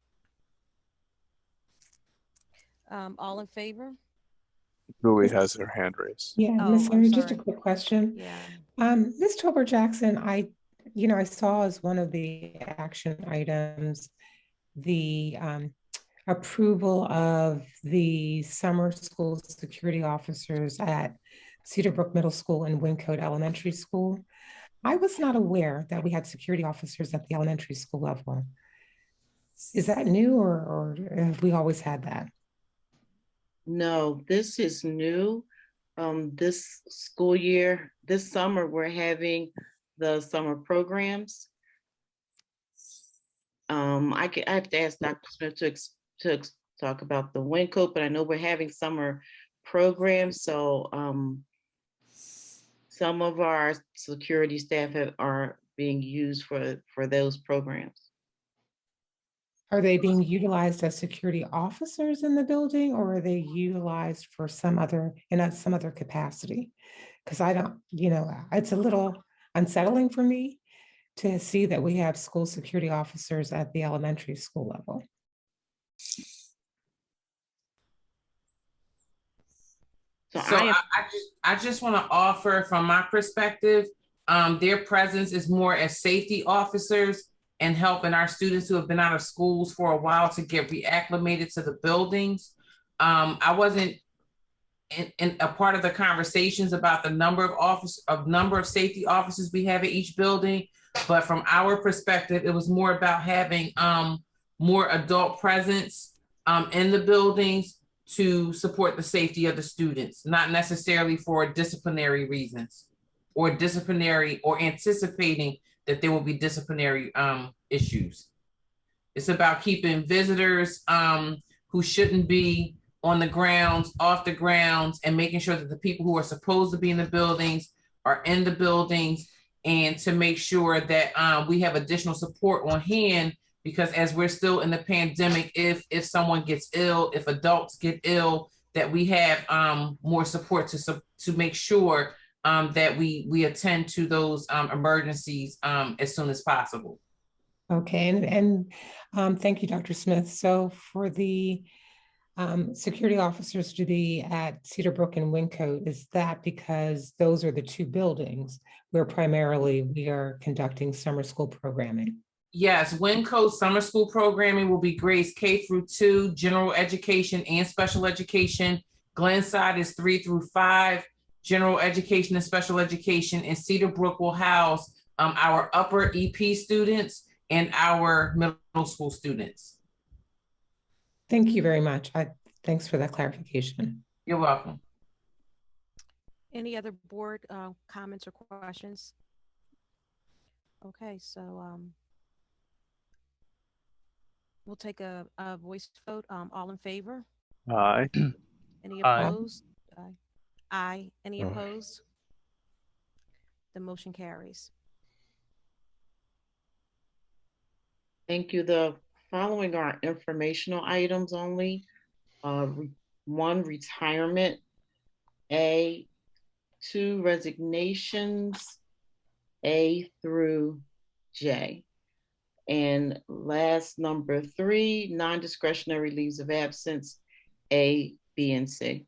All in favor? Julie has her hand raised. Yeah, Oh, Ms. I'm Henry, just a sorry. quick question. Yeah. Ms. Tolbert Jackson, I saw as one of the action items, the approval of the summer school security officers at Cedar Brook Middle School and Wyncote Elementary School. I was not aware that we had security officers at the elementary school level. Is that new or have we always had that? No, this is new. This school year, this summer, we're having the summer programs. I have to ask Dr. Smith to talk about the Wyncote, but I know we're having summer programs. So some of our security staff are being used for those programs. Are they being utilized as security officers in the building, or are they utilized for some other capacity? Because I don't, it's a little unsettling for me to see that we have school security officers at the elementary school level. So I just want to offer from my perspective, their presence is more as safety officers and helping our students who have been out of schools for a while to get reacclimated to the buildings. I wasn't in a part of the conversations about the number of safety officers we have at each building, but from our perspective, it was more about having more adult presence in the buildings to support the safety of the students, not necessarily for disciplinary reasons or anticipating that there will be disciplinary issues. It's about keeping visitors who shouldn't be on the grounds, off the grounds, and making sure that the people who are supposed to be in the buildings are in the buildings, and to make sure that we have additional support on hand, because as we're still in the pandemic, if someone gets ill, if adults get ill, that we have more support to make sure that we attend to those emergencies as soon as possible. Okay, and thank you, Dr. Smith. So for the security officers to be at Cedarbrook and Wyncote, is that because those are the two buildings where primarily we are conducting summer school programming? Yes, Wyncote summer school programming will be grades K through 2, general education and special education. Glenside is 3 through 5, general education and special education, and Cedarbrook will house our upper EP students and our middle school students. Thank you very much. Thanks for that clarification. You're welcome. Any other board comments or questions? Okay, so we'll take a voice vote. All in favor? Aye. Any opposed? Aye. Aye. Any opposed? The motion carries. Thank you. The following are informational items only. 1, retirement. 2, resignations. A through J. And last, number 3, non-discretionary leaves of absence, A, B, and C.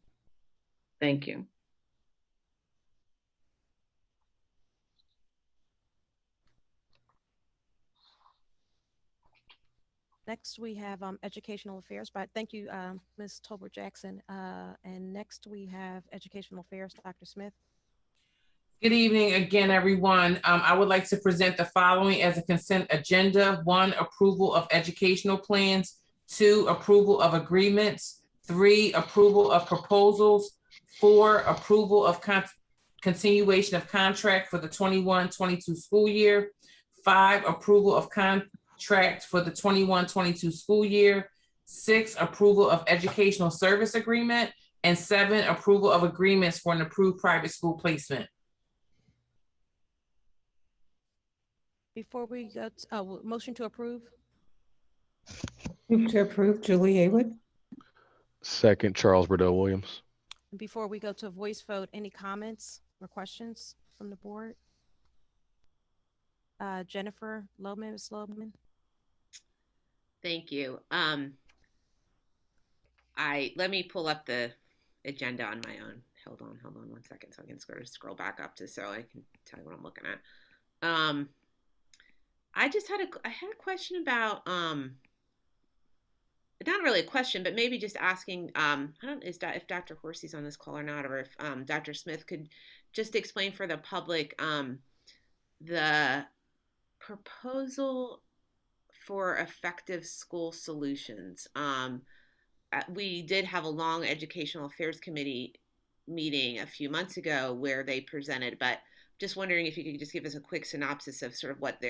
Thank you. Next, we have educational affairs, but thank you, Ms. Tolbert Jackson. And next we have educational affairs, Dr. Smith. Good evening again, everyone. I would like to present the following as a consent agenda. 1, approval of educational plans. 2, approval of agreements. 3, approval of proposals. 4, approval of continuation of contract for the 21-22 school year. 5, approval of contract for the 21-22 school year. 6, approval of educational service agreement. And 7, approval of agreements for an approved private school placement. Before we go to motion to approve. Move to approve, Julie Haywood. Second, Charles Burdell Williams. Before we go to a voice vote, any comments or questions from the board? Jennifer Loman, Ms. Loman. Thank you. Let me pull up the agenda on my own. Hold on 1 second so I can scroll back up so I can tell you what I'm looking at. I had a question about not really a question, but maybe just asking, I don't know if Dr. Horsey's on this call or not, or if Dr. Smith could just explain for the public the proposal for effective school solutions. We did have a long educational affairs committee meeting a few months ago where they presented, but just wondering if you could just give us a quick synopsis of sort of what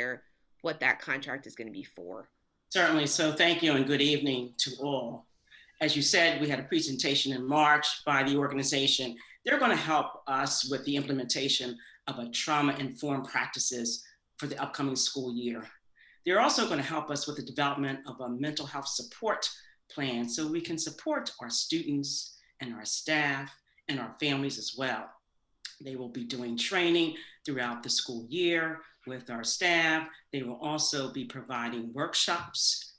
that contract is going to be for. Certainly. So thank you and good evening to all. As you said, we had a presentation in March by the organization. They're going to help us with the implementation of a trauma-informed practices for the upcoming school year. They're also going to help us with the development of a mental health support plan so we can support our students and our staff and our families as well. They will be doing training throughout the school year with our staff. They will also be providing workshops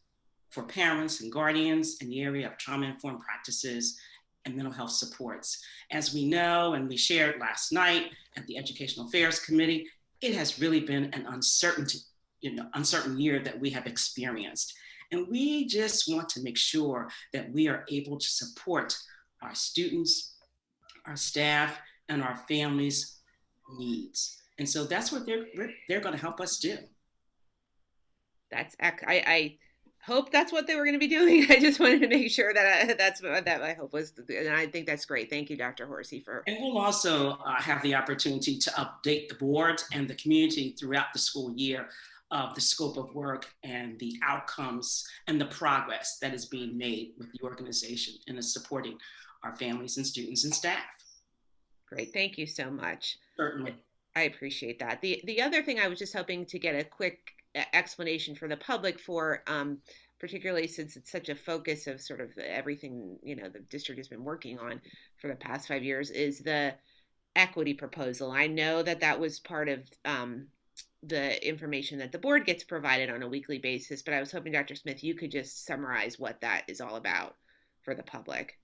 for parents and guardians in the area of trauma-informed practices and mental health supports. As we know, and we shared last night at the Educational Affairs Committee, it has really been an uncertain year that we have experienced. And we just want to make sure that we are able to support our students, our staff, and our families' needs. And so that's what they're going to help us do. I hope that's what they were going to be doing. I just wanted to make sure that that's what I hope was, and I think that's great. Thank you, Dr. Horsey, for. And we'll also have the opportunity to update the board and the community throughout the school year of the scope of work and the outcomes and the progress that is being made with the organization and is supporting our families and students and staff. Great, thank you so much. Certainly. I appreciate that. The other thing I was just hoping to get a quick explanation for the public for, particularly since it's such a focus of sort of everything, you know, the district has been working on for the past 5 years, is the equity proposal. I know that that was part of the information that the board gets provided on a weekly basis, but I was hoping, Dr. Smith, you could just summarize what that is all about for the public.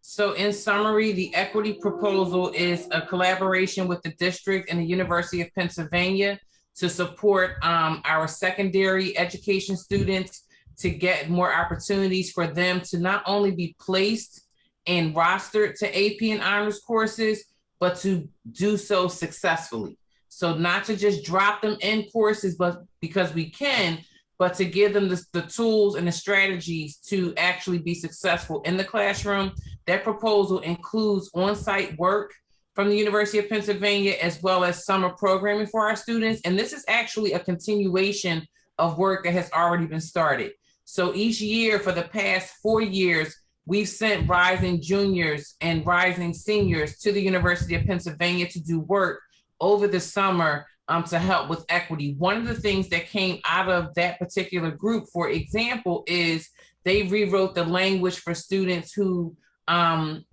So in summary, the equity proposal is a collaboration with the district and the University of Pennsylvania to support our secondary education students to get more opportunities for them to not only be placed and rostered to AP and honors courses, but to do so successfully. So not to just drop them in courses, but because we can, but to give them the tools and the strategies to actually be successful in the classroom. That proposal includes on-site work from the University of Pennsylvania, as well as summer programming for our students. And this is actually a continuation of work that has already been started. So each year for the past 4 years, we've sent rising juniors and rising seniors to the University of Pennsylvania to do work over the summer to help with equity. One of the things that came out of that particular group, for example, is they rewrote the language for students who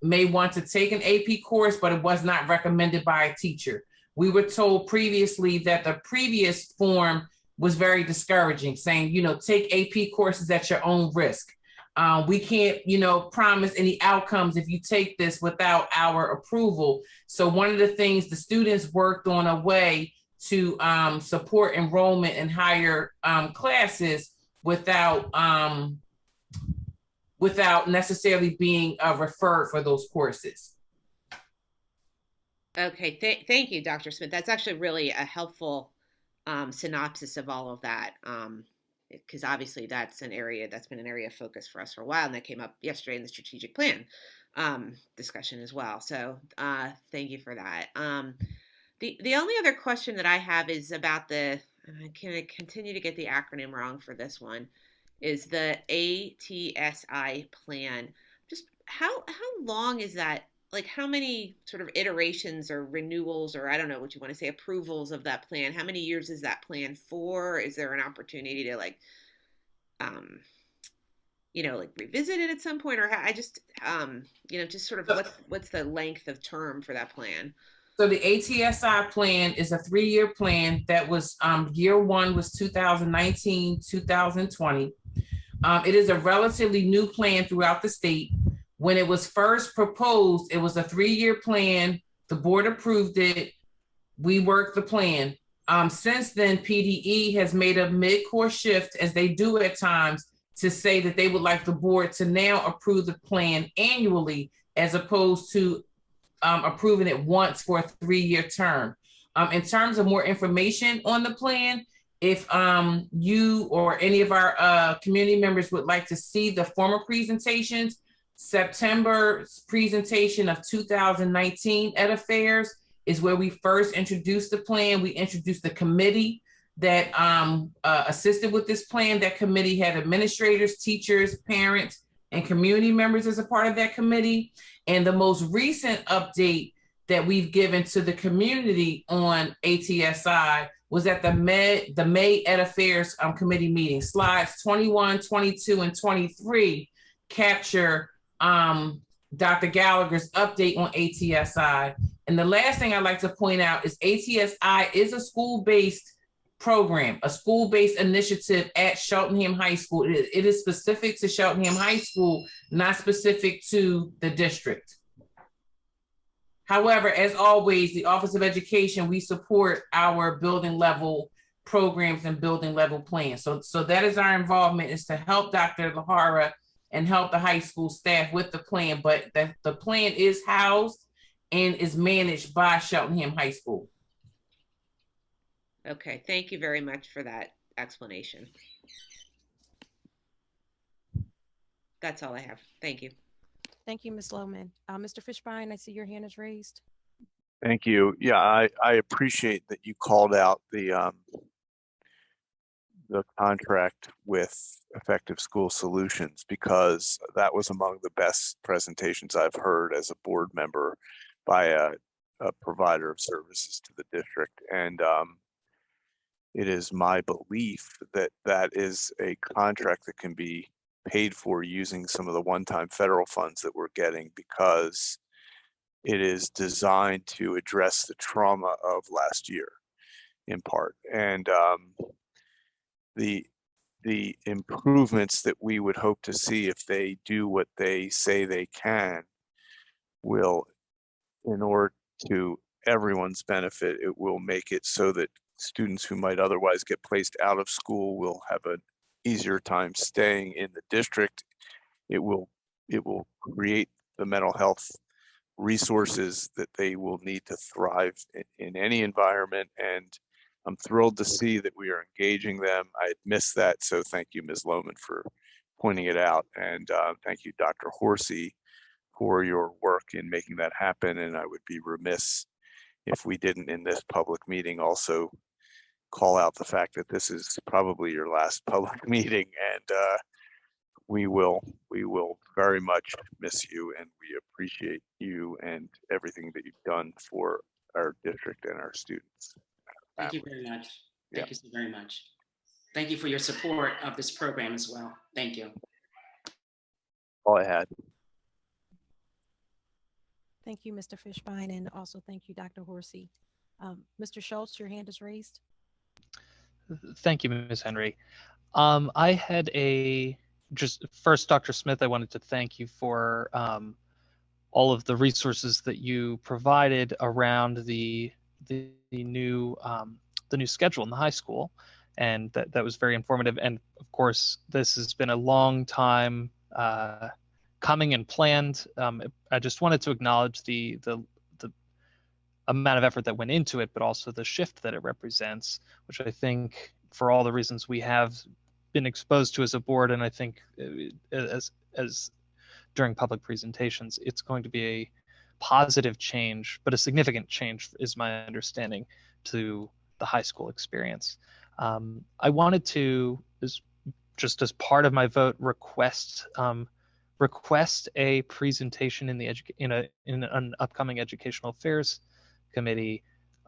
may want to take an AP course, but it was not recommended by a teacher. We were told previously that the previous form was very discouraging, saying, you know, take AP courses at your own risk. We can't, you know, promise any outcomes if you take this without our approval. So one of the things the students worked on a way to support enrollment in higher classes without necessarily being referred for those courses. Okay, thank you, Dr. Smith. That's actually really a helpful synopsis of all of that, because obviously that's an area that's been an area of focus for us for a while, and that came up yesterday in the strategic plan discussion as well. So thank you for that. The only other question that I have is about I continue to get the acronym wrong for this one, is the ATSI plan. Just how long is that? Like, how many sort of iterations or renewals, or I don't know what you want to say, approvals of that plan? How many years is that plan for? Is there an opportunity to like, you know, like revisit it at some point, or I just, you know, just sort of what's the length of term for that plan? So the ATSI plan is a 3-year plan that was, year one was 2019, 2020. It is a relatively new plan throughout the state. When it was first proposed, it was a 3-year plan. The board approved it. We worked the plan. Since then, PDE has made a mid-course shift, as they do at times, to say that they would like the board to now approve the plan annually, as opposed to approving it once for a 3-year term. In terms of more information on the plan, if you or any of our community members would like to see the former presentations, September's presentation of 2019 Ed Affairs is where we first introduced the plan. We introduced the committee that assisted with this plan. That committee had administrators, teachers, parents, and community members as a part of that committee. And the most recent update that we've given to the community on ATSI was at the May Ed Affairs Committee meeting. Slides 21, 22, and 23 capture Dr. Gallagher's update on ATSI. And the last thing I'd like to point out is ATSI is a school-based program, a school-based initiative at Cheltenham High School. It is specific to Cheltenham High School, not specific to the district. However, as always, the Office of Education, we support our building level programs and building level plans. So that is our involvement, is to help Dr. Lahara and help the high school staff with the plan, but the plan is housed and is managed by Cheltenham High School. Okay, thank you very much for that explanation. That's all I have. Thank you. Thank you, Ms. Lohman. Mr. Fishbein, I see your hand is raised. Thank you. Yeah, I appreciate that you called out the the contract with Effective School Solutions, because that was among the best presentations I've heard as a board member by a provider of services to the district. And it is my belief that that is a contract that can be paid for using some of the one-time federal funds that we're getting, because it is designed to address the trauma of last year in part. And the improvements that we would hope to see if they do what they say they can will, in order to everyone's benefit, it will make it so that students who might otherwise get placed out of school will have an easier time staying in the district. It will create the mental health resources that they will need to thrive in any environment. And I'm thrilled to see that we are engaging them. I had missed that, so thank you, Ms. Lohman, for pointing it out. And thank you, Dr. Horsey, for your work in making that happen. And I would be remiss if we didn't, in this public meeting, also call out the fact that this is probably your last public meeting, and we will very much miss you, and we appreciate you and everything that you've done for our district and our students. Thank you very much. Thank you so very much. Thank you for your support of this program as well. Thank you. All I had. Thank you, Mr. Fishbein, and also thank you, Dr. Horsey. Mr. Schultz, your hand is raised. Thank you, Ms. Henry. I had just first, Dr. Smith, I wanted to thank you for all of the resources that you provided around the new schedule in the high school, and that was very informative. And of course, this has been a long time coming and planned. I just wanted to acknowledge the amount of effort that went into it, but also the shift that it represents, which I think, for all the reasons we have been exposed to as a board, and I think as during public presentations, it's going to be a positive change, but a significant change is my understanding, to the high school experience. I wanted to, just as part of my vote, request a presentation in an upcoming educational affairs committee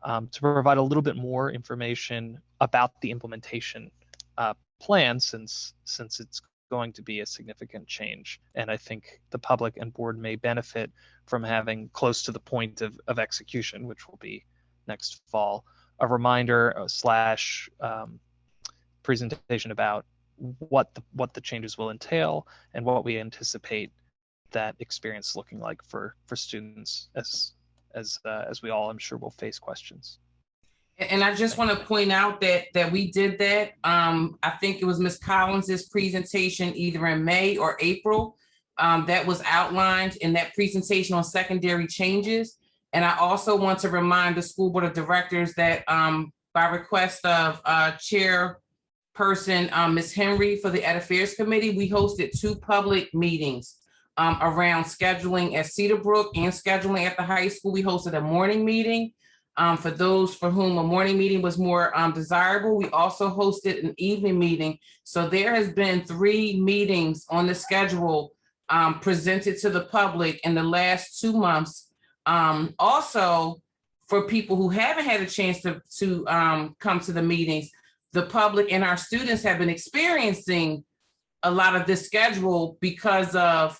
to provide a little bit more information about the implementation plan, since it's going to be a significant change. And I think the public and board may benefit from having close to the point of execution, which will be next fall, a reminder / presentation about what the changes will entail and what we anticipate that experience looking like for students as we all, I'm sure, will face questions. And I just want to point out that we did that. I think it was Ms. Collins's presentation either in May or April that was outlined in that presentation on secondary changes. And I also want to remind the school board of directors that by request of Chairperson Ms. Henry for the Ed Affairs Committee, we hosted 2 public meetings around scheduling at Cedar Brook and scheduling at the high school. We hosted a morning meeting. For those for whom a morning meeting was more desirable, we also hosted an evening meeting. So there has been 3 meetings on the schedule presented to the public in the last 2 months. Also, for people who haven't had a chance to come to the meetings, the public and our students have been experiencing a lot of this schedule because of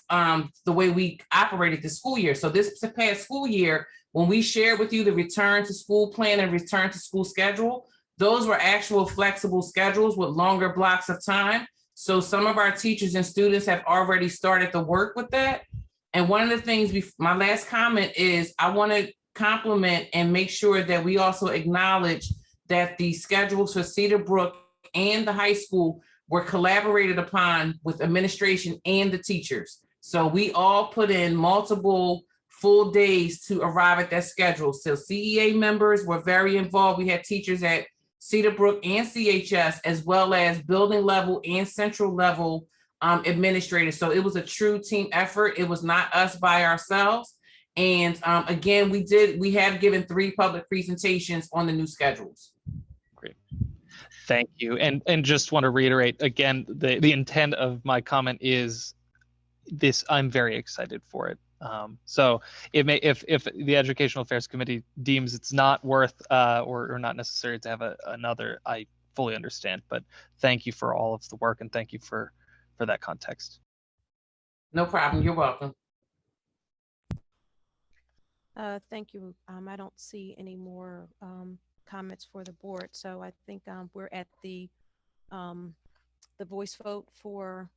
the way we operated the school year. So this past school year, when we shared with you the return to school plan and return to school schedule, those were actual flexible schedules with longer blocks of time. So some of our teachers and students have already started to work with that. And one of the things, my last comment is, I want to compliment and make sure that we also acknowledge that the schedules for Cedar Brook and the high school were collaborated upon with administration and the teachers. So we all put in multiple full days to arrive at that schedule. So CEA members were very involved. We had teachers at Cedar Brook and CHS, as well as building level and central level administrators. So it was a true team effort. It was not us by ourselves. And again, we have given 3 public presentations on the new schedules. Great. Thank you. And just want to reiterate again, the intent of my comment is this. I'm very excited for it. So it may, if the Educational Affairs Committee deems it's not worth or not necessary to have another, I fully understand. But thank you for all of the work and thank you for that context. No problem. You're welcome. Thank you. I don't see any more comments for the board, so I think we're at the voice vote for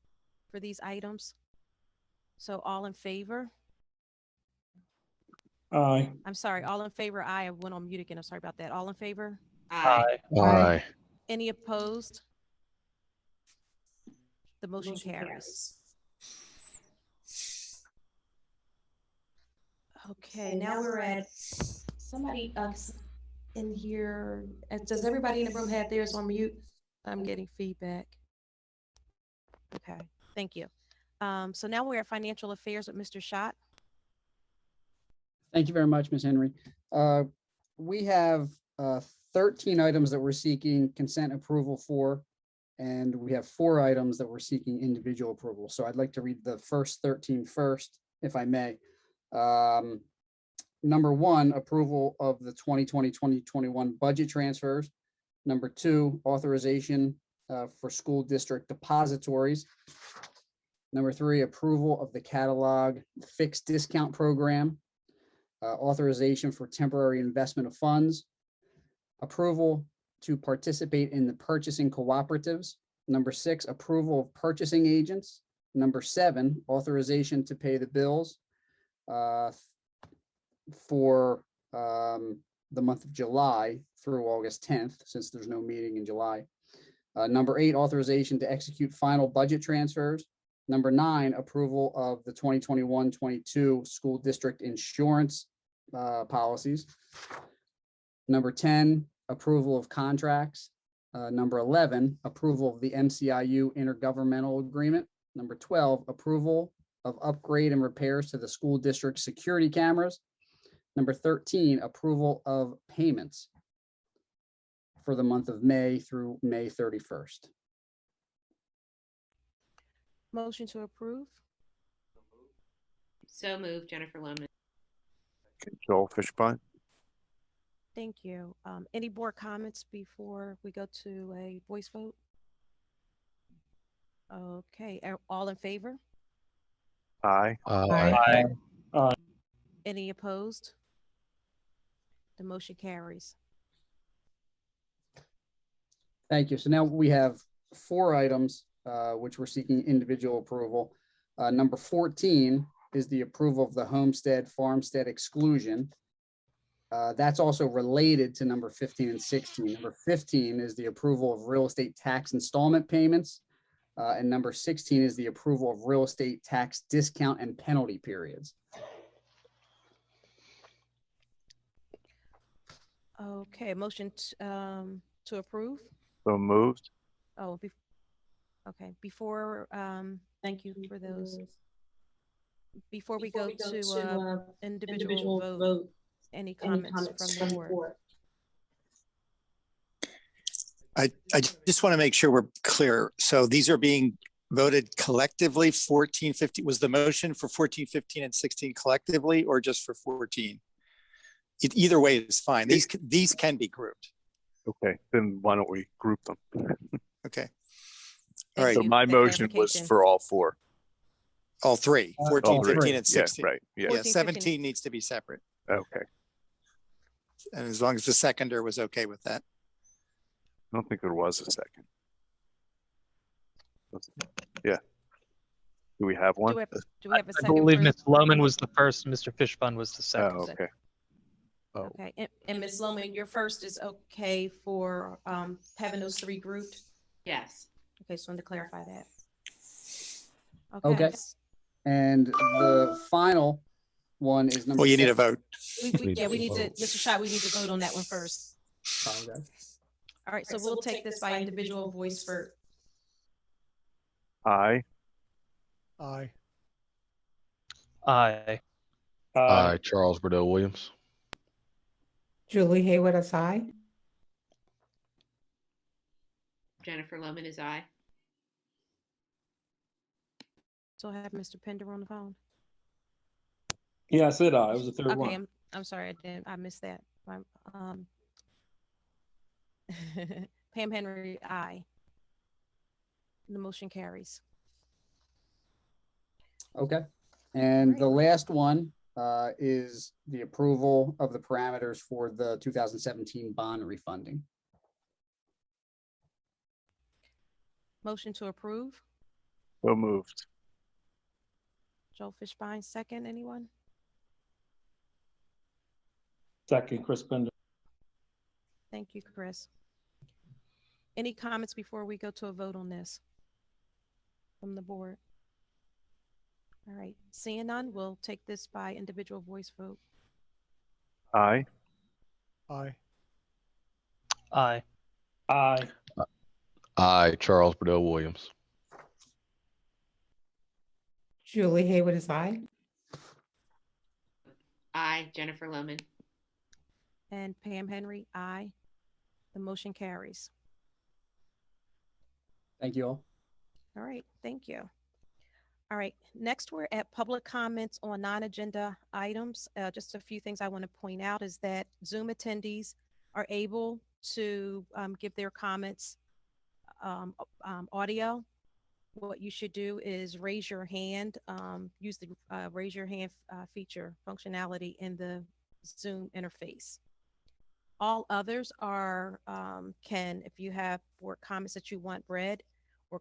these items. So all in favor? Aye. I'm sorry, all in favor? Aye. I went on mute again. I'm sorry about that. All in favor? Aye. Aye. Any opposed? The motion carries. Okay, now we're at somebody else in here. Does everybody in the room have theirs on mute? I'm getting feedback. Okay, thank you. So now we're at financial affairs with Mr. Schott. Thank you very much, Ms. Henry. We have 13 items that we're seeking consent approval for, and we have 4 items that we're seeking individual approval. So I'd like to read the first 13 first, if I may. Number 1, approval of the 2020-2021 budget transfers. Number 2, authorization for school district depositories. Number 3, approval of the catalog fixed discount program. Authorization for temporary investment of funds. Approval to participate in the purchasing cooperatives. Number 6, approval of purchasing agents. Number 7, authorization to pay the bills for the month of July through August 10th, since there's no meeting in July. Number 8, authorization to execute final budget transfers. Number 9, approval of the 2021-22 school district insurance policies. Number 10, approval of contracts. Number 11, approval of the MCIU intergovernmental agreement. Number 12, approval of upgrade and repairs to the school district security cameras. Number 13, approval of payments for the month of May through May 31st. Motion to approve. So moved, Jennifer Lohman. Joel Fishbein. Thank you. Any board comments before we go to a voice vote? Okay, all in favor? Aye. Aye. Aye. Any opposed? The motion carries. Thank you. So now we have 4 items which we're seeking individual approval. Number 14 is the approval of the homestead farmstead exclusion. That's also related to number 15 and 16. Number 15 is the approval of real estate tax installment payments. And number 16 is the approval of real estate tax discount and penalty periods. Okay, motion to approve. So moved. Oh, okay. Before, thank you for those. Before we go to individual vote, any comments from the board? I just want to make sure we're clear. So these are being voted collectively, 14, 15. Was the motion for 14, 15, and 16 collectively, or just for 14? Either way is fine. These can be grouped. Okay, then why don't we group them? Okay. All right. So my motion was for all 4. All 3, 14, 15, and 16. Yeah, right. Yeah. 14, 17 15. needs to be separate. Okay. And as long as the seconder was okay with that. I don't think there was a second. Yeah. Do we have one? Do we have a I second? believe Ms. Lohman was the first, Mr. Fishbein was the second. Oh, okay. Oh. Okay, and Ms. Lohman, your first is okay for having those 3 grouped? Yes. Okay, so I want to clarify that. Okay. And the final one is number. Well, you need a 7. vote. We need to, Mr. Schott, we need to vote on that one first. Apologize. All right, so we'll take this by individual voice vote. Aye. Aye. Aye. Aye. Charles Burdell Williams. Julie Haywood, as aye. Jennifer Loman is aye. So I have Mr. Pender on the phone. Yeah, I said aye. It was the third Okay, one. I'm sorry, I missed that. Pam Henry, aye. The motion carries. Okay. And Right. the last one is the approval of the parameters for the 2017 bond refunding. Motion to approve. So moved. Joel Fishbein, second. Anyone? Second, Chris Pender. Thank you, Chris. Any comments before we go to a vote on this from the board? All right, seeing none, we'll take this by individual voice vote. Aye. Aye. Aye. Aye. Aye, Charles Bedell Williams. Julie Haywood is aye. Aye, Jennifer Loman. And Pam Henry, aye. The motion carries. Thank you all. All right, thank you. All right, next we're at public comments on non-agenda items. Just a few things I want to point out is that Zoom attendees are able to give their comments audio. What you should do is raise your hand, use the raise your hand feature functionality in the Zoom interface. All others are if you have board comments that you want read or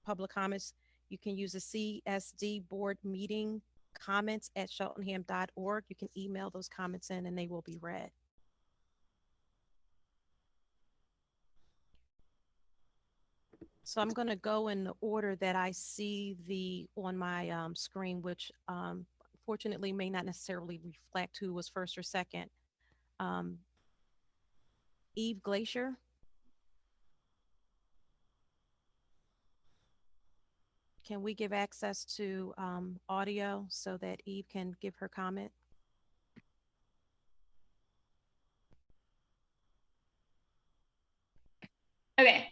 public comments, you can use the CSD board meeting comments at cheltenham.org. You can email those comments in and they will be read. So I'm going to go in the order that I see on my screen, which fortunately may not necessarily reflect who was first or second. Eve Glacier. Can we give access to audio so that Eve can give her comment? Okay.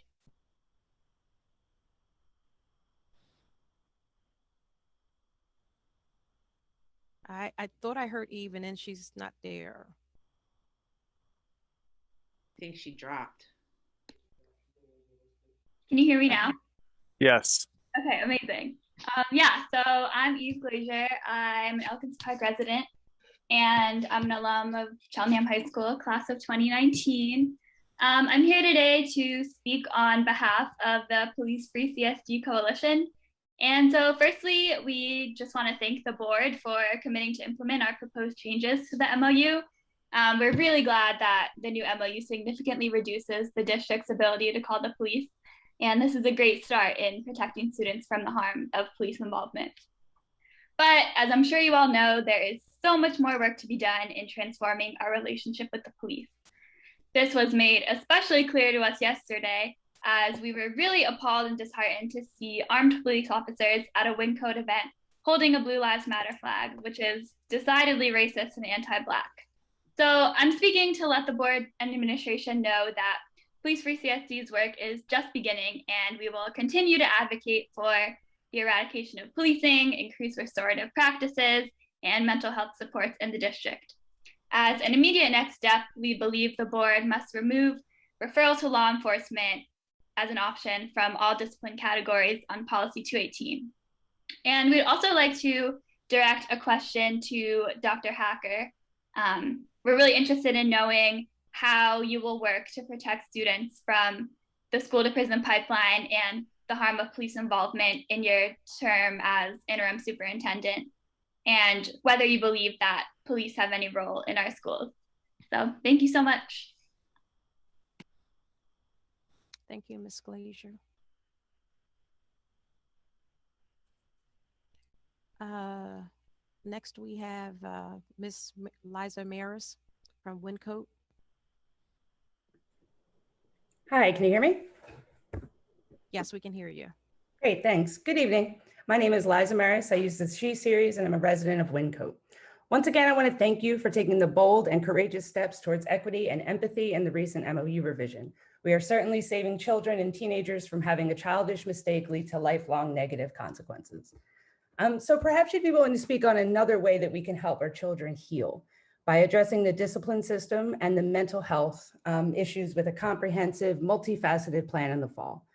I thought I heard Eve and then she's not there. I think she dropped. Can you hear me now? Yes. Okay, amazing. Yeah, so I'm Eve Glacier. I'm an Elkins Park resident, and I'm an alum of Cheltenham High School, class of 2019. I'm here today to speak on behalf of the Police Free CSD Coalition. And so firstly, we just want to thank the board for committing to implement our proposed changes to the MOU. We're really glad that the new MOU significantly reduces the district's ability to call the police. And this is a great start in protecting students from the harm of police involvement. But as I'm sure you all know, there is so much more work to be done in transforming our relationship with the police. This was made especially clear to us yesterday, as we were really appalled and disheartened to see armed police officers at a Wyncote event holding a Blue Lives Matter flag, which is decidedly racist and anti-Black. So I'm speaking to let the board and administration know that Police Free CSD's work is just beginning, and we will continue to advocate for the eradication of policing, increased restorative practices, and mental health supports in the district. As an immediate next step, we believe the board must remove referral to law enforcement as an option from all discipline categories on Policy 218. And we'd also like to direct a question to Dr. Hacker. We're really interested in knowing how you will work to protect students from the school to prison pipeline and the harm of police involvement in your term as interim superintendent, and whether you believe that police have any role in our schools. So thank you so much. Thank you, Ms. Glazier. Next we have Ms. Liza Maris from Wyncote. Hi, can you hear me? Yes, we can hear you. Great, thanks. Good evening. My name is Liza Maris. I use the She series and I'm a resident of Wyncote. Once again, I want to thank you for taking the bold and courageous steps towards equity and empathy in the recent MOU revision. We are certainly saving children and teenagers from having a childish mistake lead to lifelong negative consequences. So perhaps you'd be willing to speak on another way that we can help our children heal by addressing the discipline system and the mental health issues with a comprehensive, multifaceted plan in the fall.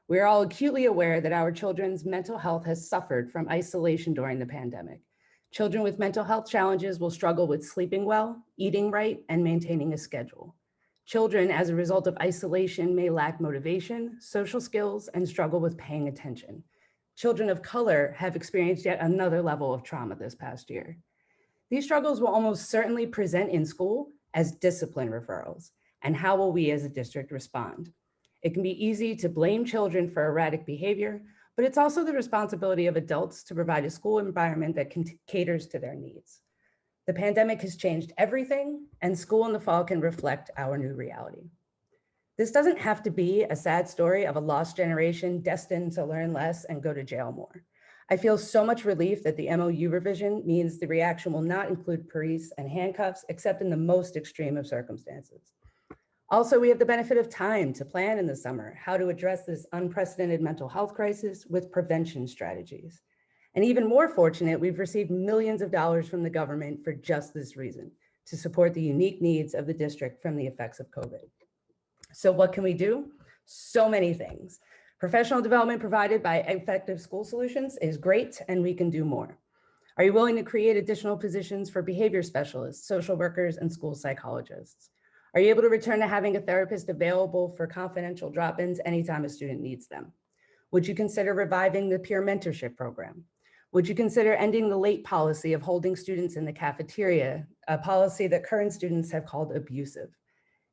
We are all acutely aware that our children's mental health has suffered from isolation during the pandemic. Children with mental health challenges will struggle with sleeping well, eating right, and maintaining a schedule. Children, as a result of isolation, may lack motivation, social skills, and struggle with paying attention. Children of color have experienced yet another level of trauma this past year. These struggles will almost certainly present in school as discipline referrals. And how will we as a district respond? It can be easy to blame children for erratic behavior, but it's also the responsibility of adults to provide a school environment that caters to their needs. The pandemic has changed everything, and school in the fall can reflect our new reality. This doesn't have to be a sad story of a lost generation destined to learn less and go to jail more. I feel so much relief that the MOU revision means the reaction will not include police and handcuffs, except in the most extreme of circumstances. Also, we have the benefit of time to plan in the summer how to address this unprecedented mental health crisis with prevention strategies. And even more fortunate, we've received millions of dollars from the government for just this reason, to support the unique needs of the district from the effects of COVID. So what can we do? So many things. Professional development provided by Effective School Solutions is great, and we can do more. Are you willing to create additional positions for behavior specialists, social workers, and school psychologists? Are you able to return to having a therapist available for confidential drop-ins anytime a student needs them? Would you consider reviving the peer mentorship program? Would you consider ending the late policy of holding students in the cafeteria, a policy that current students have called abusive?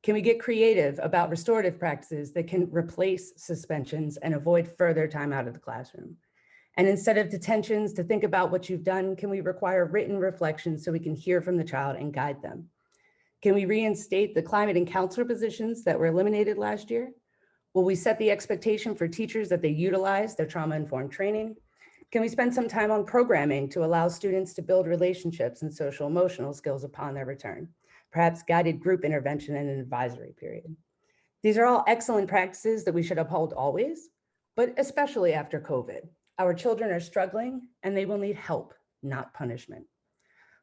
Can we get creative about restorative practices that can replace suspensions and avoid further time out of the classroom? And instead of detentions, to think about what you've done, can we require written reflections so we can hear from the child and guide them? Can we reinstate the climate and counselor positions that were eliminated last year? Will we set the expectation for teachers that they utilize their trauma-informed training? Can we spend some time on programming to allow students to build relationships and social emotional skills upon their return? Perhaps guided group intervention in an advisory period. These are all excellent practices that we should uphold always, but especially after COVID. Our children are struggling and they will need help, not punishment.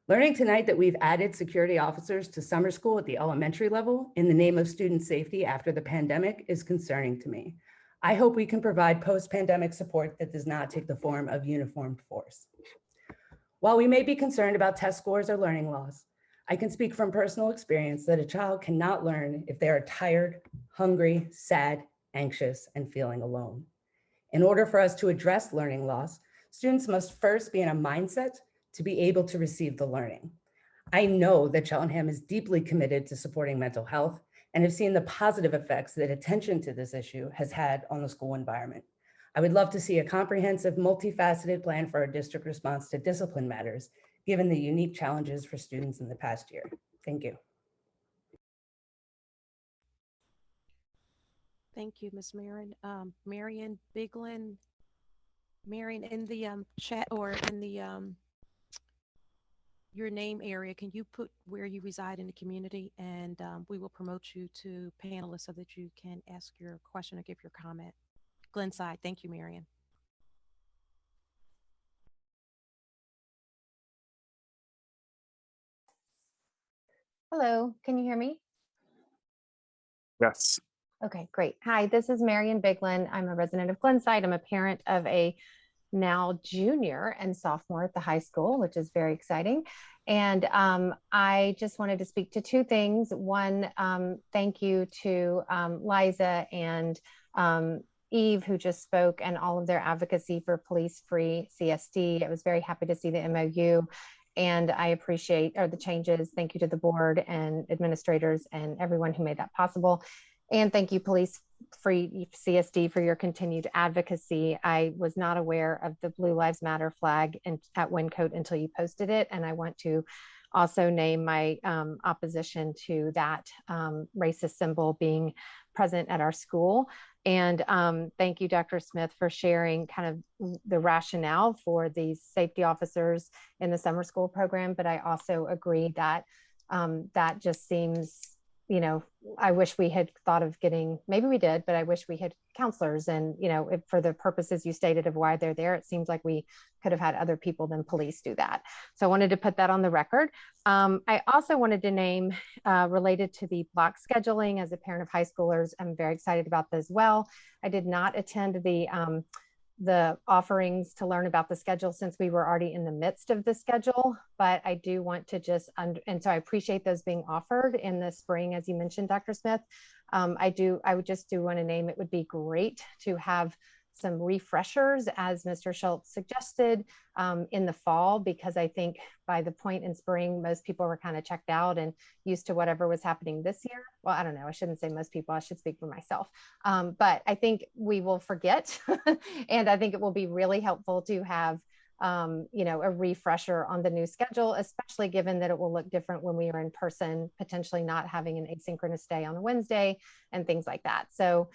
Learning tonight that we've added security officers to summer school at the elementary level in the name of student safety after the pandemic is concerning to me. I hope we can provide post-pandemic support that does not take the form of uniformed force. While we may be concerned about test scores or learning loss, I can speak from personal experience that a child cannot learn if they are tired, hungry, sad, anxious, and feeling alone. In order for us to address learning loss, students must first be in a mindset to be able to receive the learning. I know that Cheltenham is deeply committed to supporting mental health and have seen the positive effects that attention to this issue has had on the school environment. I would love to see a comprehensive, multifaceted plan for our district response to discipline matters, given the unique challenges for students in the past year. Thank you. Thank you, Ms. Marion. Marion Biglin. Marion, in the chat or in the your name area, can you put where you reside in the community, and we will promote you to panelists so that you can ask your question or give your comment. Glenside. Thank you, Marion. Hello, can you hear me? Yes. Okay, great. Hi, this is Marion Biglin. I'm a resident of Glenside. I'm a parent of a now junior and sophomore at the high school, which is very exciting. And I just wanted to speak to two things. One, thank you to Liza and Eve, who just spoke, and all of their advocacy for police-free CSD. I was very happy to see the MOU, and I appreciate the changes. Thank you to the board and administrators and everyone who made that possible. And thank you, Police-Free CSD, for your continued advocacy. I was not aware of the Blue Lives Matter flag at Wyncote until you posted it. And I want to also name my opposition to that racist symbol being present at our school. And thank you, Dr. Smith, for sharing kind of the rationale for these safety officers in the summer school program. But I also agree that that just seems you know, I wish we had thought of getting, maybe we did, but I wish we had counselors. And, you know, for the purposes you stated of why they're there, it seems like we could have had other people than police do that. So I wanted to put that on the record. I also wanted to name, related to the block scheduling, as a parent of high schoolers, I'm very excited about this as well. I did not attend the offerings to learn about the schedule since we were already in the midst of the schedule, but I do want to just, and so I appreciate those being offered in the spring, as you mentioned, Dr. Smith. I would just want to name, it would be great to have some refreshers, as Mr. Schultz suggested, in the fall, because I think by the point in spring, most people were kind of checked out and used to whatever was happening this year. Well, I don't know, I shouldn't say most people, I should speak for myself. But I think we will forget. And I think it will be really helpful to have you know, a refresher on the new schedule, especially given that it will look different when we are in person, potentially not having an asynchronous day on a Wednesday and things like that. So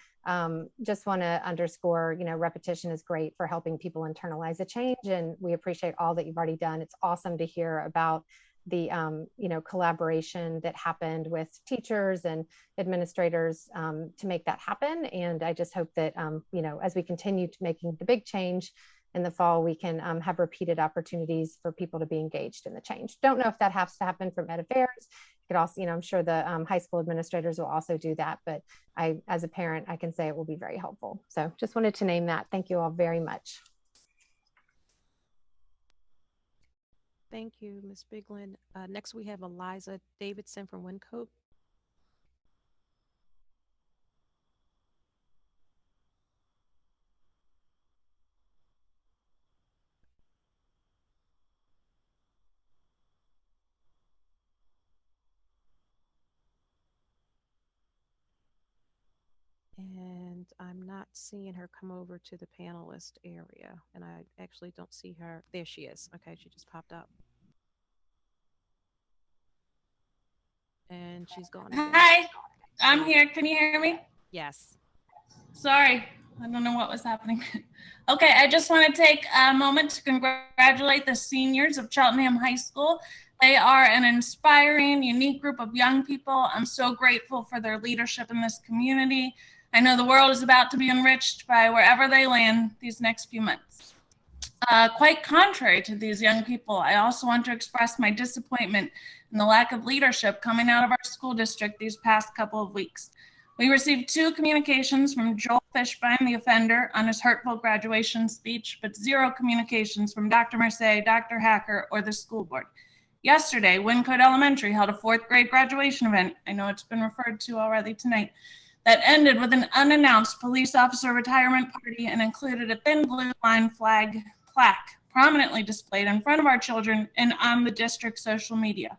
just want to underscore, you know, repetition is great for helping people internalize a change, and we appreciate all that you've already done. It's awesome to hear about the you know, collaboration that happened with teachers and administrators to make that happen. And I just hope that you know, as we continue to making the big change in the fall, we can have repeated opportunities for people to be engaged in the change. Don't know if that has to happen from Ed Affairs. You could also, you know, I'm sure the high school administrators will also do that, but I, as a parent, I can say it will be very helpful. So just wanted to name that. Thank you all very much. Thank you, Ms. Bigland. Next, we have Eliza Davidson from Wyncote. And I'm not seeing her come over to the panelist area. And I actually don't see her. There she is. Okay, she just popped up. And she's gone again. Hi, I'm here. Can you hear me? Yes. Sorry, I don't know what was happening. Okay, I just want to take a moment to congratulate the seniors of Cheltenham High School. They are an inspiring, unique group of young people. I'm so grateful for their leadership in this community. I know the world is about to be enriched by wherever they land these next few months. Quite contrary to these young people, I also want to express my disappointment in the lack of leadership coming out of our school district these past couple of weeks. We received 2 communications from Joel Fishbein, the offender, on his hurtful graduation speech, but 0 communications from Dr. Merced, Dr. Hacker, or the school board. Yesterday, Wyncote Elementary held a 4th grade graduation event, I know it's been referred to already tonight, that ended with an unannounced police officer retirement party and included a thin blue line flag plaque prominently displayed in front of our children and on the district's social media.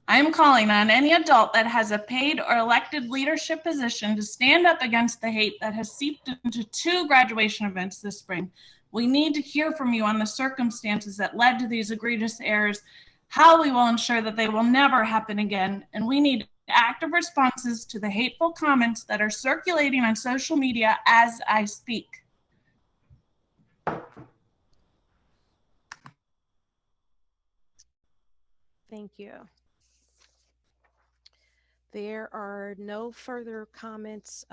I am calling on any adult that has a paid or elected leadership position to stand up against the hate that has seeped into 2 graduation events this spring. We need to hear from you on the circumstances that led to these egregious errors, how we will ensure that they will never happen again, and we need active responses to the hateful comments that are circulating on social media as I speak. Thank you. There are no further comments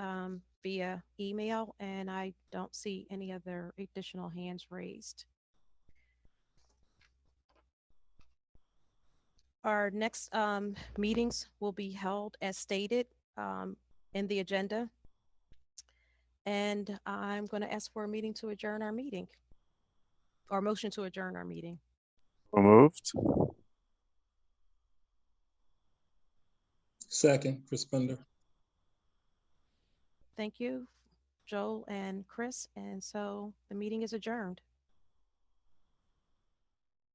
via email, and I don't see any other additional hands raised. Our next meetings will be held as stated in the agenda. And I'm going to ask for a meeting to adjourn our meeting, or motion to adjourn our meeting. So moved. Second, Crispender. Thank you, Joel and Chris. And so the meeting is adjourned.